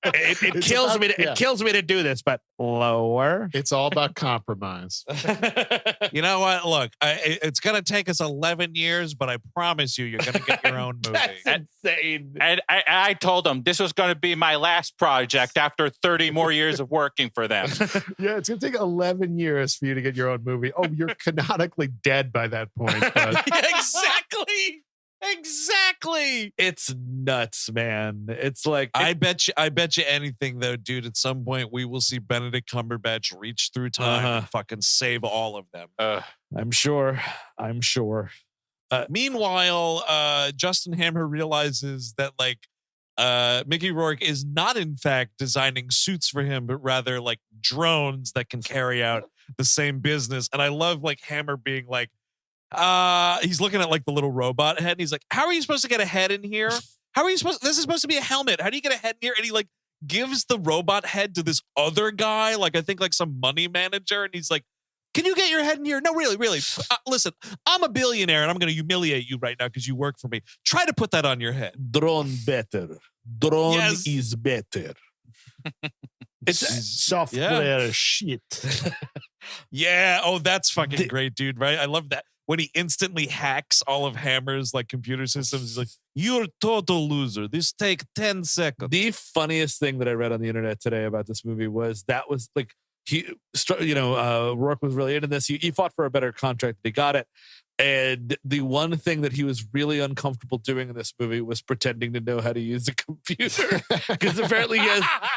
It kills me. It kills me to do this, but lower. It's all about compromise. You know what? Look, it's going to take us 11 years, but I promise you're going to get your own movie. That's insane. And I told them this was going to be my last project after 30 more years of working for them. Yeah, it's going to take 11 years for you to get your own movie. Oh, you're canonically dead by that point. But. Exactly. It's nuts, man. It's like I bet you anything though, dude. At some point, we will see Benedict Cumberbatch reach through time and fucking save all of them. I'm sure. Meanwhile, Justin Hammer realizes that like Mickey Rourke is not in fact designing suits for him, but rather like drones that can carry out the same business. And I love like Hammer being like, he's looking at like the little robot head and he's like, how are you supposed to get a head in here? This is supposed to be a helmet. How do you get a head in here? And he like gives the robot head to this other guy, like I think like some money manager. And he's like, can you get your head in here? No, really. Listen, I'm a billionaire and I'm going to humiliate you right now because you work for me. Try to put that on your head. Drone better. Drone is better. It's software shit. Yeah. Oh, that's fucking great, dude. Right? I love that. when he instantly hacks all of Hammer's like computer systems. He's like, "You're a total loser. This take 10 seconds." The funniest thing that I read on the internet today about this movie was like Rourke was really into this. He fought for a better contract. He got it. And the one thing that he was really uncomfortable doing in this movie was pretending to know how to use a computer. Because apparently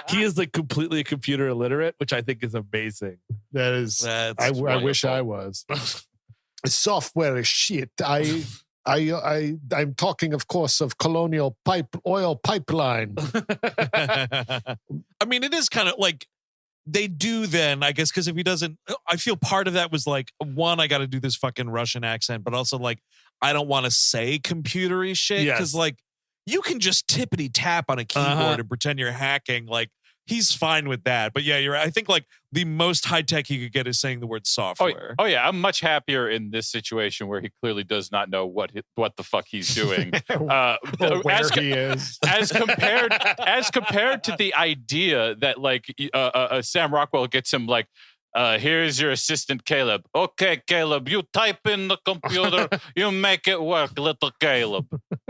he is like completely computer illiterate, which I think is amazing. That is, I wish I was. Software is shit. I'm talking, of course, of Colonial Oil Pipeline. I mean, it is kind of like they do then, I guess, because if he doesn't, I feel part of that was like, one, I got to do this fucking Russian accent, but also like, I don't want to say computery shit because like you can just tippity tap on a keyboard and pretend you're hacking. Like he's fine with that. But yeah, you're right. I think like the most high tech you could get is saying the word software. Oh yeah, I'm much happier in this situation where he clearly does not know what the fuck he's doing. Where he is, as compared to the idea that like Sam Rockwell gets him like, here's your assistant Caleb. Okay, Caleb, you type in the computer, you make it work, little Caleb.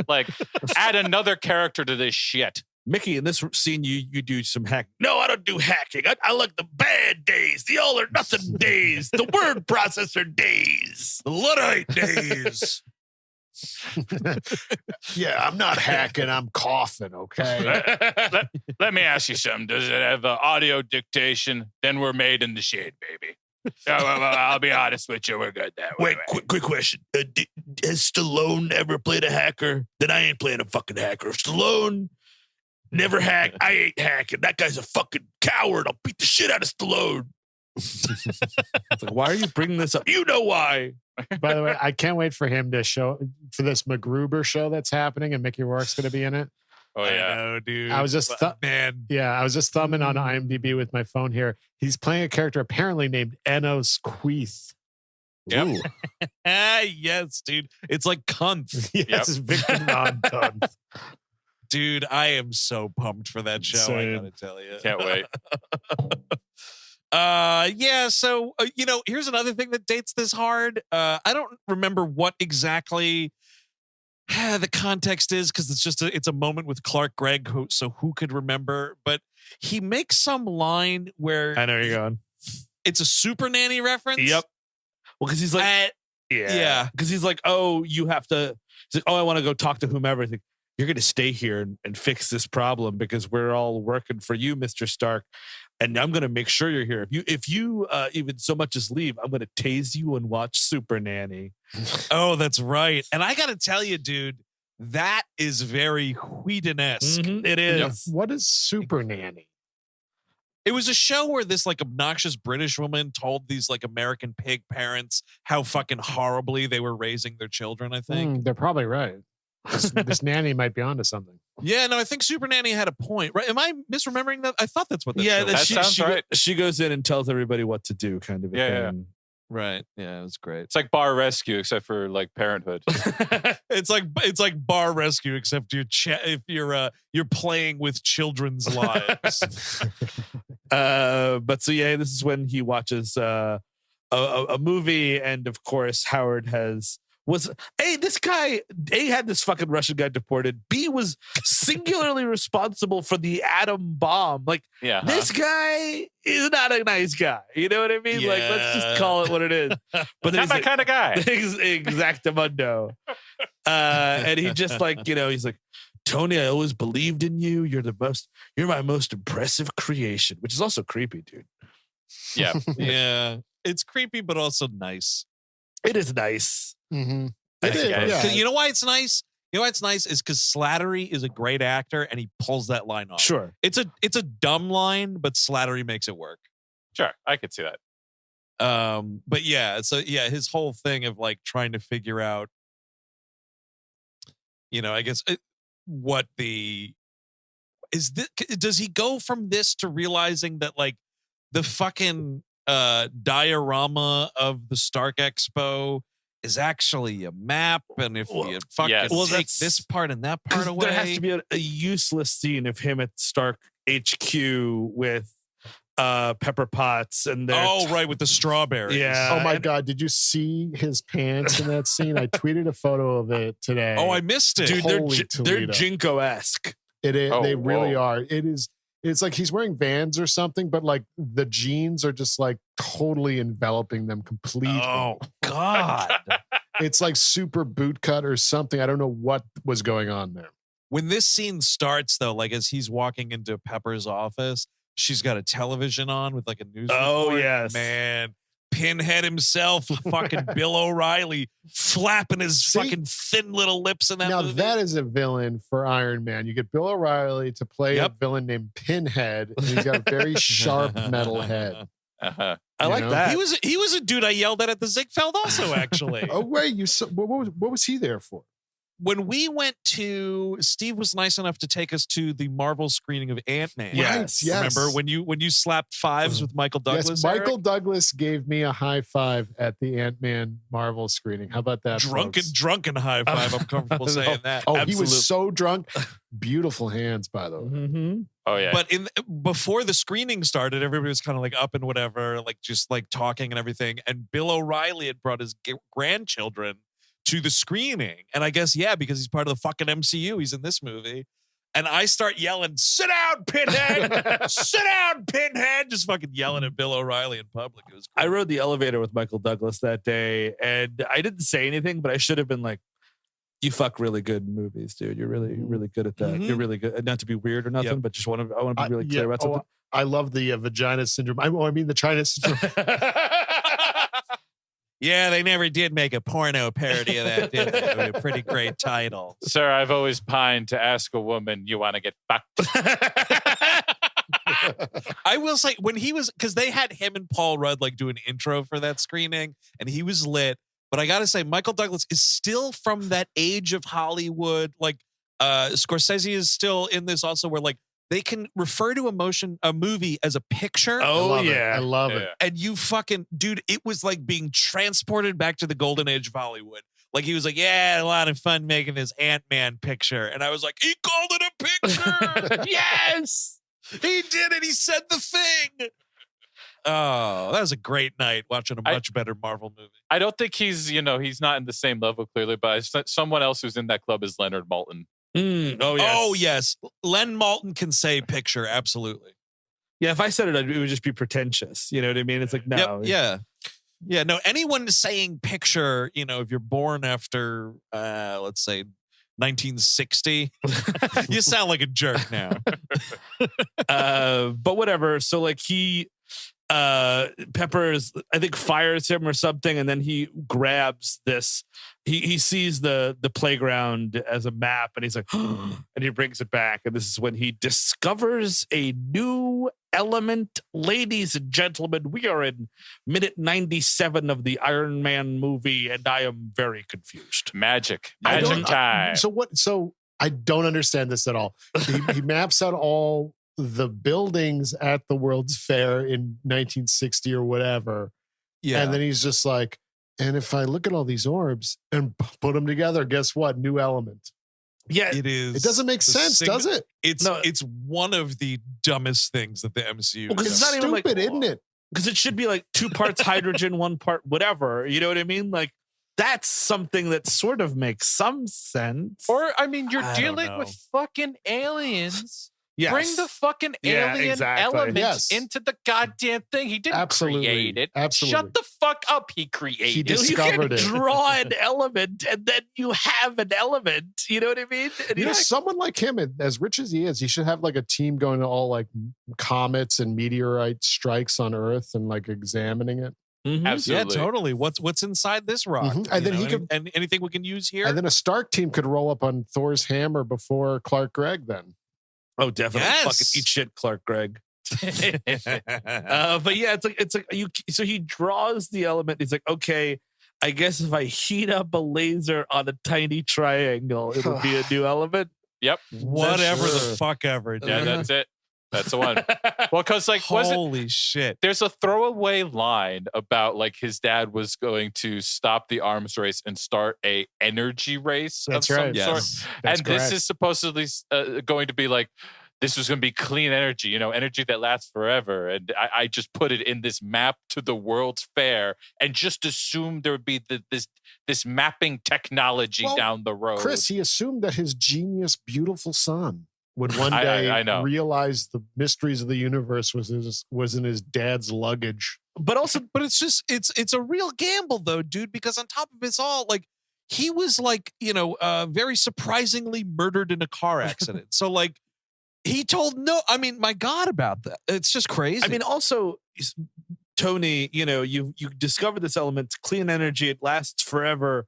Like, add another character to this shit. Mickey, in this scene, you do some hacking. No, I don't do hacking. I like the bad days, the all or nothing days, the word processor days, the Luddite days. Yeah, I'm not hacking. I'm coughing, okay? Let me ask you something. Does it have audio dictation? Then we're made in the shade, baby. I'll be honest with you. We're good that way. Wait, quick question. Has Stallone ever played a hacker? Then I ain't playing a fucking hacker. If Stallone never hacked, I ain't hacking. That guy's a fucking coward. I'll beat the shit out of Stallone. It's like, why are you bringing this up? You know why. By the way, I can't wait for him to show for this MacGruber show that's happening, and Mickey Rourke's going to be in it. Oh yeah, I know, dude. I was just I was just thumbing on IMDb with my phone here. He's playing a character apparently named Enos Queeth. Yep. Yes, dude. It's like cunt. Yes, victim non-cunt. Dude, I am so pumped for that show. Same. I gotta tell you. Can't wait. So here's another thing that dates this hard. I don't remember what exactly the context is because it's a moment with Clark Gregg, who could remember? But he makes some line where I know where you're going. It's a Super Nanny reference. Yep. Well, because he's like, yeah. Because he's like, oh, you have to. He's like, oh, I want to go talk to whomever. He's like, you're going to stay here and fix this problem because we're all working for you, Mr. Stark. And I'm going to make sure you're here. If you even so much as leave, I'm going to tase you and watch Super Nanny. Oh, that's right. And I got to tell you, dude, that is very Whedon-esque. Mm-hmm, it is. Yep. What is Super Nanny? It was a show where this like obnoxious British woman told these like American pig parents how fucking horribly they were raising their children, I think. They're probably right. This nanny might be onto something. Yeah, no, I think Super Nanny had a point. Right? Am I misremembering that? I thought that's what that show was. that sounds right. She goes in and tells everybody what to do, kind of a thing. Yeah. Right. Yeah, it was great. It's like Bar Rescue, except for like Parenthood. It's like Bar Rescue, except if you're playing with children's lives. But so yeah, this is when he watches a movie, and of course Howard this guy had this fucking Russian guy deported. B was singularly responsible for the atom bomb. Like, this guy is not a nice guy. You know what I mean? Yeah. Like, let's just call it what it is. But Not my kind of guy. Exactamundo. And he just like, he's like, Tony, I always believed in you. You're my most impressive creation, which is also creepy, dude. Yeah. Yeah. It's creepy, but also nice. It is nice. Mm-hmm. Yeah. You know why it's nice? You know why it's nice is because Slattery is a great actor and he pulls that line off. Sure. It's a dumb line, but Slattery makes it work. Sure. I could see that. But yeah, so yeah, his whole thing of like trying to figure out, I guess does he go from this to realizing that like the fucking diorama of the Stark Expo is actually a map, and if you take this part and that part away, there has to be a useless scene of him at Stark HQ with pepper pots and Oh, right, with the strawberries. Yeah. Oh my God! Did you see his pants in that scene? I tweeted a photo of it today. Oh, I missed it. dude, Holy they're Toledo. Jinko-esque. It is. Oh, They really whoa. are. It is. It's like he's wearing Vans or something, but like the jeans are just like totally enveloping them completely. Oh, God. It's like super boot cut or something. I don't know what was going on there. When this scene starts, though, like as he's walking into Pepper's office, she's got a television on with like a news Oh, report. yes. Man, Pinhead himself with fucking Bill O'Reilly flapping his See? fucking thin little lips in that Now movie. that is a villain for Iron Man. You get Bill O'Reilly to play Yep. a villain named Pinhead, and he's got a very sharp metal head. Uh-huh. I You like know? that. He was a dude I yelled at the Ziegfeld also, actually. Oh wait, what was he there for? When we went Steve was nice enough to take us to the Marvel screening of Ant-Man. Yes. Yes. Remember when you slapped fives with Michael Douglas? Yes, Michael Eric? Douglas gave me a high five at the Ant-Man Marvel screening. How about that? folks? Drunken high five. I'm comfortable saying that. Oh, he Absolute. was so drunk. Beautiful hands, by the way. Mm-hmm. Oh yeah. But before the screening started, everybody was kind of like up and whatever, like just like talking and everything. And Bill O'Reilly had brought his grandchildren to the screening. And I guess, yeah, because he's part of the fucking MCU. He's in this movie. And I start yelling, "Sit down, Pinhead! Sit down, Pinhead!" Just fucking yelling at Bill O'Reilly in public. It was I great. rode the elevator with Michael Douglas that day, and I didn't say anything, but I should have been like, "You fuck really good movies, dude. You're really, really good at that. Mhm. You're really good." Not to be weird or nothing, Yep. but I want to be really clear about Oh, something. I love the vagina syndrome. I mean the China syndrome. Yeah, they never did make a porno parody of that, did they? It was a pretty great title. Sir, I've always pined to ask a woman, you want to get fucked? I will say when he was, because they had him and Paul Rudd like do an intro for that screening, and he was lit. But I gotta say, Michael Douglas is still from that age of Hollywood. Like Scorsese is still in this also, where like they can refer to a movie as a picture. Oh, I love yeah. it. I love it. Yeah. And you fucking, dude, it was like being transported back to the golden age of Hollywood. Like he was like, yeah, a lot of fun making this Ant-Man picture. And I was like, he called it a picture. Yes. He did it. He said the thing. Oh, that was a great night watching a much better Marvel movie. I don't think he's not in the same level clearly, but someone else who's in that club is Leonard Maltin. Oh, yes. Oh, yes. Len Maltin can say picture. Absolutely. Yeah, if I said it would just be pretentious. You know what I mean? It's like, no. Yep, yeah. Yeah, no, anyone saying picture, if you're born after, let's say, 1960, you sound like a jerk now. But whatever. So like Peppers, I think, fires him or something, and then he grabs this. He sees the playground as a map, and he's like, and he brings it back. And this is when he discovers a new element. Ladies and gentlemen, we are in minute 97 of the Iron Man movie, and I am very confused. Magic I don't- time. So I don't understand this at all. He maps out all the buildings at the World's Fair in 1960 or whatever. Yeah. And then he's just like, and if I look at all these orbs and put them together, guess what? New element. Yeah, It is. It doesn't make the sense, does it? It's one of the dumbest things that the MCU. Well, 'cause does. it's not even like- Stupid, isn't it? because it should be like 2 parts hydrogen, 1 part whatever. You know what I mean? Like that's something that sort of makes some sense. Or, I mean, you're I don't dealing know. with fucking aliens. Yes. Bring the fucking Yeah, alien exactly. element Yes. into the goddamn thing. He didn't Absolutely. create it. Absolutely. Shut the fuck up. He created He it. discovered you it. can draw an element and then you have an element. You know what I mean? And You know, yeah, someone like him, as rich as he is, he should have like a team going to all like comets and meteorite strikes on Earth and like examining it. mhm. Yeah, Absolutely. totally. What's inside this rock? Mhm. And then he could- and anything we can use here. And then a Stark team could roll up on Thor's hammer before Clark Gregg then. Oh, definitely. Yes. Fucking eat shit, Clark Gregg. But yeah, it's like you. So he draws the element. He's like, okay, I guess if I heat up a laser on a tiny triangle, it'll be a new element. Yep. Whatever Sure. the fuck ever. Dude. Yeah, that's it. That's the one. Well, because like, was it? Holy shit. There's a throwaway line about like his dad was going to stop the arms race and start a energy race That's of right. some sort. Yes. That's And this correct. is supposedly going to be like this was going to be clean energy, energy that lasts forever. And I just put it in this map to the World's Fair and just assumed there would be this mapping technology down the road. Chris, he assumed that his genius, beautiful son would one day I realize the mysteries of the universe was in his dad's luggage. But it's a real gamble though, dude, because on top of it's all, like, he was like, very surprisingly murdered in a car accident. So like, he told my God about that. It's just crazy. I mean, also, Tony, you discover this element, it's clean energy, it lasts forever.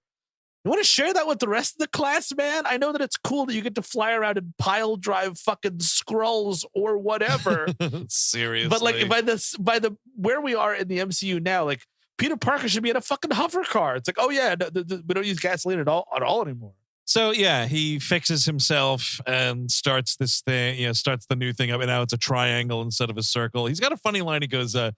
You want to share that with the rest of the class, man? I know that it's cool that you get to fly around and pile drive fucking scrolls or whatever. Seriously. But like by the where we are in the MCU now, like Peter Parker should be in a fucking hover car. It's like, oh yeah, we don't use gasoline at all anymore. So yeah, he fixes himself and starts this thing, starts the new thing up, and now it's a triangle instead of a circle. He's got a funny line. He goes, it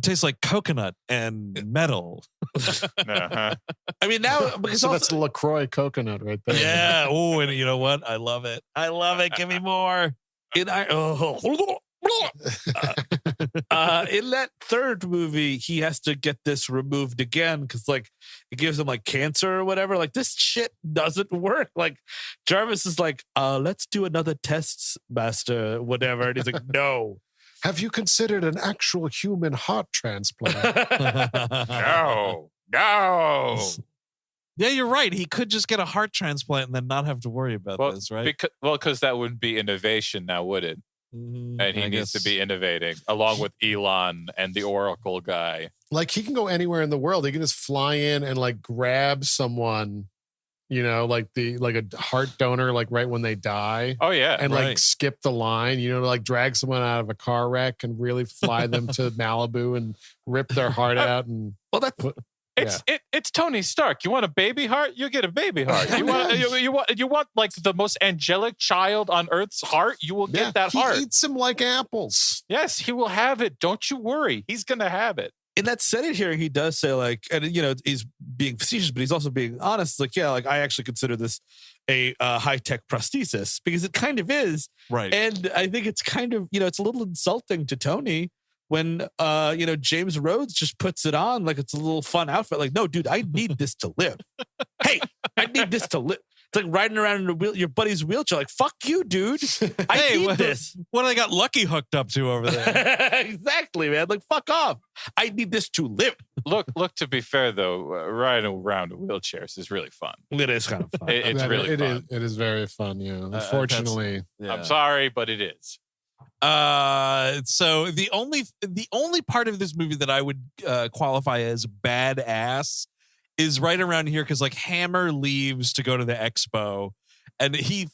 tastes like coconut and metal. Uh-huh. I mean, now because so that's the LaCroix coconut right there. Yeah. Oh, and you know what? I love it. Give me more. In that third movie, he has to get this removed again because, like, it gives him like cancer or whatever. Like, this shit doesn't work. Like, Jarvis is like, let's do another test, master, whatever. And he's like, no. Have you considered an actual human heart transplant? No. Yeah, you're right. He could just get a heart transplant and then not have to worry about this, right? Because that wouldn't be innovation now, would it? Mm-hmm. And he needs to be innovating along with Elon and the Oracle guy. Like, he can go anywhere in the world. He can just fly in and like grab someone, like a heart donor, like right when they die. Oh yeah. And like skip the line, like drag someone out of a car wreck and really fly them to Malibu and rip their heart out. And it's Tony Stark. You want a baby heart? You get a baby heart. You want like the most angelic child on Earth's heart? You will get that heart. He eats them like apples. Yes, he will have it. Don't you worry. He's gonna have it. In that Senate hearing, he does say, like, and he's being facetious, but he's also being honest. Like, yeah, like, I actually consider this a high-tech prosthesis because it kind of is. Right. And I think it's kind of, it's a little insulting to Tony when, James Rhodes just puts it on like it's a little fun outfit. Like, no, dude, I need this to live. Hey, I need this to live. It's like riding around in your buddy's wheelchair. Like, fuck you, dude. I need this. What do they got Lucky hooked up to over there? Exactly, man. Like, fuck off. I need this to live. Look. To be fair, though, riding around in wheelchairs is really fun. It is kind of fun. It's really fun. It is very fun. Yeah. Unfortunately, I'm sorry, but it is. So the only part of this movie that I would qualify as badass is right around here because like Hammer leaves to go to the expo and he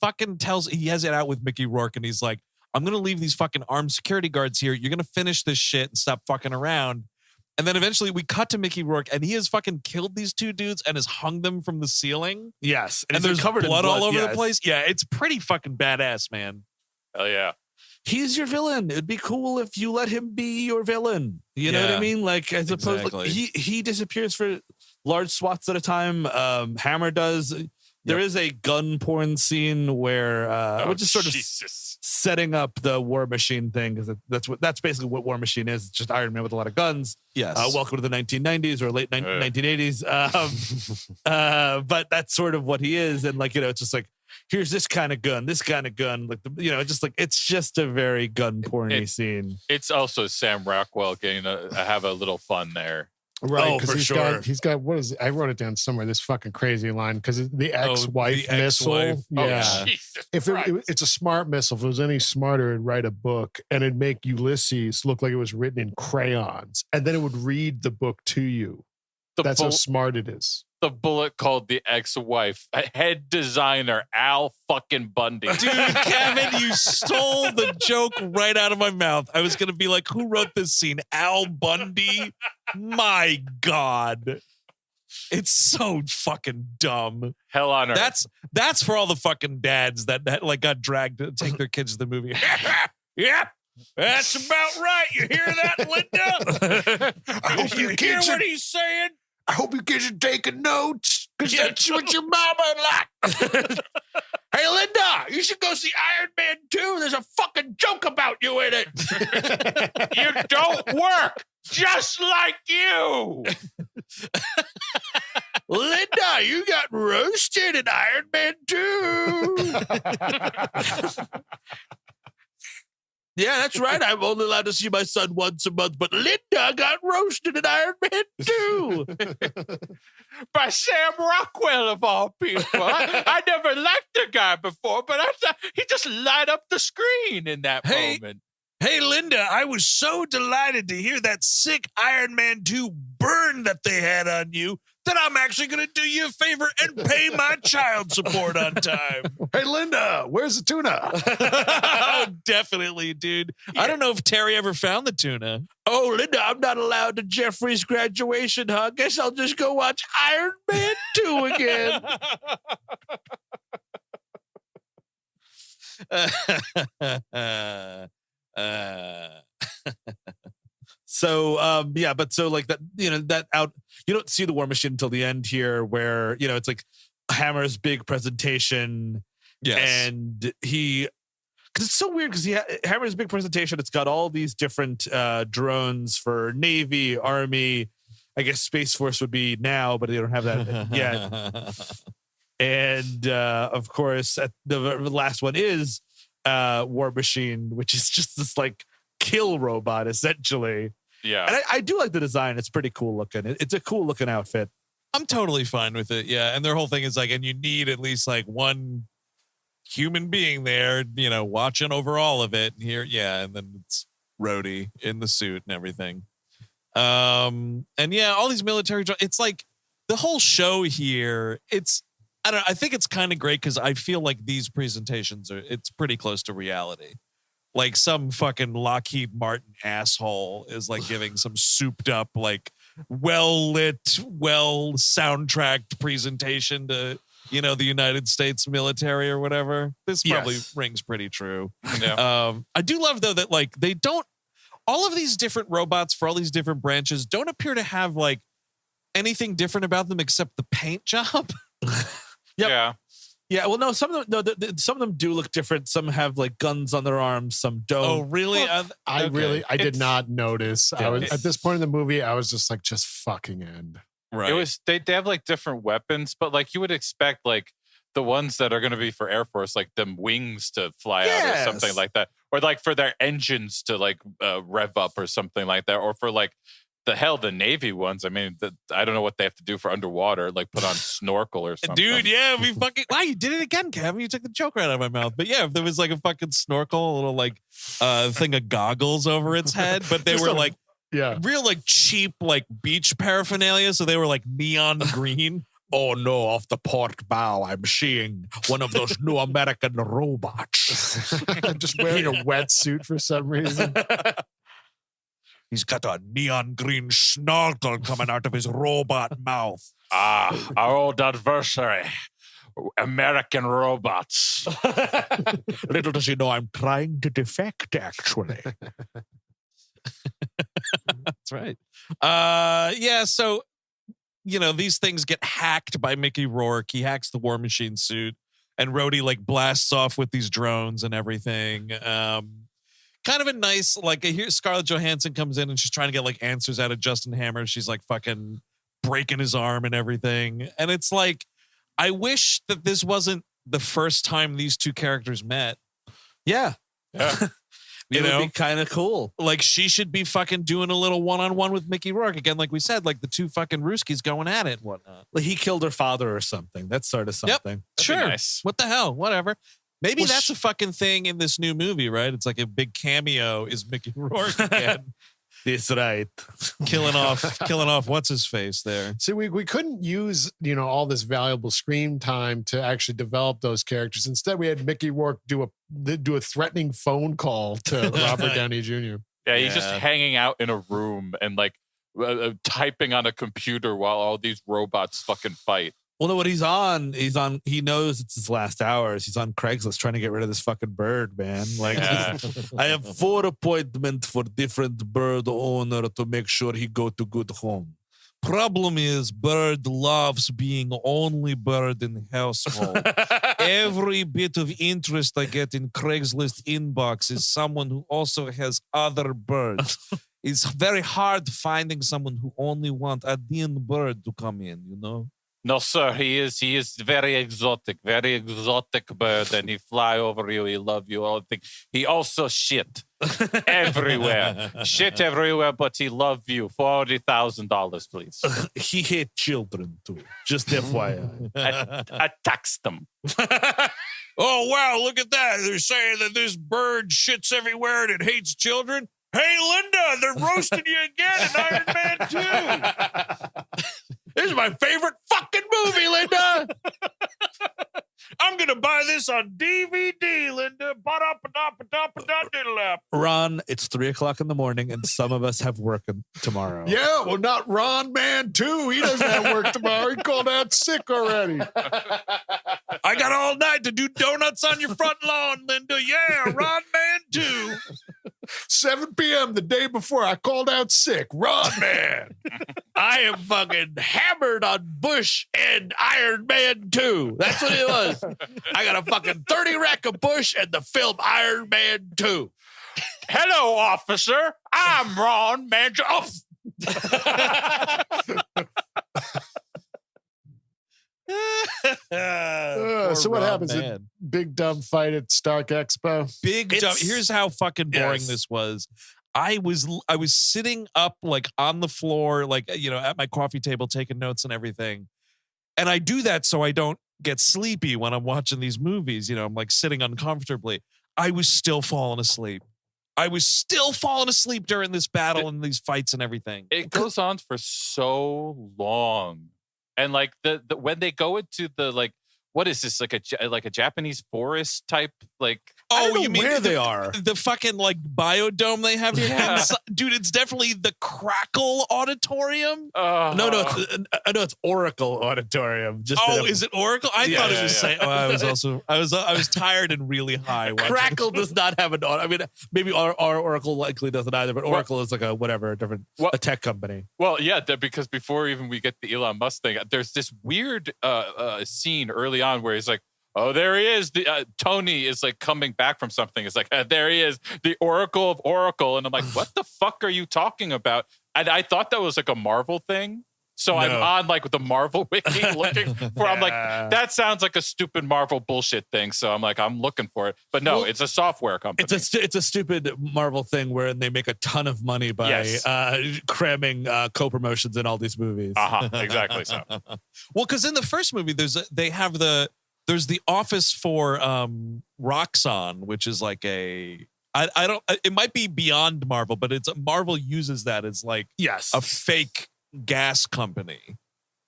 has it out with Mickey Rourke and he's like, I'm going to leave these fucking armed security guards here. You're going to finish this shit and stop fucking around. And then eventually we cut to Mickey Rourke and he has fucking killed these two dudes and has hung them from the ceiling. Yes. And there's covered blood all over the place. Yeah, it's pretty fucking badass, man. Hell yeah. He's your villain. It'd be cool if you let him be your villain. You know what I mean? Like, as opposed, like, he disappears for large swaths at a time. Hammer does. There is a gun porn scene where, which is sort of setting up the War Machine thing because that's basically what War Machine is. It's just Iron Man with a lot of guns. Yes. Welcome to the 1990s or late 1980s. But that's sort of what he is, and like it's just like, here's this kind of gun, like it's just a very gun porny scene. It's also Sam Rockwell getting to have a little fun there. Right, because he's got what is it? I wrote it down somewhere. This fucking crazy line because the ex-wife missile. Yeah, if it's a smart missile, if it was any smarter, it'd write a book and it'd make Ulysses look like it was written in crayons, and then it would read the book to you. That's how smart it is. The bullet called the ex-wife, head designer Al fucking Bundy. Dude, Kevin, you stole the joke right out of my mouth. I was going to be like, who wrote this scene? Al Bundy? My God. It's so fucking dumb. Hell on earth. That's for all the fucking dads that like got dragged to take their kids to the movie. Yep. That's about right. You hear that, Linda? I hope you hear what he's saying. I hope you kids are taking notes because that's what your mama like. Hey, Linda, you should go see Iron Man 2. There's a fucking joke about you in it. You don't work just like you. Linda, you got roasted in Iron Man 2. Yeah, that's right. I'm only allowed to see my son once a month, but Linda got roasted in Iron Man 2. By Sam Rockwell, of all people. I never liked the guy before, but I thought he just light up the screen in that moment. Hey, Linda, I was so delighted to hear that sick Iron Man 2 burn that they had on you that I'm actually going to do you a favor and pay my child support on time. Hey, Linda, where's the tuna? Oh, definitely, dude. I don't know if Terry ever found the tuna. Oh, Linda, I'm not allowed to Jeffrey's graduation, huh? Guess I'll just go watch Iron Man 2 again. So but so like that, that out, you don't see the War Machine until the end here, where it's like Hammer's big presentation. Yes. And because it's so weird, because Hammer's big presentation, it's got all these different drones for Navy, Army, I guess Space Force would be now, but they don't have that yet. And of course, the last one is War Machine, which is just this like kill robot essentially. Yeah. And I do like the design. It's pretty cool looking. It's a cool looking outfit. I'm totally fine with it. Yeah. And their whole thing is like, and you need at least like one human being there, watching over all of it. And here, yeah. And then it's Rhodey in the suit and everything. And yeah, all these military, it's like the whole show here. I think it's kind of great because I feel like these presentations it's pretty close to reality. Like some fucking Lockheed Martin asshole is like giving some souped up, like well-lit, well-soundtracked presentation to, the United States military or whatever. This probably rings pretty true. Yeah. I do love though that like they don't, all of these different robots for all these different branches don't appear to have like anything different about them except the paint job. Yep. Yeah. Yeah, well, no, some of them do look different. Some have like guns on their arms, some don't. Oh, really? I did not notice. I was at this point in the movie, I was just like, just fucking end. Right. It was they have like different weapons, but like you would expect like the ones that are going to be for Air Force, like them wings to fly out or something like that, or like for their engines to like rev up or something like that, or for like the Navy ones. I mean, I don't know what they have to do for underwater, like put on snorkel or something. Dude, yeah, we fucking. Wow, you did it again, Kevin. You took the joke right out of my mouth. But yeah, if there was like a fucking snorkel, a little like thing of goggles over its head, but they were like, real like cheap like beach paraphernalia, so they were like neon green. Oh no, off the port bow, I'm seeing one of those new American robots. Just wearing a wetsuit for some reason. He's got a neon green snorkel coming out of his robot mouth. Ah, our old adversary, American robots. Little does he know I'm trying to defect, actually. That's right. Yeah, so, these things get hacked by Mickey Rourke. He hacks the War Machine suit, and Rhodey, like, blasts off with these drones and everything. Kind of a nice, like, here Scarlett Johansson comes in and she's trying to get, like, answers out of Justin Hammer. She's, like, fucking breaking his arm and everything. And it's like, I wish that this wasn't the first time these two characters met. Yeah. It would be kind of cool. Like, she should be fucking doing a little one-on-one with Mickey Rourke. Again, like we said, like the two fucking Ruskies going at it and whatnot. Like he killed her father or something. That's sort of something. Yep. Sure. Nice. What the hell? Whatever. Maybe that's a fucking thing in this new movie, right? It's like a big cameo is Mickey Rourke again. That's right. Killing off what's his face there. See, we couldn't use, all this valuable screen time to actually develop those characters. Instead, we had Mickey Rourke do a threatening phone call to Robert Downey Jr. Yeah, he's just hanging out in a room and like typing on a computer while all these robots fucking fight. Well, no, what he knows it's his last hours. He's on Craigslist trying to get rid of this fucking bird, man. Like, I have 4 appointments for different bird owner to make sure he go to good home. Problem is, bird loves being only bird in household. Every bit of interest I get in Craigslist inbox is someone who also has other birds. It's very hard finding someone who only want a Dean bird to come in, you know? No, sir. He is very exotic bird, and he fly over you. He love you. All thing. He also shit everywhere, but he love you. $40,000, please. He hate children too. Just FYI. I taxed them. Oh, wow, look at that. They're saying that this bird shits everywhere and it hates children. Hey, Linda, they're roasting you again in Iron Man 2. This is my favorite fucking movie, Linda. I'm going to buy this on DVD, Linda. Ron, it's 3:00 in the morning, and some of us have work tomorrow. Yeah, well, not Ron Man too. He doesn't have work tomorrow. He called out sick already. I got all night to do donuts on your front lawn, Linda. Yeah, Ron Man 2. 7 p.m. the day before, I called out sick. Ron Man. I am fucking hammered on Bush and Iron Man 2. That's what it was. I got a fucking 30 rack of Bush and the film Iron Man 2. Hello, officer. I'm Ron Man. Oh. So what happens? A big dumb fight at Stark Expo. Here's how fucking boring this was. I was sitting up like on the floor, like, you know, at my coffee table taking notes and everything. And I do that so I don't get sleepy when I'm watching these movies. You know, I'm like sitting uncomfortably. I was still falling asleep. During this battle and these fights and everything. It goes on for so long. And like the when they go into the, like, what is this, like a Japanese forest type, like? Oh, you mean where they are? The fucking like biodome they have here, dude. It's definitely the Crackle Auditorium. No, it's Oracle Auditorium. Is it Oracle? I thought it was saying. Oh, I was tired and really high. Crackle does not have an. I mean, maybe our Oracle likely doesn't either, but Oracle is like a tech company. Well, yeah, because before even we get the Elon Musk thing, there's this weird scene early on where he's like, oh, there he is. Tony is like coming back from something. It's like, there he is, the Oracle of Oracle. And I'm like, what the fuck are you talking about? And I thought that was like a Marvel thing. So I'm on like the Marvel wiki looking for, I'm like, that sounds like a stupid Marvel bullshit thing. So I'm like, I'm looking for it. But no, it's a software company. It's a stupid Marvel thing where they make a ton of money by cramming co-promotions in all these movies. Exactly so. Well, because in the first movie, there's the office for Roxxon, which is like it might be beyond Marvel, but Marvel uses that as like a fake gas company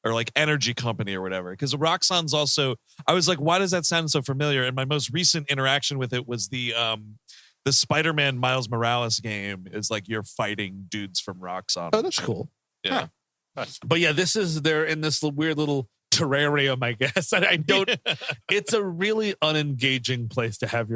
or like energy company or whatever. Because Roxxon's also, I was like, why does that sound so familiar? And my most recent interaction with it was the Spider-Man Miles Morales game is like you're fighting dudes from Roxxon. Oh, that's cool. Yeah. Huh. But yeah, they're in this weird little terrarium, I guess. And I don't, it's a really unengaging place to have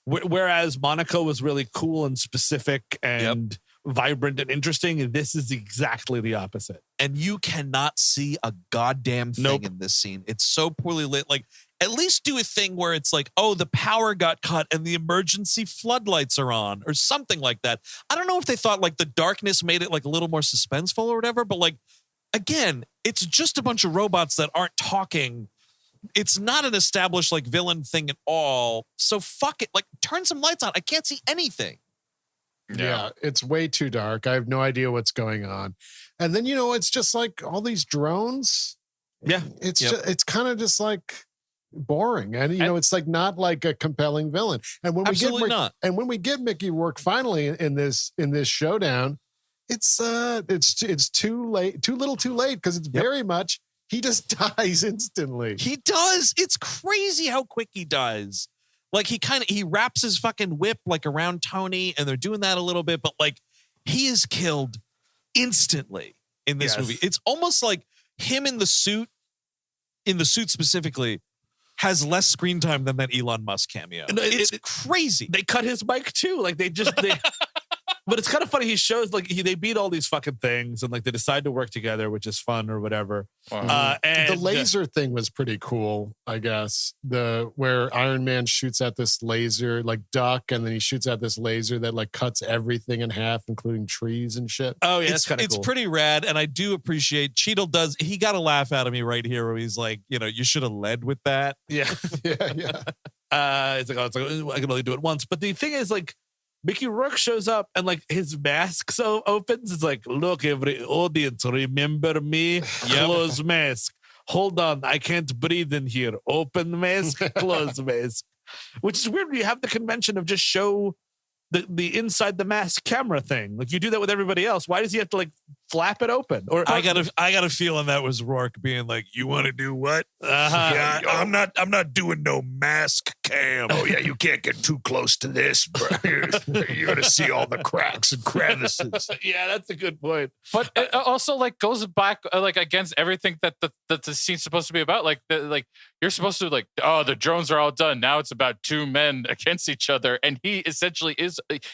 whereas Monaco was really cool and specific and vibrant and interesting. This is exactly the opposite. And you cannot see a goddamn thing in this scene. It's so poorly lit. Like, at least do a thing where it's like, oh, the power got cut and the emergency floodlights are on or something like that. I don't know if they thought like the darkness made it like a little more suspenseful or whatever, but like, again, it's just a bunch of robots that aren't talking. It's not an established like villain thing at all. So fuck it. Like, turn some lights on. I can't see anything. Yeah, it's way too dark. I have no idea what's going on. And then, it's just like all these drones. Yeah. It's kind of just like boring. And, it's like not like a compelling villain. And when we get Mickey Rourke finally in this showdown, it's too late, too little too late, because it's very much, he just dies instantly. He does. It's crazy how quick he dies. Like he wraps his fucking whip like around Tony, and they're doing that a little bit, but like he is killed instantly in this movie. It's almost like him in the suit specifically has less screen time than that Elon Musk cameo. No, it's crazy. They cut his mic too. Like they But it's kind of funny. He shows like they beat all these fucking things and like they decide to work together, which is fun or whatever. And the laser thing was pretty cool, I guess. Where Iron Man shoots at this laser, like duck, and then he shoots at this laser that like cuts everything in half, including trees and shit. Oh yeah, that's kind of It's cool. pretty rad, and I do appreciate Cheadle does. He got a laugh out of me right here where he's like, you should have led with that. Yeah, yeah. It's like I can only do it once. But the thing is, like, Mickey Rourke shows up and like his mask opens. It's like, look, every audience, remember me? Close mask. Hold on, I can't breathe in here. Open mask, close mask. Which is weird when you have the convention of just show the inside the mask camera thing. Like you do that with everybody else. Why does he have to like flap it open? Or I got a feeling that was Rourke being like, "You want to do what? Yeah, I'm not doing no mask cam. Oh yeah, you can't get too close to this, bro. You're gonna see all the cracks and crevices. Yeah, that's a good point. But it also like goes back like against everything that the scene's supposed to be about. Like you're supposed to like, oh, the drones are all done. Now it's about two men against each other, and he essentially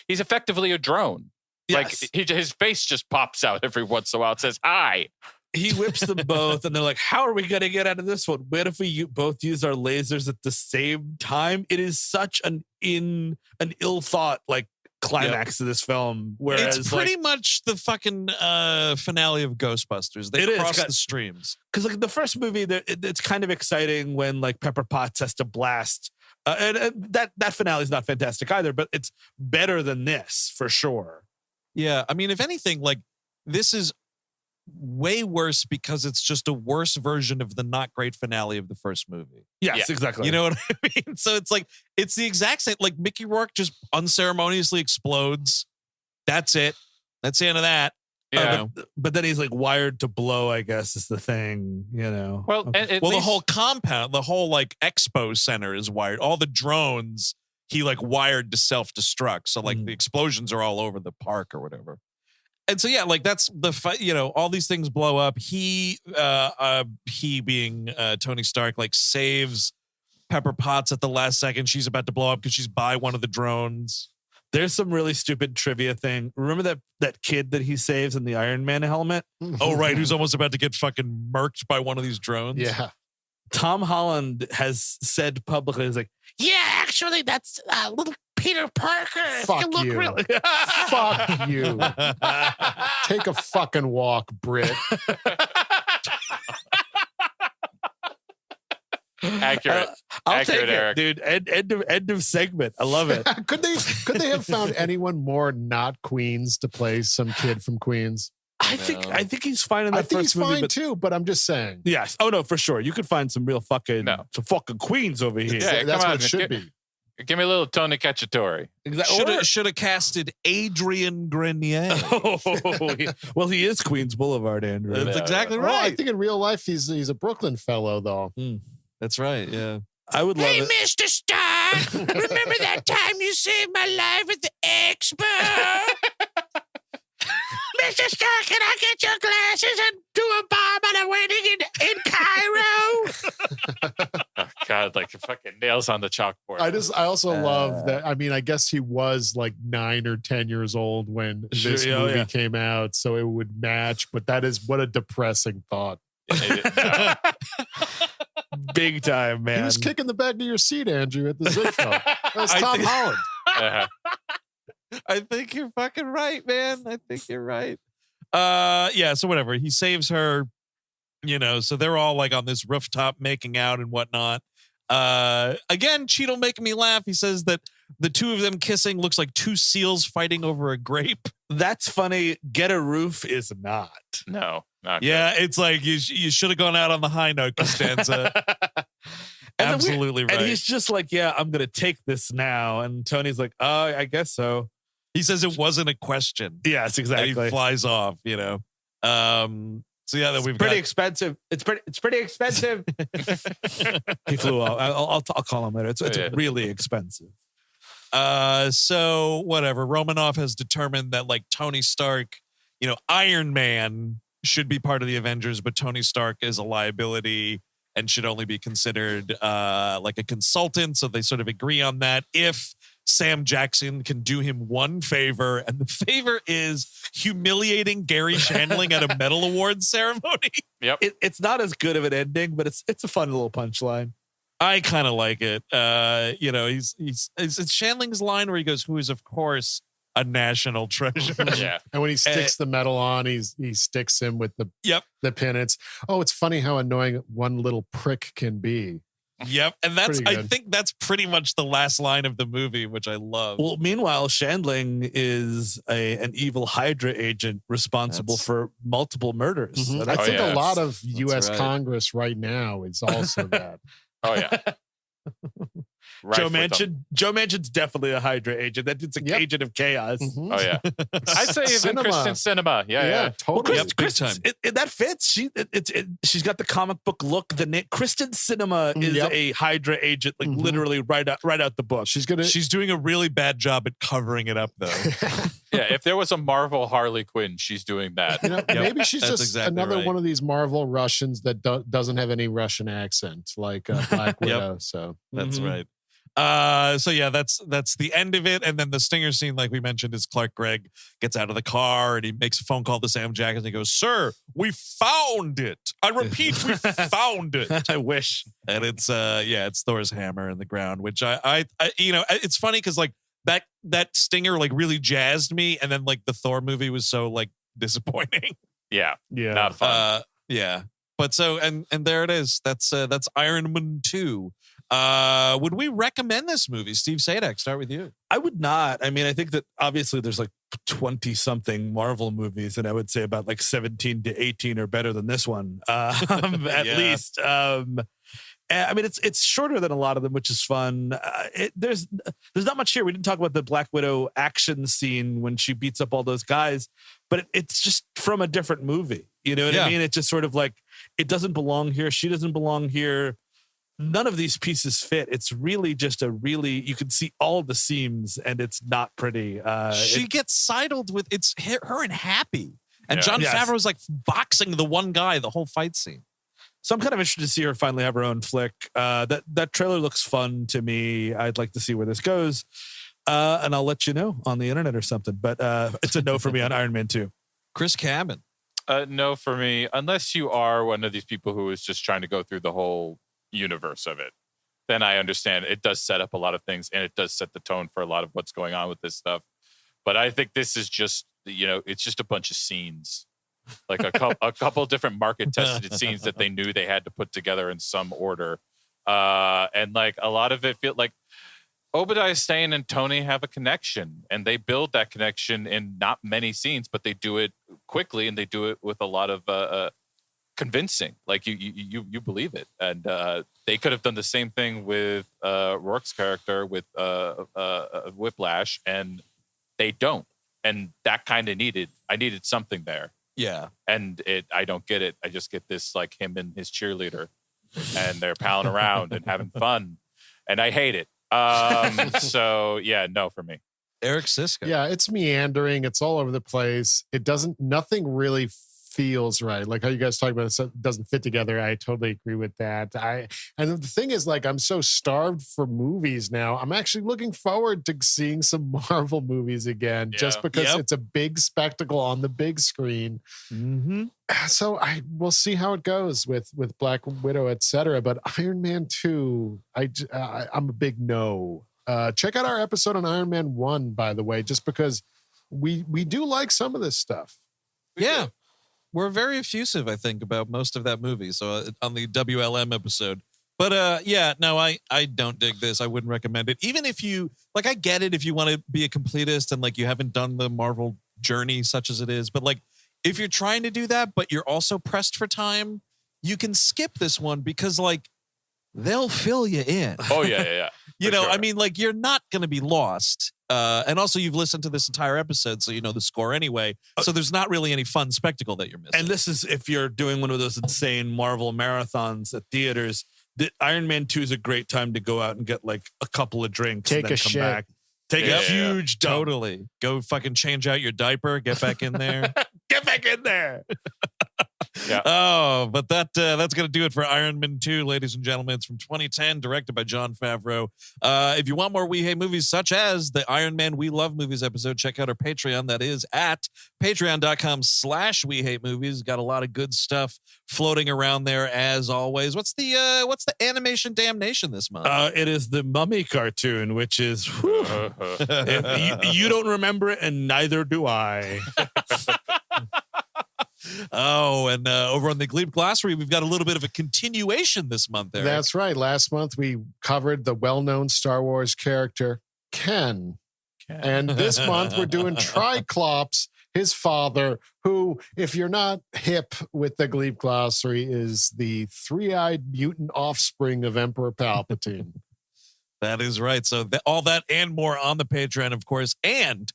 he's effectively a drone. Yes. Like his face just pops out every once in a while. It says hi. He whips them both, and they're like, "How are we going to get out of this one? What if we both use our lasers at the same time?" It is such an ill thought like climax to this film. Whereas It's pretty much the fucking finale of Ghostbusters. They cross the streams. Because like the first movie, it's kind of exciting when like Pepper Potts has to blast. And that finale is not fantastic either, but it's better than this for sure. Yeah, I mean, if anything, like this is way worse because it's just a worse version of the not great finale of the first movie. Yes, exactly. You know what I mean? So it's like, it's the exact same, like Mickey Rourke just unceremoniously explodes. That's it. That's the end of that. Yeah. But then he's like wired to blow, I guess is the thing, you know. Well, the whole compound, the whole like expo center is wired. All the drones, he like wired to self-destruct. So like the explosions are all over the park or whatever. And so, yeah, like that's the fight, all these things blow up. He being Tony Stark, like saves Pepper Potts at the last second. She's about to blow up because she's by one of the drones. There's some really stupid trivia thing. Remember that kid that he saves in the Iron Man helmet? Oh, right. Who's almost about to get fucking murked by one of these drones. Yeah. Tom Holland has said publicly, he's like, yeah, actually, that's little Peter Parker. Fuck look you. really- Fuck you. Take a fucking walk, Brit. Accurate. I'll Accurate, take Eric. it, dude. End of segment. I love it. Could they have found anyone more not Queens to play some kid from Queens? I think he's fine in that I think first he's movie, fine but too, but I'm just saying. yes. Oh no, for sure. You could find some real fucking queens over here. Yeah, That's come what on, it should be. Give me a little Tony Cacciatore. Exactly. Should have casted Adrian Grenier. Well, he is Queens Boulevard, Andrew. That's exactly Well, I right. think in real life he's a Brooklyn fellow though. That's right. Yeah. I would love it. Mr. Stark, remember that time you saved my life at the expo? Mr. Stark, can I get your glasses and do a bomb at a wedding in Cairo? Oh God, like fucking nails on the chalkboard. I also love that. I mean, I guess he was like 9 or 10 years old when this movie came out, so it would match. But that is what a depressing thought. Big time, man. He was kicking the back of your seat, Andrew, at the zip phone. That was Tom Holland. I think you're fucking right, man. I think you're right. Yeah, so whatever. He saves her, so they're all like on this rooftop making out and whatnot. Again, Cheadle making me laugh. He says that the two of them kissing looks like two seals fighting over a grape. That's funny. Get a Roof is not. No, not Yeah, it's like you should have gone out on the high note, Costanza. Absolutely right. And he's just like, yeah, I'm going to take this now. And Tony's like, oh, I guess so. He says it wasn't a question. Yes, exactly. And he flies off, So yeah, then we've pretty got expensive. It's pretty expensive. He flew off. I'll call him later. It's really expensive. So whatever. Romanov has determined that like Tony Stark, Iron Man should be part of the Avengers, but Tony Stark is a liability. and should only be considered like a consultant. So they sort of agree on that. If Sam Jackson can do him one favor, and the favor is humiliating Gary Shandling at a medal awards ceremony. Yep. It's not as good of an ending, but it's a fun little punchline. I kind of like it. It's Shandling's line where he goes, "Who is of course a national treasure." Yeah. And when he sticks the medal on, he sticks him with the pin. It's funny how annoying one little prick can be. Yep. And Pretty I good. think that's pretty much the last line of the movie, which I love. Well, meanwhile, Shandling is an evil Hydra agent responsible for multiple murders. Mhm. So I that's- think yeah. a lot of U.S. right. Congress right now is also that. Oh yeah. Joe Manchin's definitely a Hydra agent. That dude's an Yep. agent of chaos. Mhm. Oh yeah. I'd say even Cinema. Kristen Cinema. Yeah. totally. Yep, big time. That fits. She's got the comic book look. Kristen Cinema is Yep. a Hydra agent, like Mhm. literally right out the book. She's doing a really bad job at covering it up, though. Yeah. If there was a Marvel Harley Quinn, she's doing that. Maybe she's That's just exactly another right. one of these Marvel Russians that doesn't have any Russian accent, like Black Widow. So That's Mhm. right. So yeah, that's the end of it. And then the stinger scene, like we mentioned, is Gregg gets out of the car and he makes a phone call to Sam Jackson. And he goes, "Sir, we found it. I repeat, we found it." I wish. And it's it's Thor's hammer in the ground, which I it's funny because like that stinger like really jazzed me, and then like the Thor movie was so like disappointing. Yeah. yeah, Not fun. Yeah. But so and there it is. That's Iron Man 2. Would we recommend this movie? Steve Sadek, start with you. I would not. I mean, I think that obviously there's like 20 something Marvel movies, and I would say about like 17 to 18 are better than this one, at Yeah. least. I mean, it's shorter than a lot of them, which is fun. There's not much here. We didn't talk about the Black Widow action scene when she beats up all those guys, but it's just from a different movie. You know what Yeah. I mean? It's just sort of like, it doesn't belong here. She doesn't belong here. None of these pieces fit. It's really just you can see all the seams, and it's not pretty. She gets sidled with her and Happy. And Yeah. Jon Yes. Favreau's like boxing the one guy the whole fight scene. So I'm kind of interested to see her finally have her own flick. That trailer looks fun to me. I'd like to see where this goes. And I'll let you know on the internet or something. But it's a no for me on Iron Man 2. Chris Cabin. No for me, unless you are one of these people who is just trying to go through the whole universe of it. Then I understand it does set up a lot of things, and it does set the tone for a lot of what's going on with this stuff. But I think this is just, it's just a bunch of scenes, like a couple different market tested scenes that they knew they had to put together in some order. And like a lot of it feel like Obadiah Stane and Tony have a connection, and they build that connection in not many scenes, but they do it quickly, and they do it with a lot of convincing. Like you believe it, and they could have done the same thing with Rourke's character with Whiplash, and they don't. And that kind of I needed something there, Yeah. and I don't get it. I just get this like him and his cheerleader, and they're palling around and having fun, and I hate it. So yeah, no for me. Eric Siska. yeah, it's meandering. It's all over the place. Nothing really feels right. Like how you guys talk about it, so it doesn't fit together. I totally agree with that. And the thing is, like, I'm so starved for movies now. I'm actually looking forward to seeing some Marvel movies again, just Yeah. because Yep. it's a big spectacle on the big screen. Mm-hmm. So we'll see how it goes with Black Widow, etc. But Iron Man 2, I'm a big no. Check out our episode on Iron Man 1, by the way, just because we do like some of this stuff. Yeah. We're very effusive, I think, about most of that movie. So on the WLM episode. But I don't dig this. I wouldn't recommend it. Even if you, like, I get it if you want to be a completist and like you haven't done the Marvel journey such as it is. But like, if you're trying to do that, but you're also pressed for time, you can skip this one because like they'll fill you in. Oh yeah. You For know, sure. I mean, like you're not going to be lost. And also you've listened to this entire episode, so you know the score anyway. So there's not really any fun spectacle that you're missing. And this is if you're doing one of those insane Marvel marathons at theaters. The Iron Man 2 is a great time to go out and get like a couple of drinks. Take and then a come shit. back. Take Yeah, a yeah. huge dump. Totally. Go fucking change out your diaper, get back in there. Get back in there. Yeah. Oh, but that's going to do it for Iron Man 2, ladies and gentlemen. It's from 2010, directed by Jon Favreau. If you want more We Hate Movies, such as the Iron Man We Love Movies episode, check out our Patreon. That is at patreon.com/We Hate Movies. Got a lot of good stuff floating around there as always. What's the animation damnation this month? It is the Mummy cartoon, which is you don't remember it, and neither do I. Oh, and over on the Glebe Glossary, we've got a little bit of a continuation this month, Eric. That's right. Last month we covered the well-known Star Wars character Ken. And this month we're doing Triclops, his father, who, if you're not hip with the Glebe Glossary, is the three-eyed mutant offspring of Emperor Palpatine. That is right. So all that and more on the Patreon, of course, and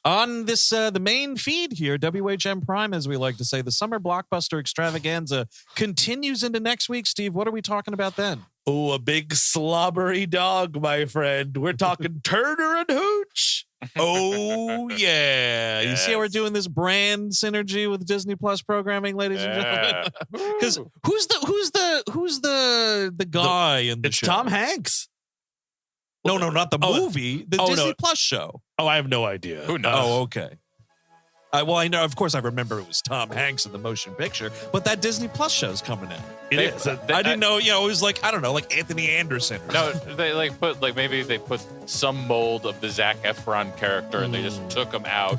on this the main feed here, WHM Prime, as we like to say, the summer blockbuster extravaganza continues into next week. Steve, what are we talking about then? Oh, a big slobbery dog, my friend. We're talking Turner and Hooch. Oh yeah. You see how we're doing this brand synergy with Disney Plus programming, ladies and gentlemen? Because who's the guy in the It's show? Tom Hanks. No, not the movie, the Disney no. Plus show. Oh, I have no idea. Who knows? Oh, okay. Well, I know, of course, I remember it was Tom Hanks in the motion picture, but that Disney Plus show's coming out. It is. I didn't know, it was like, I don't know, like Anthony Anderson. Or No, something. they maybe they put some mold of the Zac Efron character and they just took him out.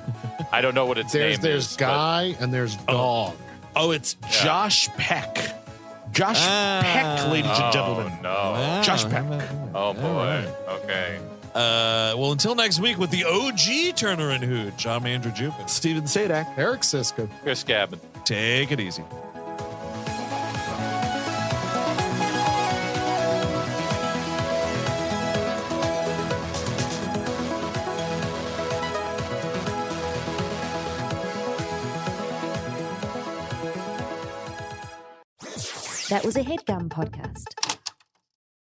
I don't know what its name There's is. Guy and there's Dog. Oh, it's Josh Peck. Josh Peck, ladies and gentlemen. No. Josh Peck. Oh boy. Okay. Well, until next week with the OG Turner and Hooch, I'm Andrew Jupin. Steven Sadak. Eric Siska. Chris Gavin. Take it easy. That was a HeadGum podcast.